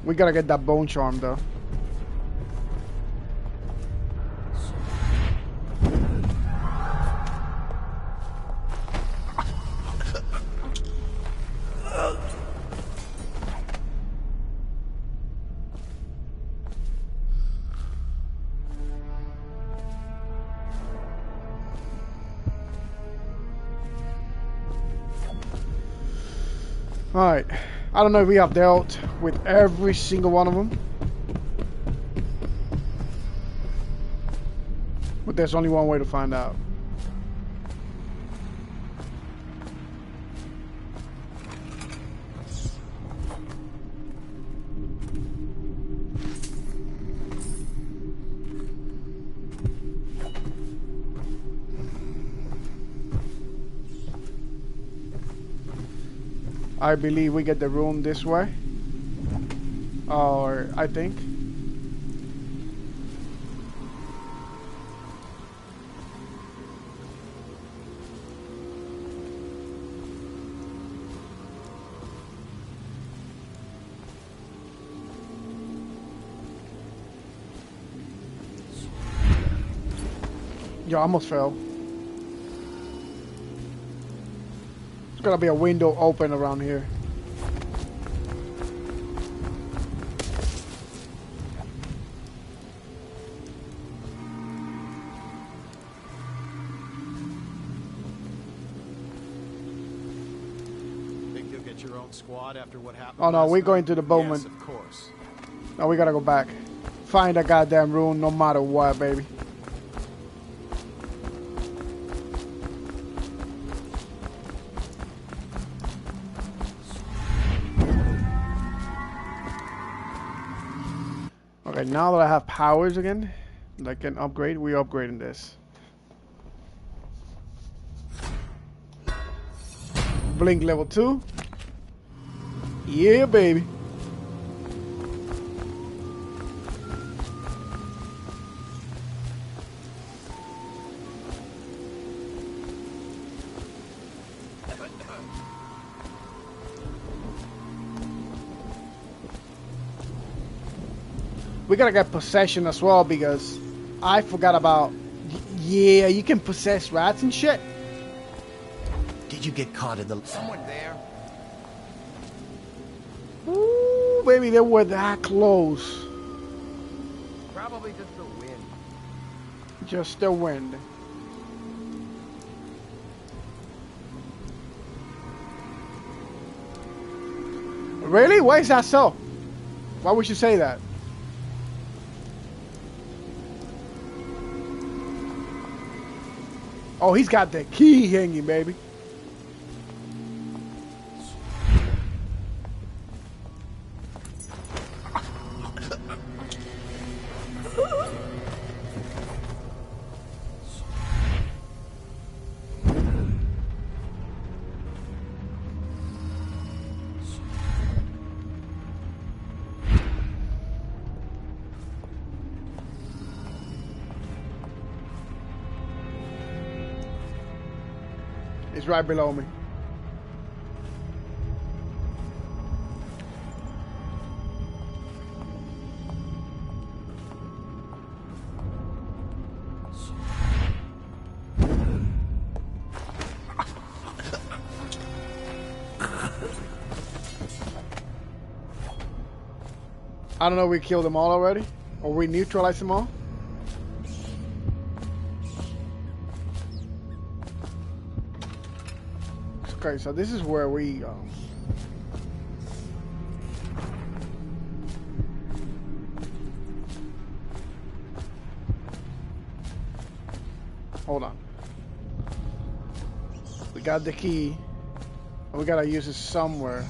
We gotta get that bone charm though. Alright, I don't know if we have dealt with every single one of them. But there's only one way to find out. I believe we get the room this way. Or I think. Yo, I almost fell. There's gotta be a window open around here. Think you'll get your own squad after what happened? Oh no, we're going to the Bowman. Yes, of course. No, we gotta go back. Find that goddamn room no matter what, baby. Okay, now that I have powers again, that I can upgrade, we're upgrading this. Blink level 2. Yeah, baby. We gotta get possession as well because I forgot about. Yeah, you can possess rats and shit. Did you get caught in the... Someone there? Ooh, baby, they were that close. Probably just the wind. Just the wind. Really? Why is that so? Why would you say that? Oh, he's got the key hanging, baby. It's right below me. I don't know, we killed them all already? Or we neutralized them all? Okay, so this is where we hold on. We got the key. And we gotta use it somewhere.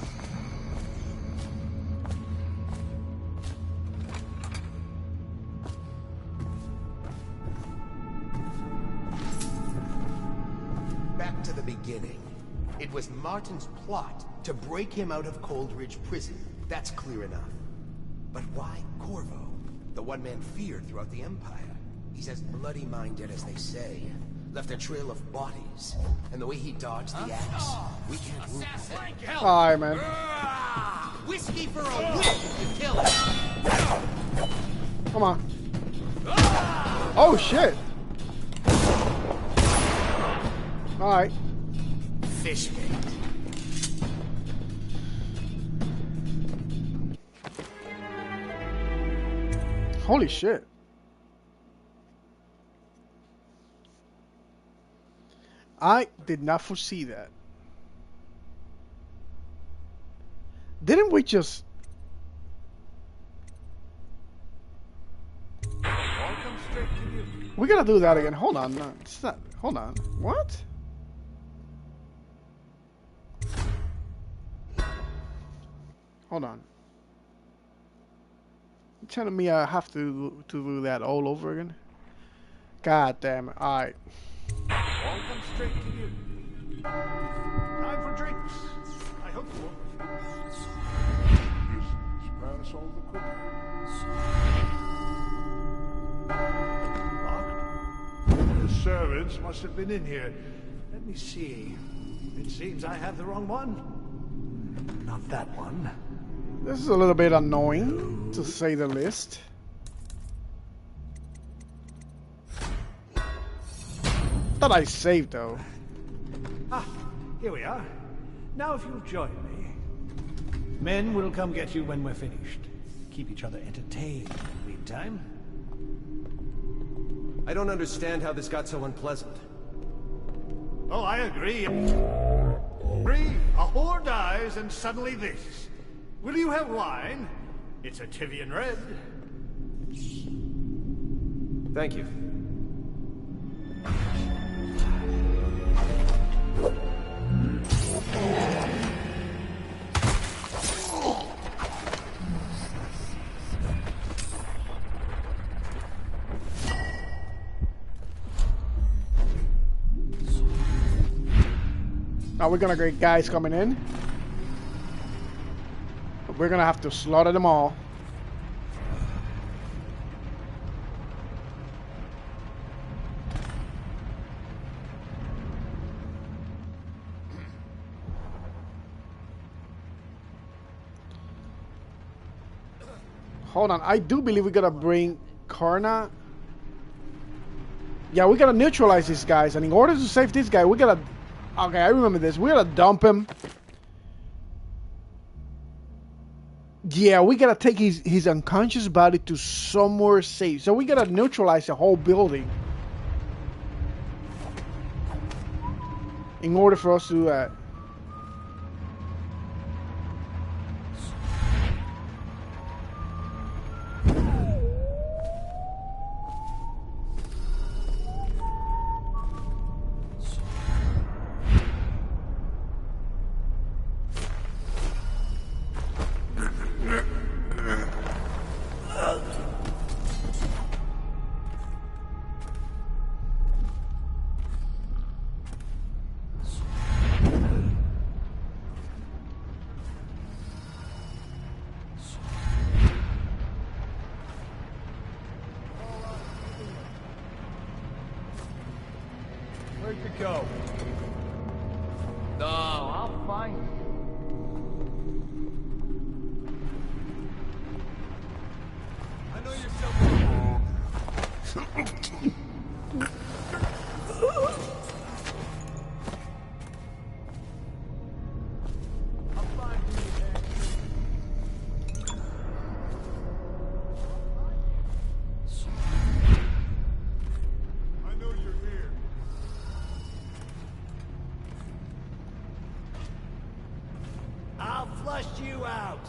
Back to the beginning. It was Martin's plot to break him out of Coldridge Prison. That's clear enough. But why Corvo? The one man feared throughout the Empire. He's as bloody-minded as they say. Left a trail of bodies. And the way he dodged the axe, we can't rule him. Alright, man. Whiskey for a witch to kill him. Come on. Oh, shit. Alright. Fish bait. Holy shit. I did not foresee that. Didn't we just... We gotta do that again. Hold on. No, it's not... Hold on. What? Hold on. You're telling me I have to do that all over again? God damn it. Alright. All comes straight to you. Time for drinks. I hope you won't. Pass all the cooking. Locked? The servants must have been in here. Let me see. It seems I have the wrong one. Not that one. This is a little bit annoying, to say the least. Thought I saved, though. Ah, here we are. Now if you'll join me. Men will come get you when we're finished. Keep each other entertained in the meantime. I don't understand how this got so unpleasant. Oh, I agree. A whore dies and suddenly this. Will you have wine? It's a Tivian red. Thank you. Now we're gonna get guys coming in. We're gonna have to slaughter them all. Hold on, I do believe we gotta bring Karna. Yeah, we gotta neutralize these guys, and in order to save this guy, we gotta... Okay, I remember this. We gotta dump him. Yeah, we gotta take his unconscious body to somewhere safe. So we gotta neutralize the whole building in order for us to do that. Where'd you go? No, I'll find you. I know you're somewhere. I'll find you there. I know you're here. I'll flush you out.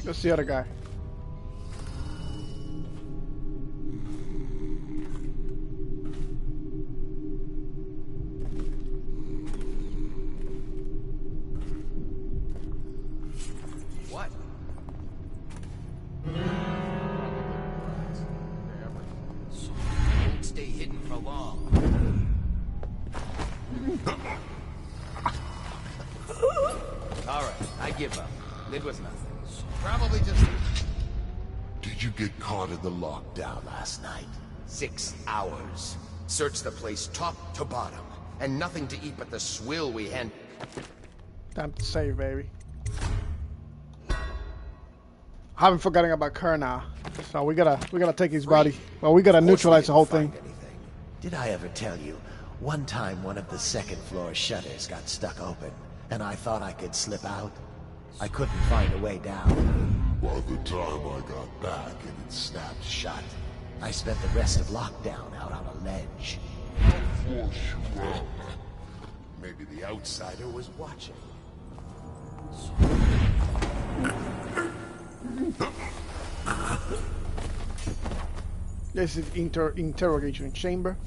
That's the other guy. What? Won't stay hidden for long. All right, I give up. It was nothing. Probably just... Did you get caught in the lockdown last night? 6 hours. Searched the place top to bottom, and nothing to eat but the swill we hand... Time to save, baby. Haven't forgotten about Karna. So we gotta take his body. Well, we gotta neutralize the whole thing. Did I ever tell you? One time one of the second floor shutters got stuck open, and I thought I could slip out. I couldn't find a way down. By the time I got back, it had snapped Shut. I spent the rest of lockdown out on a ledge. I'll force you out. Maybe the outsider was watching. This is interrogation chamber.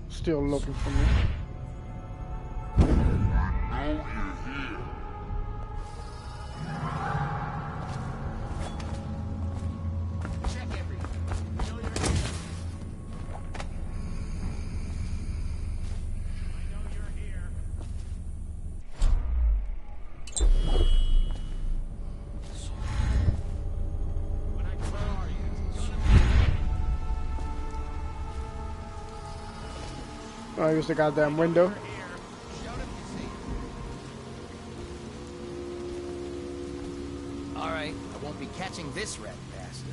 Still looking for me. Oh, here's the goddamn window. All right, I won't be catching this rat bastard.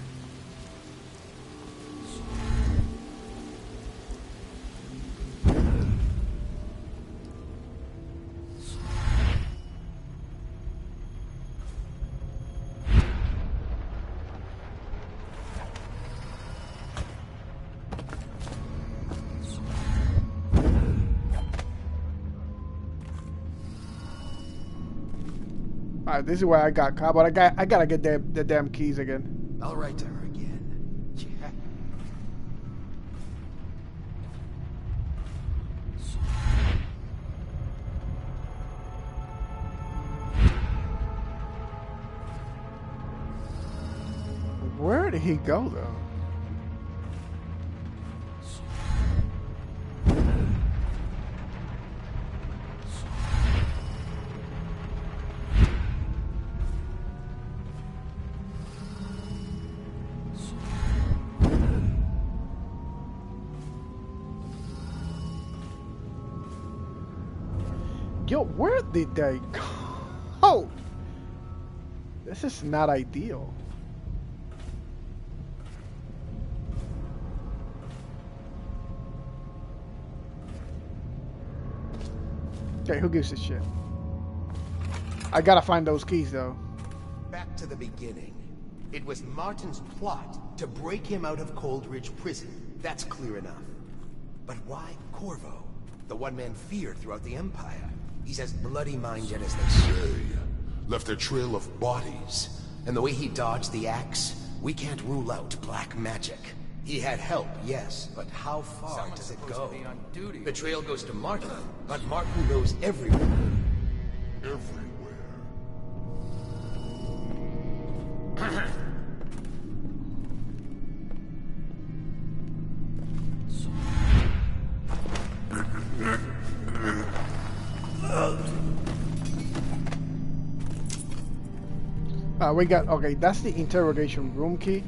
Alright, this is where I got caught, but I gotta get the damn keys again. I'll write to her again. Yeah. Where did he go, though? Yo, where did they go? Oh! This is not ideal. Okay, who gives a shit? I gotta find those keys, though. Back to the beginning. It was Martin's plot to break him out of Coldridge Prison. That's clear enough. But why Corvo? The one man feared throughout the Empire. He's as bloody-minded as they say. Left a trail of bodies. And the way he dodged the axe, we can't rule out black magic. He had help, yes, but how far does it go? The trail goes to Martin, but Martin goes everywhere. Everywhere. We got, okay, that's the interrogation room key.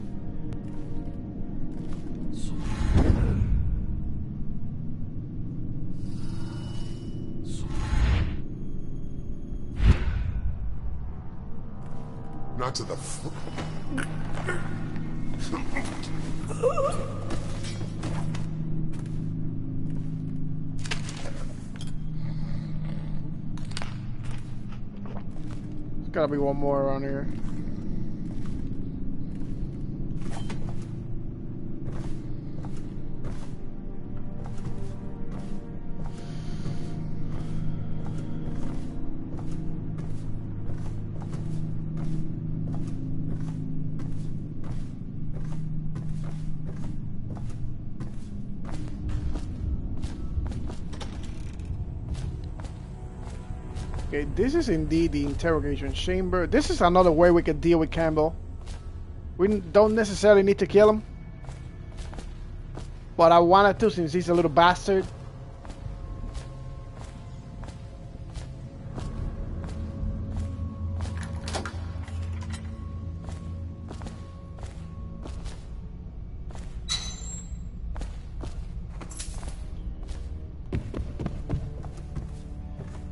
Not to the There's gotta be one more around here. Okay, this is indeed the interrogation chamber. This is another way we can deal with Campbell. We don't necessarily need to kill him, but I wanted to since he's a little bastard.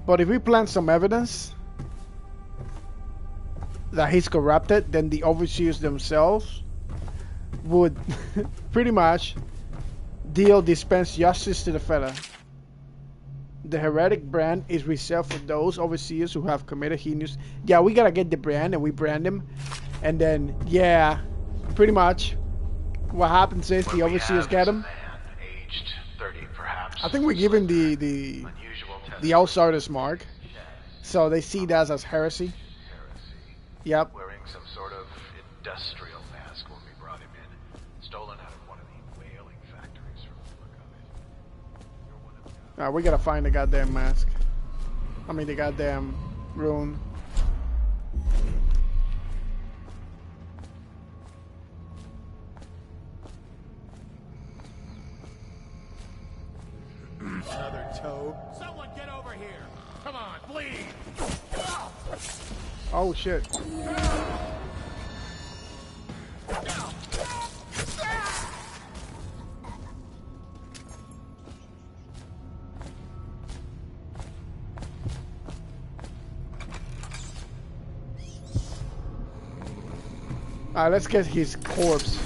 But if we plant some evidence that he's corrupted, then the overseers themselves would pretty much dispense justice to the fella. The heretic brand is reserved for those overseers who have committed heinous. Yeah, we gotta get the brand and we brand him, and then yeah, pretty much what happens is the overseers get him. Aged 30, perhaps. I think we give him the outsider's mark, so they see that as heresy. Yep. Wearing some sort of industrial mask when we brought him in. Stolen out of one of the whaling factories from the look of it. We gotta find the goddamn mask. I mean the goddamn rune. Another toe. Someone get over here! Come on, bleed! Oh shit. Alright, let's get his corpse.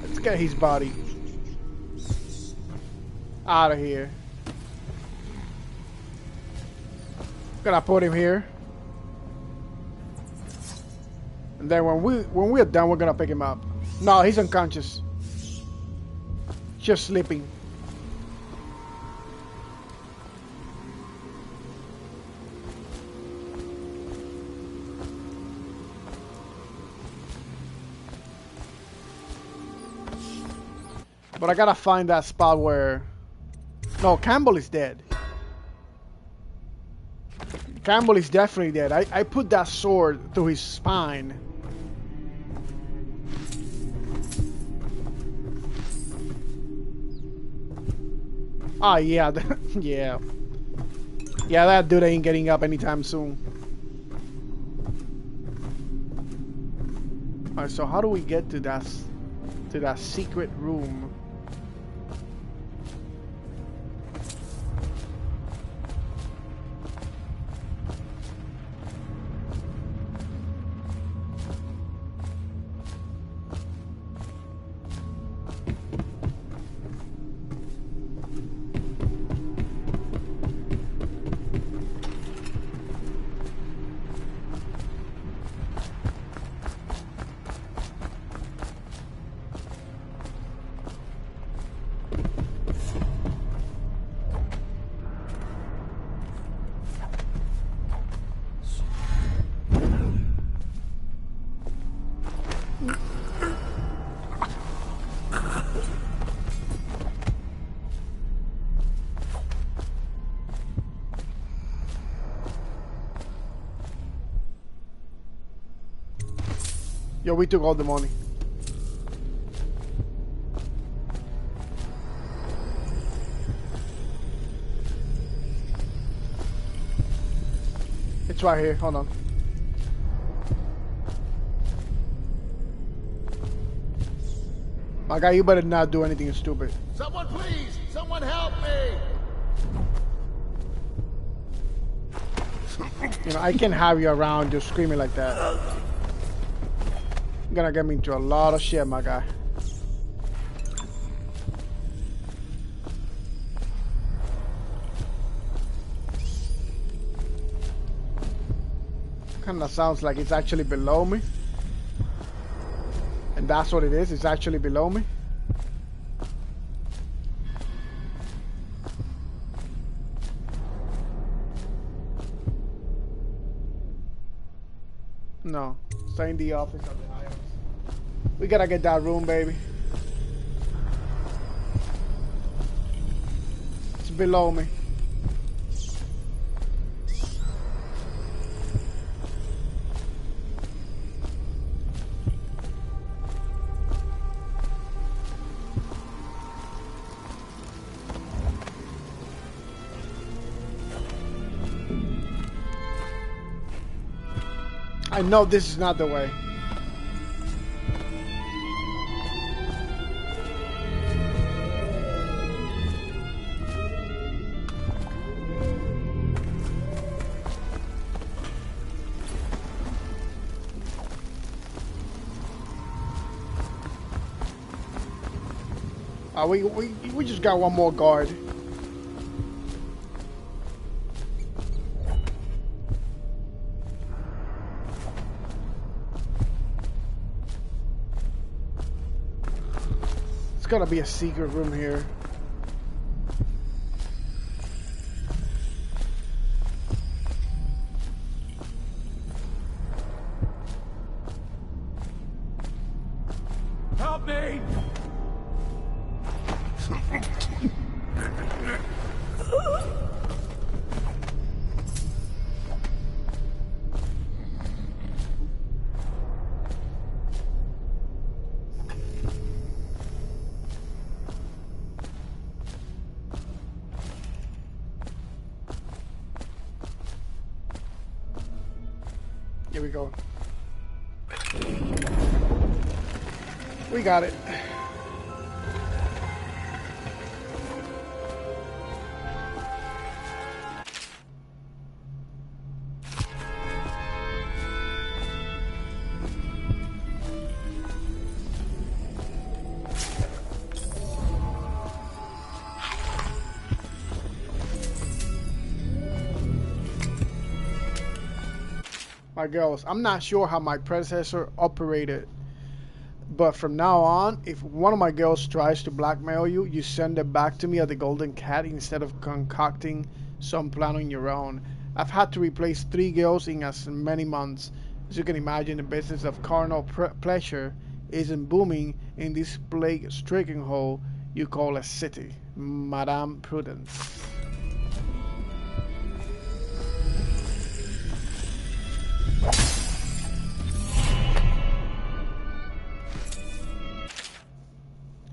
Let's get his body out of here. Gonna put him here. And then when we're done, we're gonna pick him up. No, he's unconscious. Just sleeping. But I gotta find that spot where... No, Campbell is dead. Campbell is definitely dead. I put that sword through his spine. Oh, yeah. Yeah. Yeah, that dude ain't getting up anytime soon. Alright, so how do we get to that secret room? Yo, we took all the money. It's right here. Hold on. My guy, you better not do anything stupid. Someone please! Someone help me! You know, I can't have you around just screaming like that. You're gonna get me into a lot of shit, my guy. Kinda sounds like it's actually below me. And that's what it is, it's actually below me. No, stay in the office of the IOS. We gotta get that room, baby. It's below me. I know this is not the way. We just got one more guard. It's gotta be a secret room here. Help me! Here we go. We got it. My girls, I'm not sure how my predecessor operated, but from now on, if one of my girls tries to blackmail you, you send it back to me at the Golden Cat instead of concocting some plan on your own. I've had to replace 3 girls in as many months. As you can imagine, the business of carnal pleasure isn't booming in this plague-stricken hole. you call a city, Madame Prudence.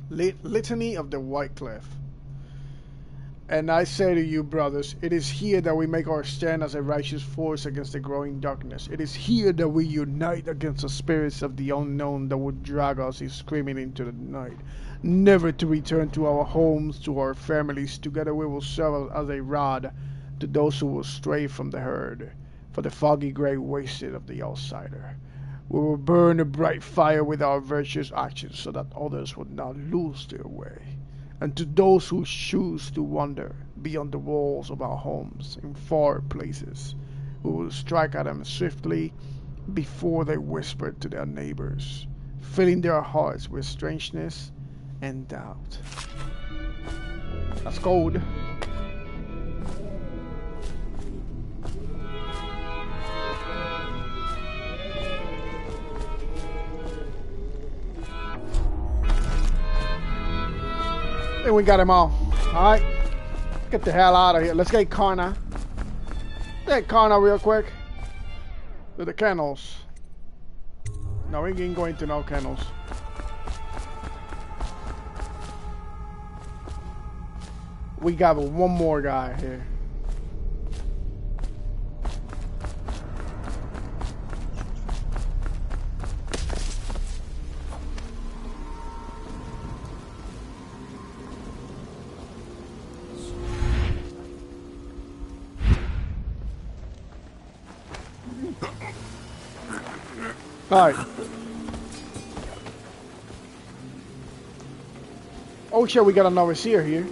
Litany of the White Cliff. And I say to you, brothers, it is here that we make our stand as a righteous force against the growing darkness. It is here that we unite against the spirits of the unknown that would drag us screaming into the night. Never to return to our homes, to our families. Together we will serve as a rod to those who will stray from the herd, for the foggy gray wasteland of the outsider. We will burn a bright fire with our virtuous actions so that others would not lose their way. And to those who choose to wander beyond the walls of our homes in far places, we will strike at them swiftly before they whisper to their neighbors, filling their hearts with strangeness and doubt. That's code. And we got him all. Alright. Get the hell out of here. Let's get Karna. Get Karna real quick. To the kennels. No, we ain't going to no kennels. We got one more guy here. Alright. Oh shit, we got an overseer here.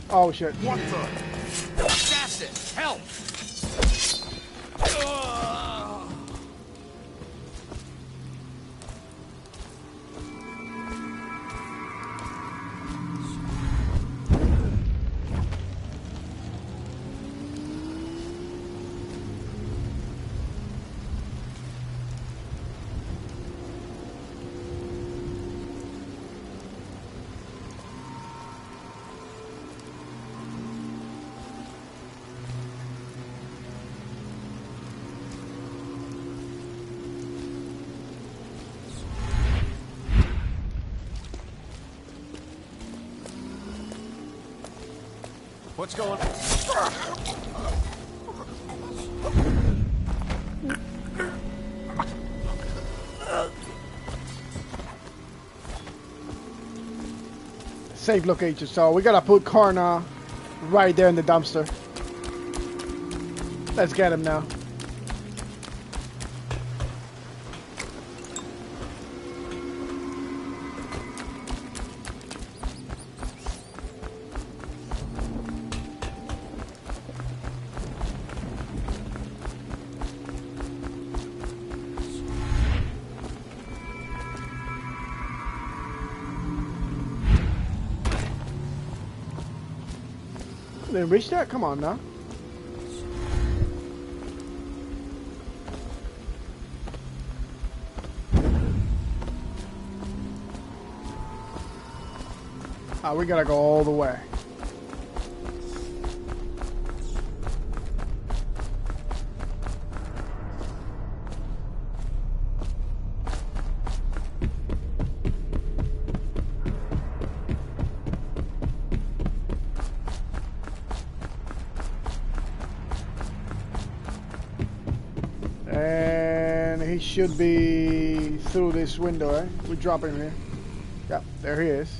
Oh shit. What the? That's it! Help! What's going on? Safe location, so we gotta put Karna right there in the dumpster. Let's get him now. Didn't reach that? Come on now. We gotta go all the way. And he should be through this window, eh? We drop him here. Yep, there he is.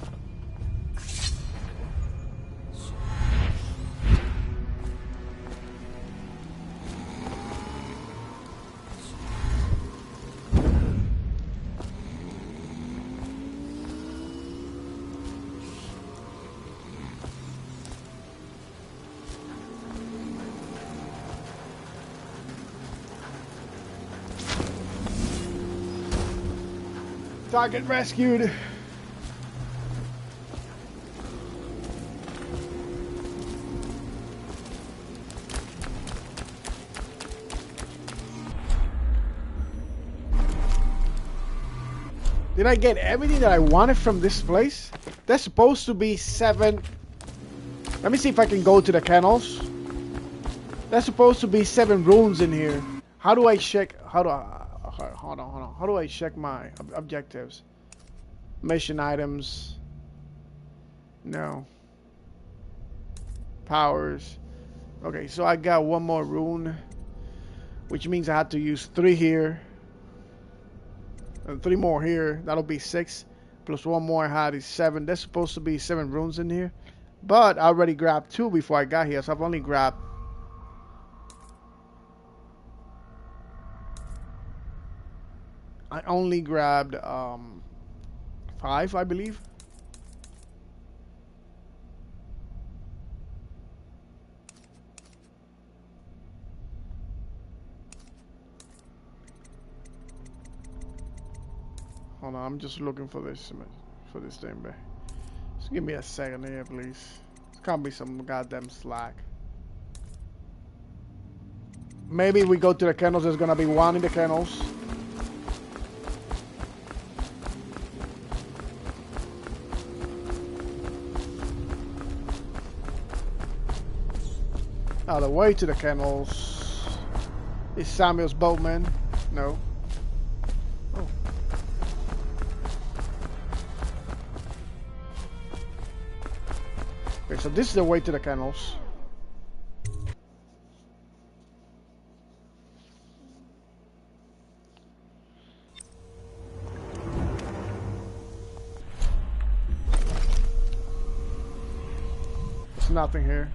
Target rescued. Did I get everything that I wanted from this place? There's supposed to be 7. Let me see if I can go to the kennels. There's supposed to be 7 runes in here. How do I check? Hold on. How do I check my objectives? Mission items. No. Powers. Okay, so I got 1 more rune, which means I have to use 3 here. And 3 more here. That'll be 6. Plus 1 more I had is 7. There's supposed to be 7 runes in here. But I already grabbed 2 before I got here. So I've only grabbed... I only grabbed 5, I believe. Hold on, I'm just looking for this thing, but just give me a second here, please. It's can't be some goddamn slack. Maybe we go to the kennels. There's gonna be 1 in the kennels. Now the way to the kennels is Samuel's boatman. No. Oh. Okay, so this is the way to the kennels. There's nothing here.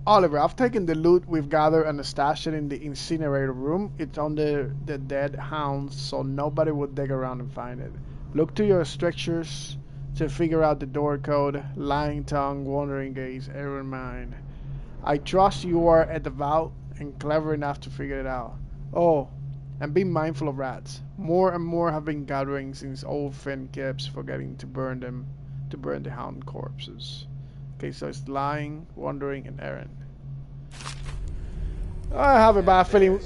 Oliver, I've taken the loot we've gathered and stashed it in the incinerator room. It's under the dead hounds, so nobody will dig around and find it. Look to your strictures to figure out the door code. Lying tongue, wandering gaze, error in mind. I trust you are at the vault and clever enough to figure it out. Oh, and be mindful of rats. More and more have been gathering since old Finn keeps forgetting to burn the hound corpses. Okay, so it's lying, wandering, and errand. I have a bad feeling.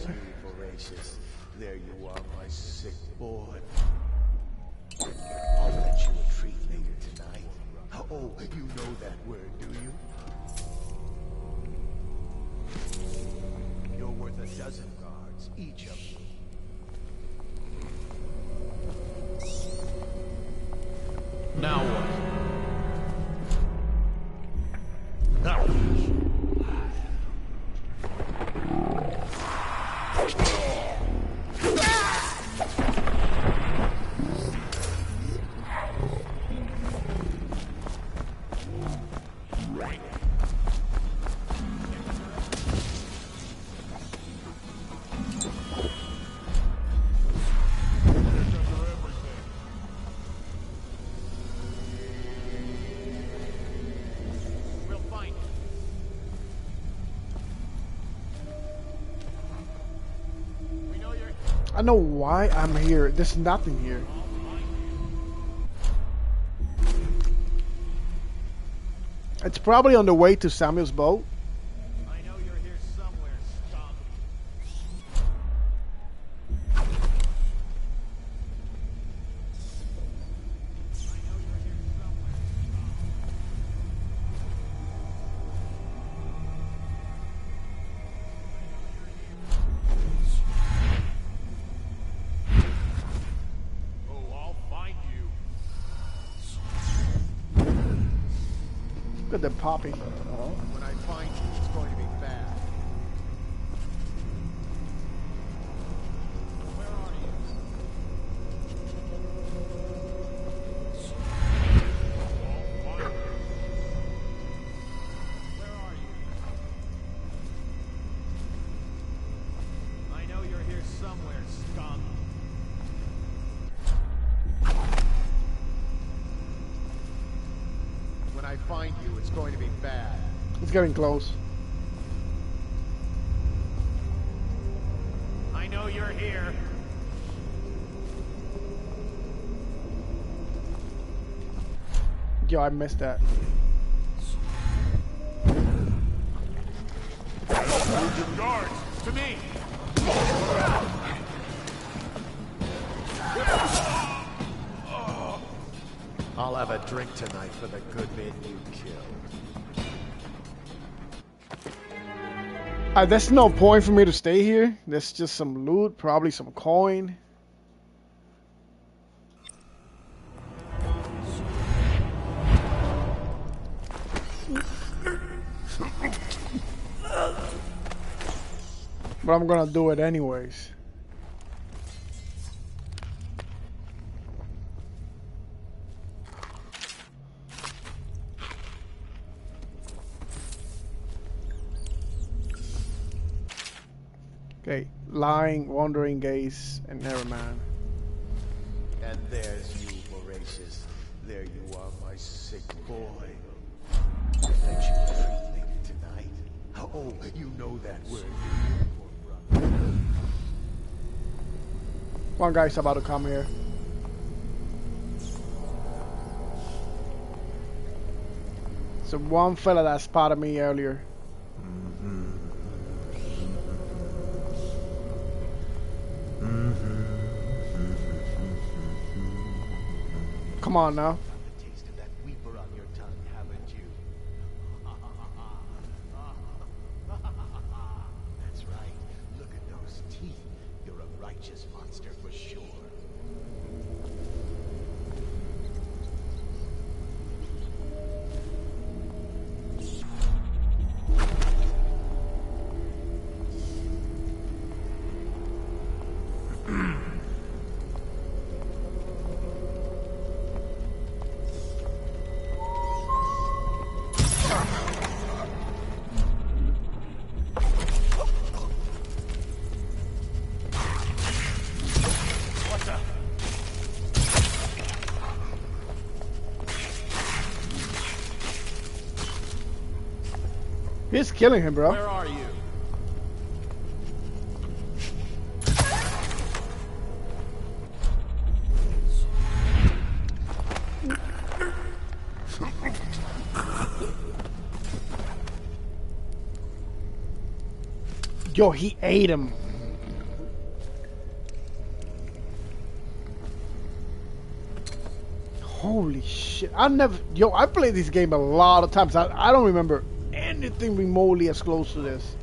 There you are, my sick boy. I'll let you a treat later tonight. Oh, you know that word, do you? You're worth a dozen guards, each of you. Now what? Now. I know why I'm here. There's nothing here. It's probably on the way to Samuel's boat. I know you're here somewhere, scum. Look at the poppy. When I find you, it's going to be bad. Where are you? Where are you? find you, it's going to be bad. It's getting close. I know you're here. Yo, I missed that. Move your guards to me. I'll have a drink tonight for the good men you killed. There's no point for me to stay here. There's just some loot, probably some coin. But I'm gonna do it anyways. Okay, lying, wandering gaze, and never mind. And there's you, Voracious. There you are, my sick boy. I bet you a treat later tonight. Oh, you know that word. One guy's about to come here. So one fella that spotted me earlier. Come on now. The taste of that weeper on your tongue, haven't you? That's right. Look at those teeth. You're a righteous monster for sure. He's killing him, bro. Where are you? Yo, he ate him. Holy shit. I played this game a lot of times. I don't remember anything remotely as close to this.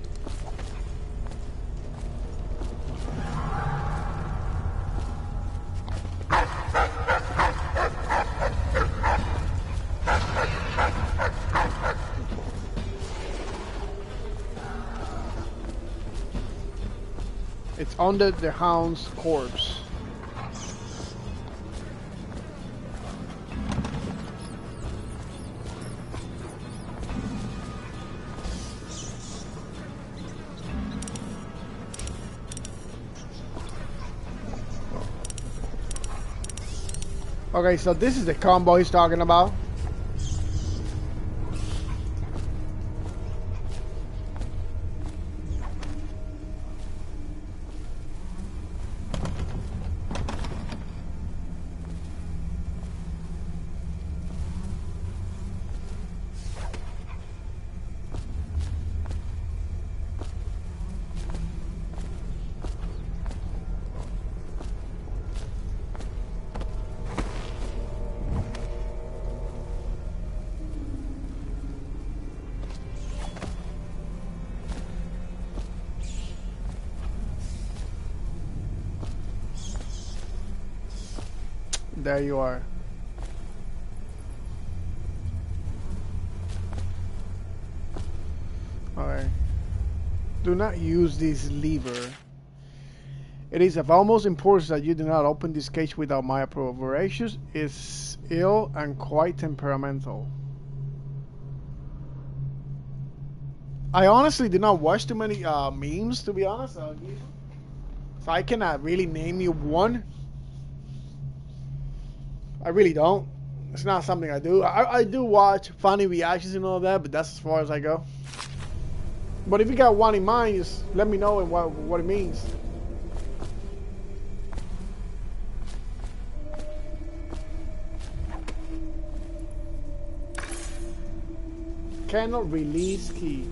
It's under the hound's corpse. Okay, so this is the combo he's talking about. There you are. Alright. Do not use this lever. It is of utmost importance that you do not open this cage without my approval. Voracious is ill and quite temperamental. I honestly did not watch too many memes, to be honest. So I cannot really name you one. I really don't. It's not something I do. I do watch funny reactions and all that, but that's as far as I go. But if you got one in mind, just let me know and what it means. Cannot release key.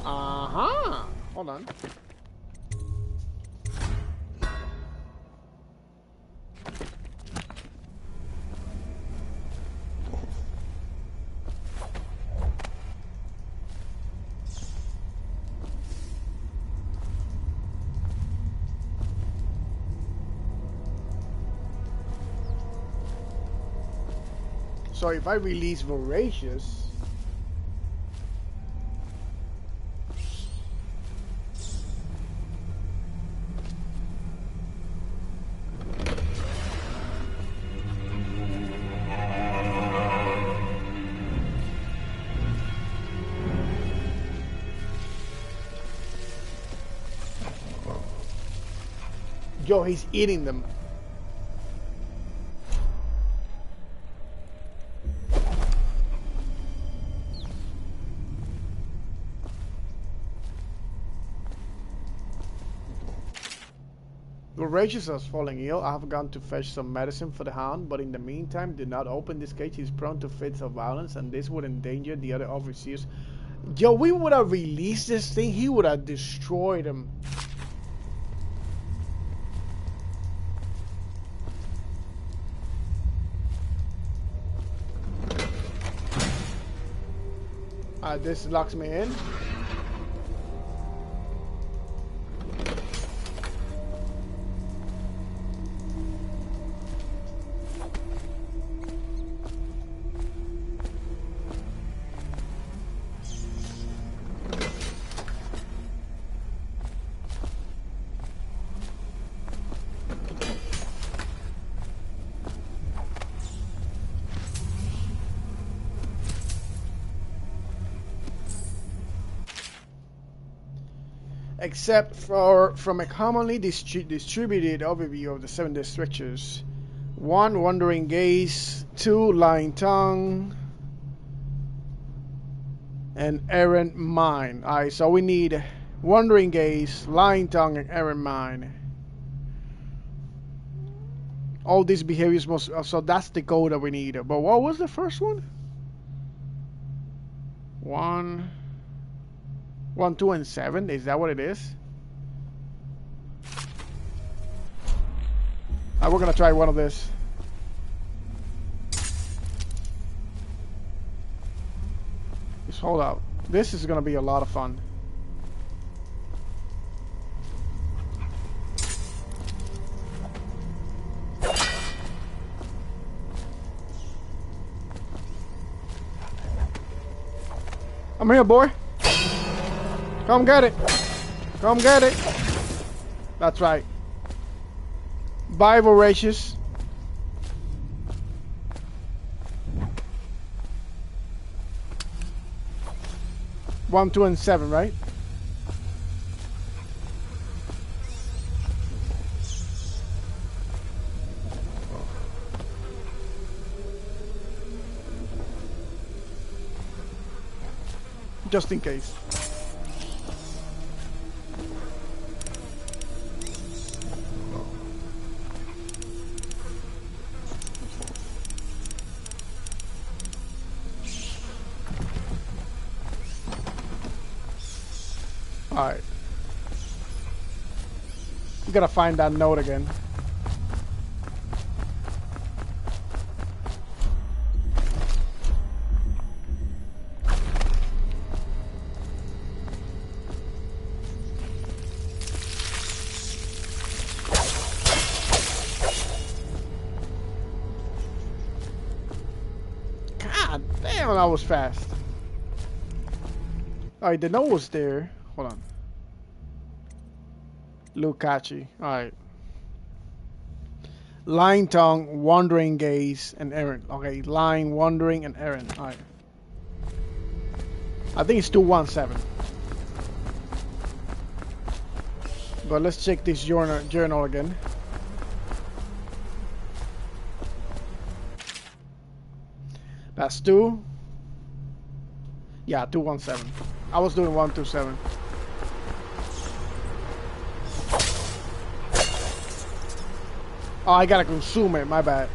Uh-huh. Hold on. So if I release Voracious, yo, he's eating them. Voracious is falling ill. I have gone to fetch some medicine for the hound, but in the meantime, do not open this cage. He's prone to fits of violence, and this would endanger the other overseers. Yo, we would have released this thing. He would have destroyed him. This locks me in. Except from a commonly distributed overview of the 7 districts. 1. Wandering gaze. 2. Lying tongue. And errant mind. Alright, so we need wandering gaze, lying tongue, and errant mind. All these behaviors must... So that's the goal that we need. But what was the first one? 1, 2, and 7. Is that what it is? We're gonna try one of this. Just hold out. This is gonna be a lot of fun. I'm here, boy. Come get it. Come get it. That's right. Bye, Voracious. One, 2, and 7, right? Just in case. Alright. We gotta find that note again. God damn, that was fast. Alright, the note was there. Hold on. Lucaci. Alright. Lying tongue, wandering gaze, and errant. Okay, lying, wandering, and errant. Alright. I think it's 217. But let's check this journal again. That's 2. Yeah, 217. I was doing 127. Oh, I gotta consume it. My bad.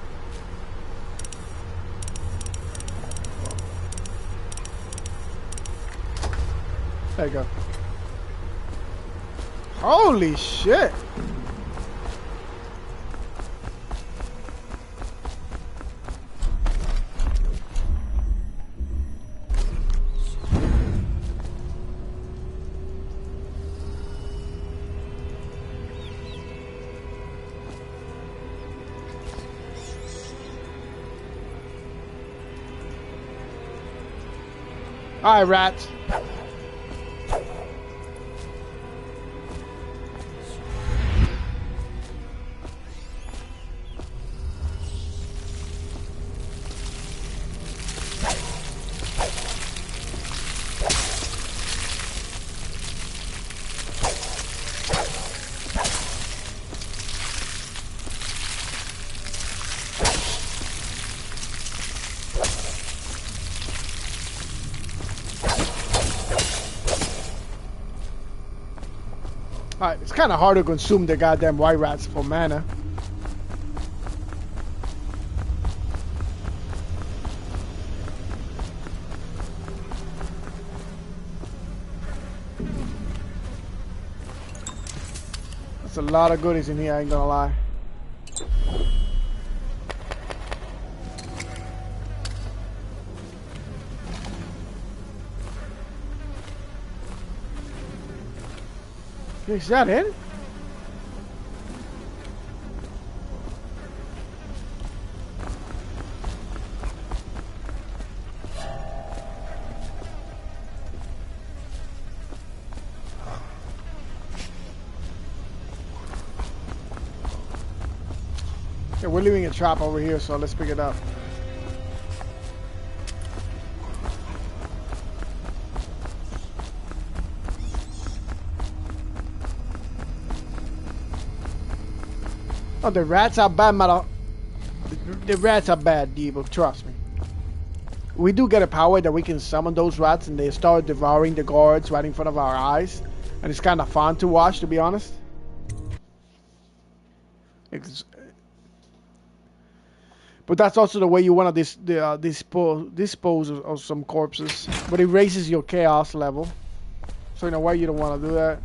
There you go. Holy shit! All right, rats. Alright, it's kind of hard to consume the goddamn white rats for mana. There's a lot of goodies in here, I ain't gonna lie. Is that it? Yeah, we're leaving a trap over here, so let's pick it up. Oh, the rats are bad, mother. The rats are bad, Debo. Trust me. We do get a power that we can summon those rats and they start devouring the guards right in front of our eyes. And it's kind of fun to watch, to be honest. But that's also the way you want to dispose of some corpses. But it raises your chaos level. So in a way you don't want to do that.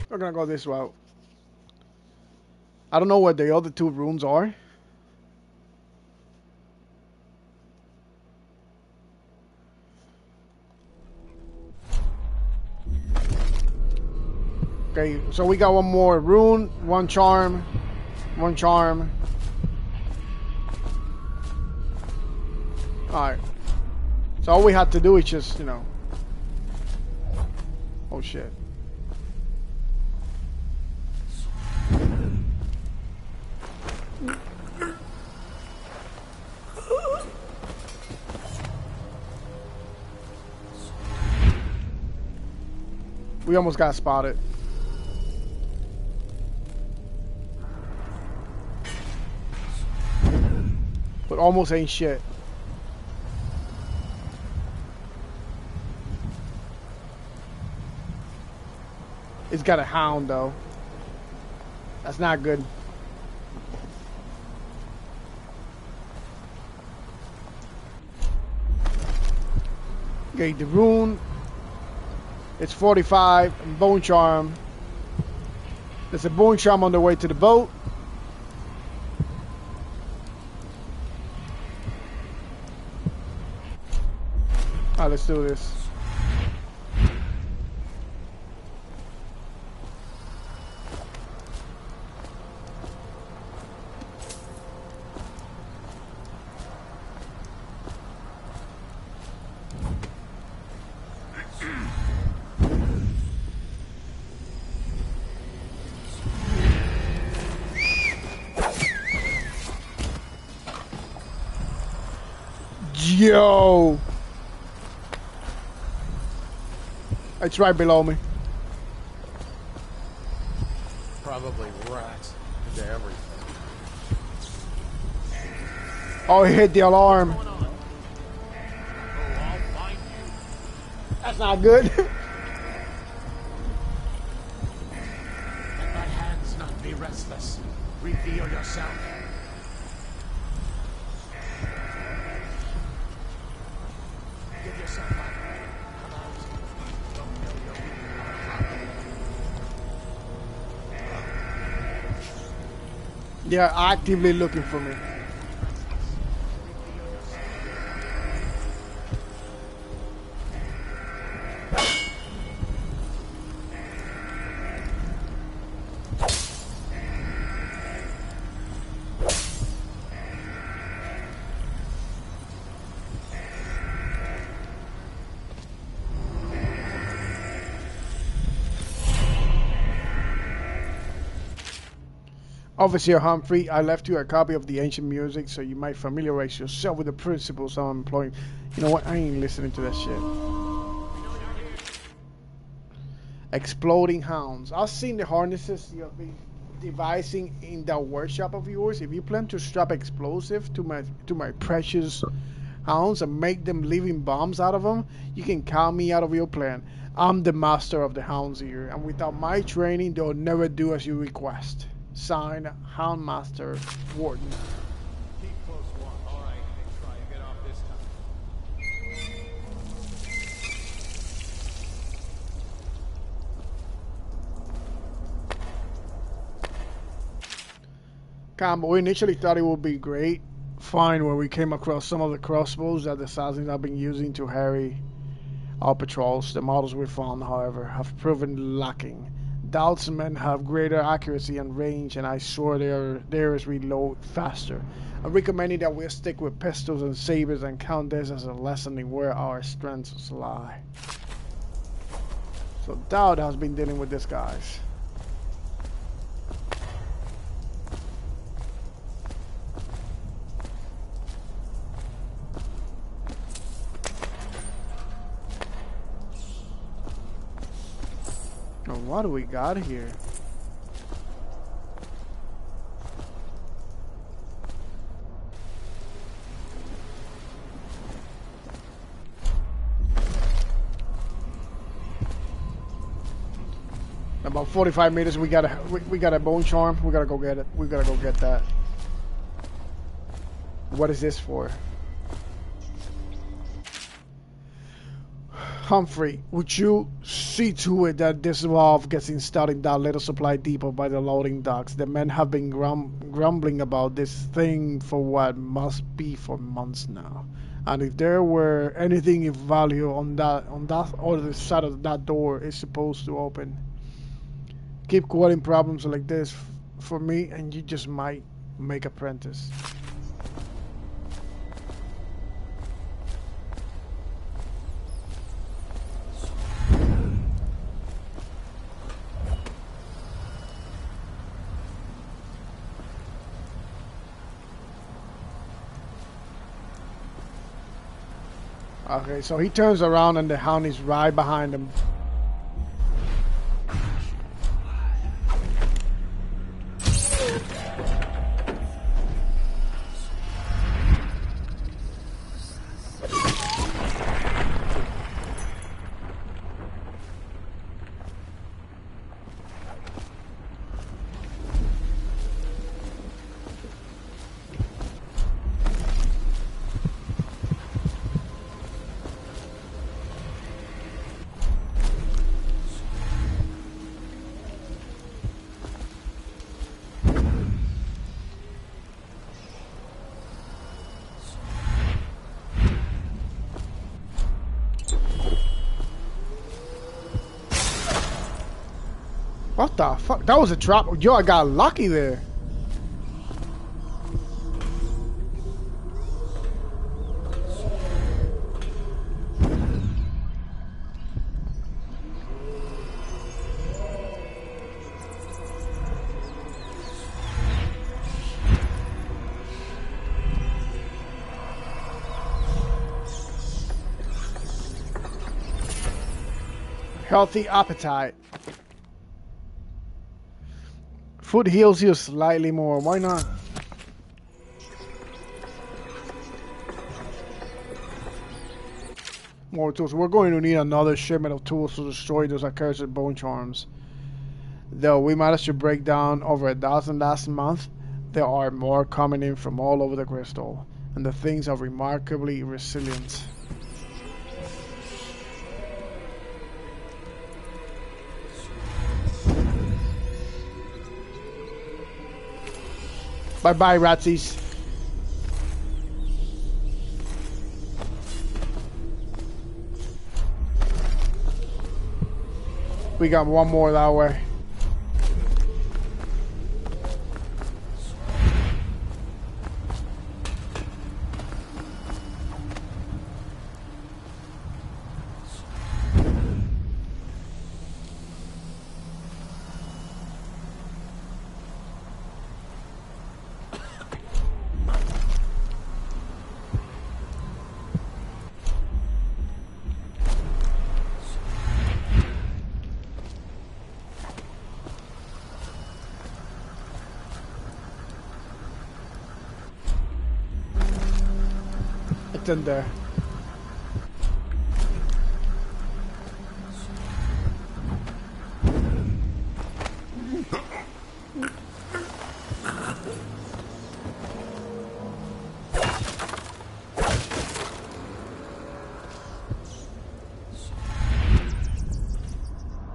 We're gonna go this route. I don't know where the other 2 runes are. Okay, so we got one more rune, 1 charm, 1 charm. Alright. So all we had to do is just, you know. Oh shit. We almost got spotted. But almost ain't shit. It's got a hound though. That's not good. Okay, the rune. It's 45 and bone charm. There's a bone charm on the way to the boat. Alright, let's do this. Yo! It's right below me. Probably rats into everything. Oh, he hit the alarm. That's not good. Let thy hands not be restless. Reveal yourself. Give yourself up. Come out. Don't know your weakness. They're actively looking for me. Officer Humphrey, I left you a copy of the ancient music so you might familiarize yourself with the principles I'm employing. You know what? I ain't listening to that shit. Exploding hounds. I've seen the harnesses you've been devising in that workshop of yours. If you plan to strap explosive to my precious hounds and make them living bombs out of them, you can count me out of your plan. I'm the master of the hounds here, and without my training, they'll never do as you request. Signed, Houndmaster Warden. Keep close one. All right, try and get off this time. Campbell, we initially thought it would be great. Fine when we came across some of the crossbows that the assassins have been using to harry our patrols. The models we found, however, have proven lacking. Doubts men have greater accuracy and range, and I swear theirs reload faster. I'm recommending that we stick with pistols and sabers and count this as a lesson in where our strengths lie. So Dowd has been dealing with these guys. What do we got here? About 45 meters. We got a bone charm. We gotta go get it. We gotta go get that. What is this for? Humphrey, would you see to it that this valve gets installed in that little supply depot by the loading docks? The men have been grumbling about this thing for what must be for months now. And if there were anything of value on that other side of that door is supposed to open. Keep quoting problems like this for me and you just might make apprentice. Okay, so he turns around and the hound is right behind him. What the fuck? That was a trap. Yo, I got lucky there. Healthy appetite. Food heals you slightly more. Why not? More tools. We're going to need another shipment of tools to destroy those accursed bone charms. Though we managed to break down over 1,000 last month, there are more coming in from all over the crystal, and the things are remarkably resilient. Bye-bye, ratsies. We got one more that way. It's in there.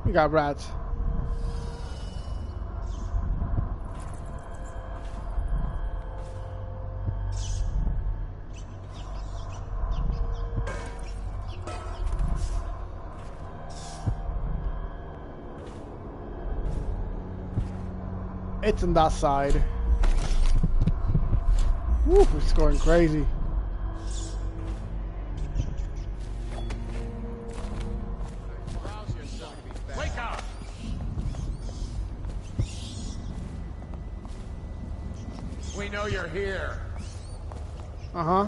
We got rats. It's on that side. Woo, it's going crazy. Wake up! We know you're here. Uh-huh.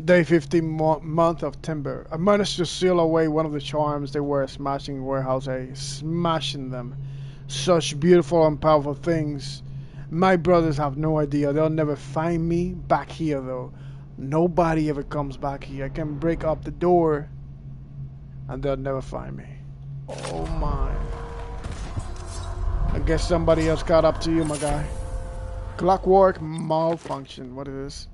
Day 15 month of timber. I managed to seal away one of the charms they were smashing warehouse A. Smashing them. Such beautiful and powerful things. My brothers have no idea. They'll never find me back here though. Nobody ever comes back here. I can break up the door and they'll never find me. Oh my. I guess somebody else got up to you, my guy. Clockwork malfunction. What is this?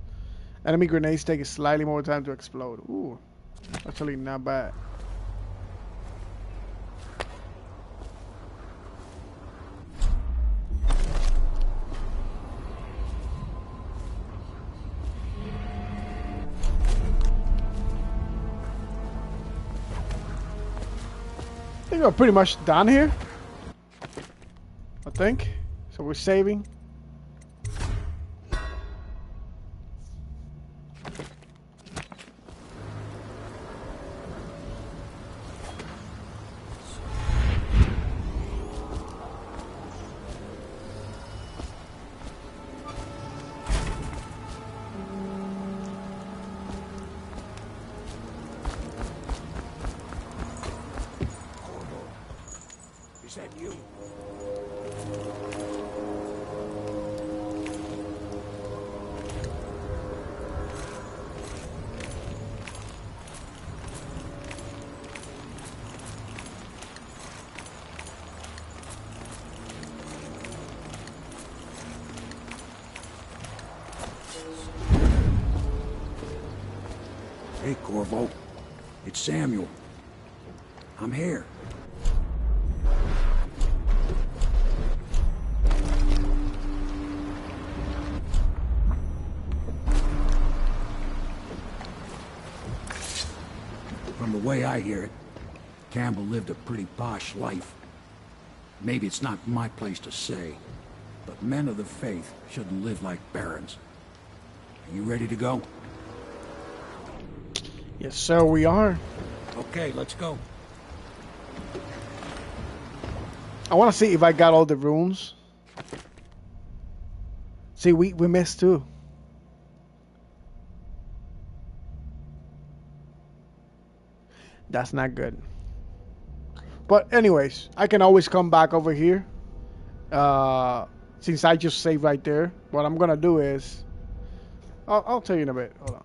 Enemy grenades take slightly more time to explode. Ooh, actually not bad. I think we're pretty much done here. I think. So we're saving. Is that you? Hey, Corvo. It's Samuel. I'm here. From the way I hear it, Campbell lived a pretty posh life. Maybe it's not my place to say, but men of the faith shouldn't live like barons. Are you ready to go? Yes, sir, we are. Okay, let's go. I want to see if I got all the runes. See, we missed too. That's not good. But anyways, I can always come back over here. Since I just saved right there, what I'm gonna do is, I'll tell you in a bit. Hold on.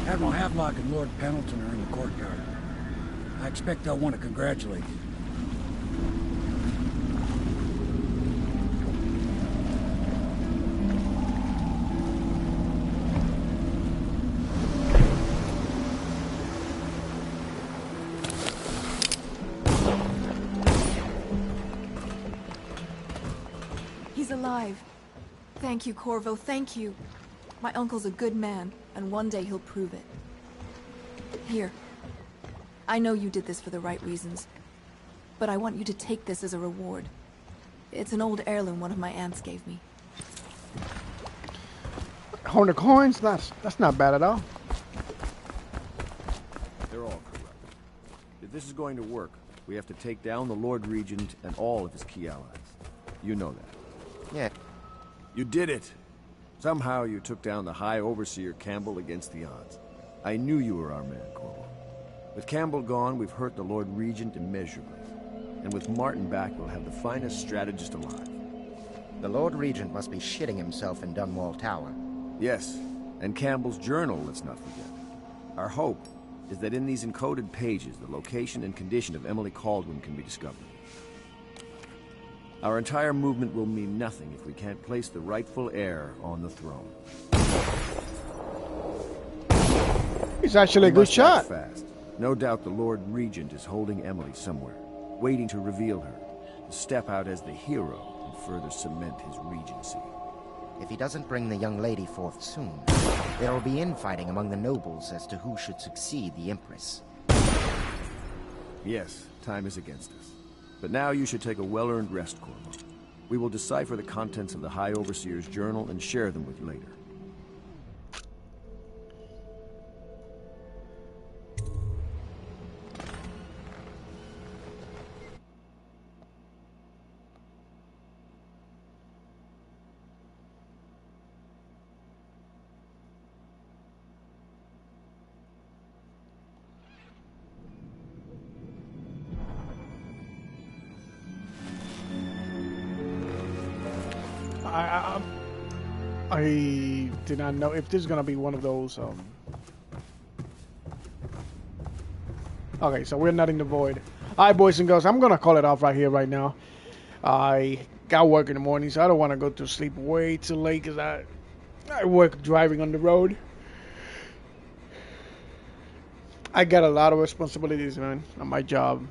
Admiral Havelock and Lord Pendleton are in the courtyard. I expect they'll want to congratulate you. He's alive. Thank you, Corvo, thank you. My uncle's a good man, and one day he'll prove it. Here. I know you did this for the right reasons, but I want you to take this as a reward. It's an old heirloom one of my aunts gave me. 100 coins? That's not bad at all. They're all corrupt. If this is going to work, we have to take down the Lord Regent and all of his key allies. You know that. Yeah. You did it! Somehow you took down the High Overseer Campbell against the odds. I knew you were our man, Corvo. With Campbell gone, we've hurt the Lord Regent immeasurably. And with Martin back, we'll have the finest strategist alive. The Lord Regent must be shitting himself in Dunwall Tower. Yes, and Campbell's journal, let's not forget. Our hope is that in these encoded pages, the location and condition of Emily Kaldwin can be discovered. Our entire movement will mean nothing if we can't place the rightful heir on the throne. He's actually a good shot. Fast. No doubt the Lord Regent is holding Emily somewhere, waiting to reveal her, to step out as the hero and further cement his regency. If he doesn't bring the young lady forth soon, there will be infighting among the nobles as to who should succeed the Empress. Yes, time is against us. But now you should take a well-earned rest, Corvo. We will decipher the contents of the High Overseer's journal and share them with you later. I did not know if this is gonna be one of those. Okay, so we're not in the void. All right, boys and girls, I'm gonna call it off right here, right now. I got work in the morning, so I don't want to go to sleep way too late because I work driving on the road. I got a lot of responsibilities, man, on my job,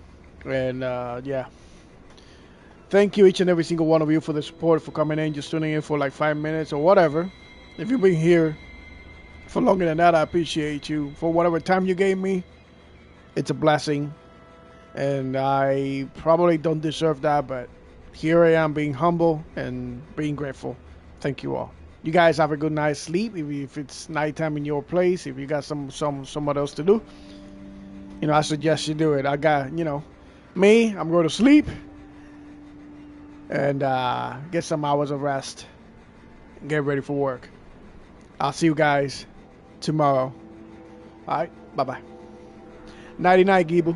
and yeah. Thank you, each and every single one of you, for the support, for coming in, just tuning in for like 5 minutes or whatever. If you've been here for longer than that, I appreciate you. For whatever time you gave me, it's a blessing. And I probably don't deserve that, but here I am being humble and being grateful. Thank you all. You guys have a good night's sleep. If it's nighttime in your place, if you got somewhat else to do, you know, I suggest you do it. I got, you know, me, I'm going to sleep. And get some hours of rest and get ready for work. I'll see you guys tomorrow. Alright, bye-bye. Nighty-night, Geeble.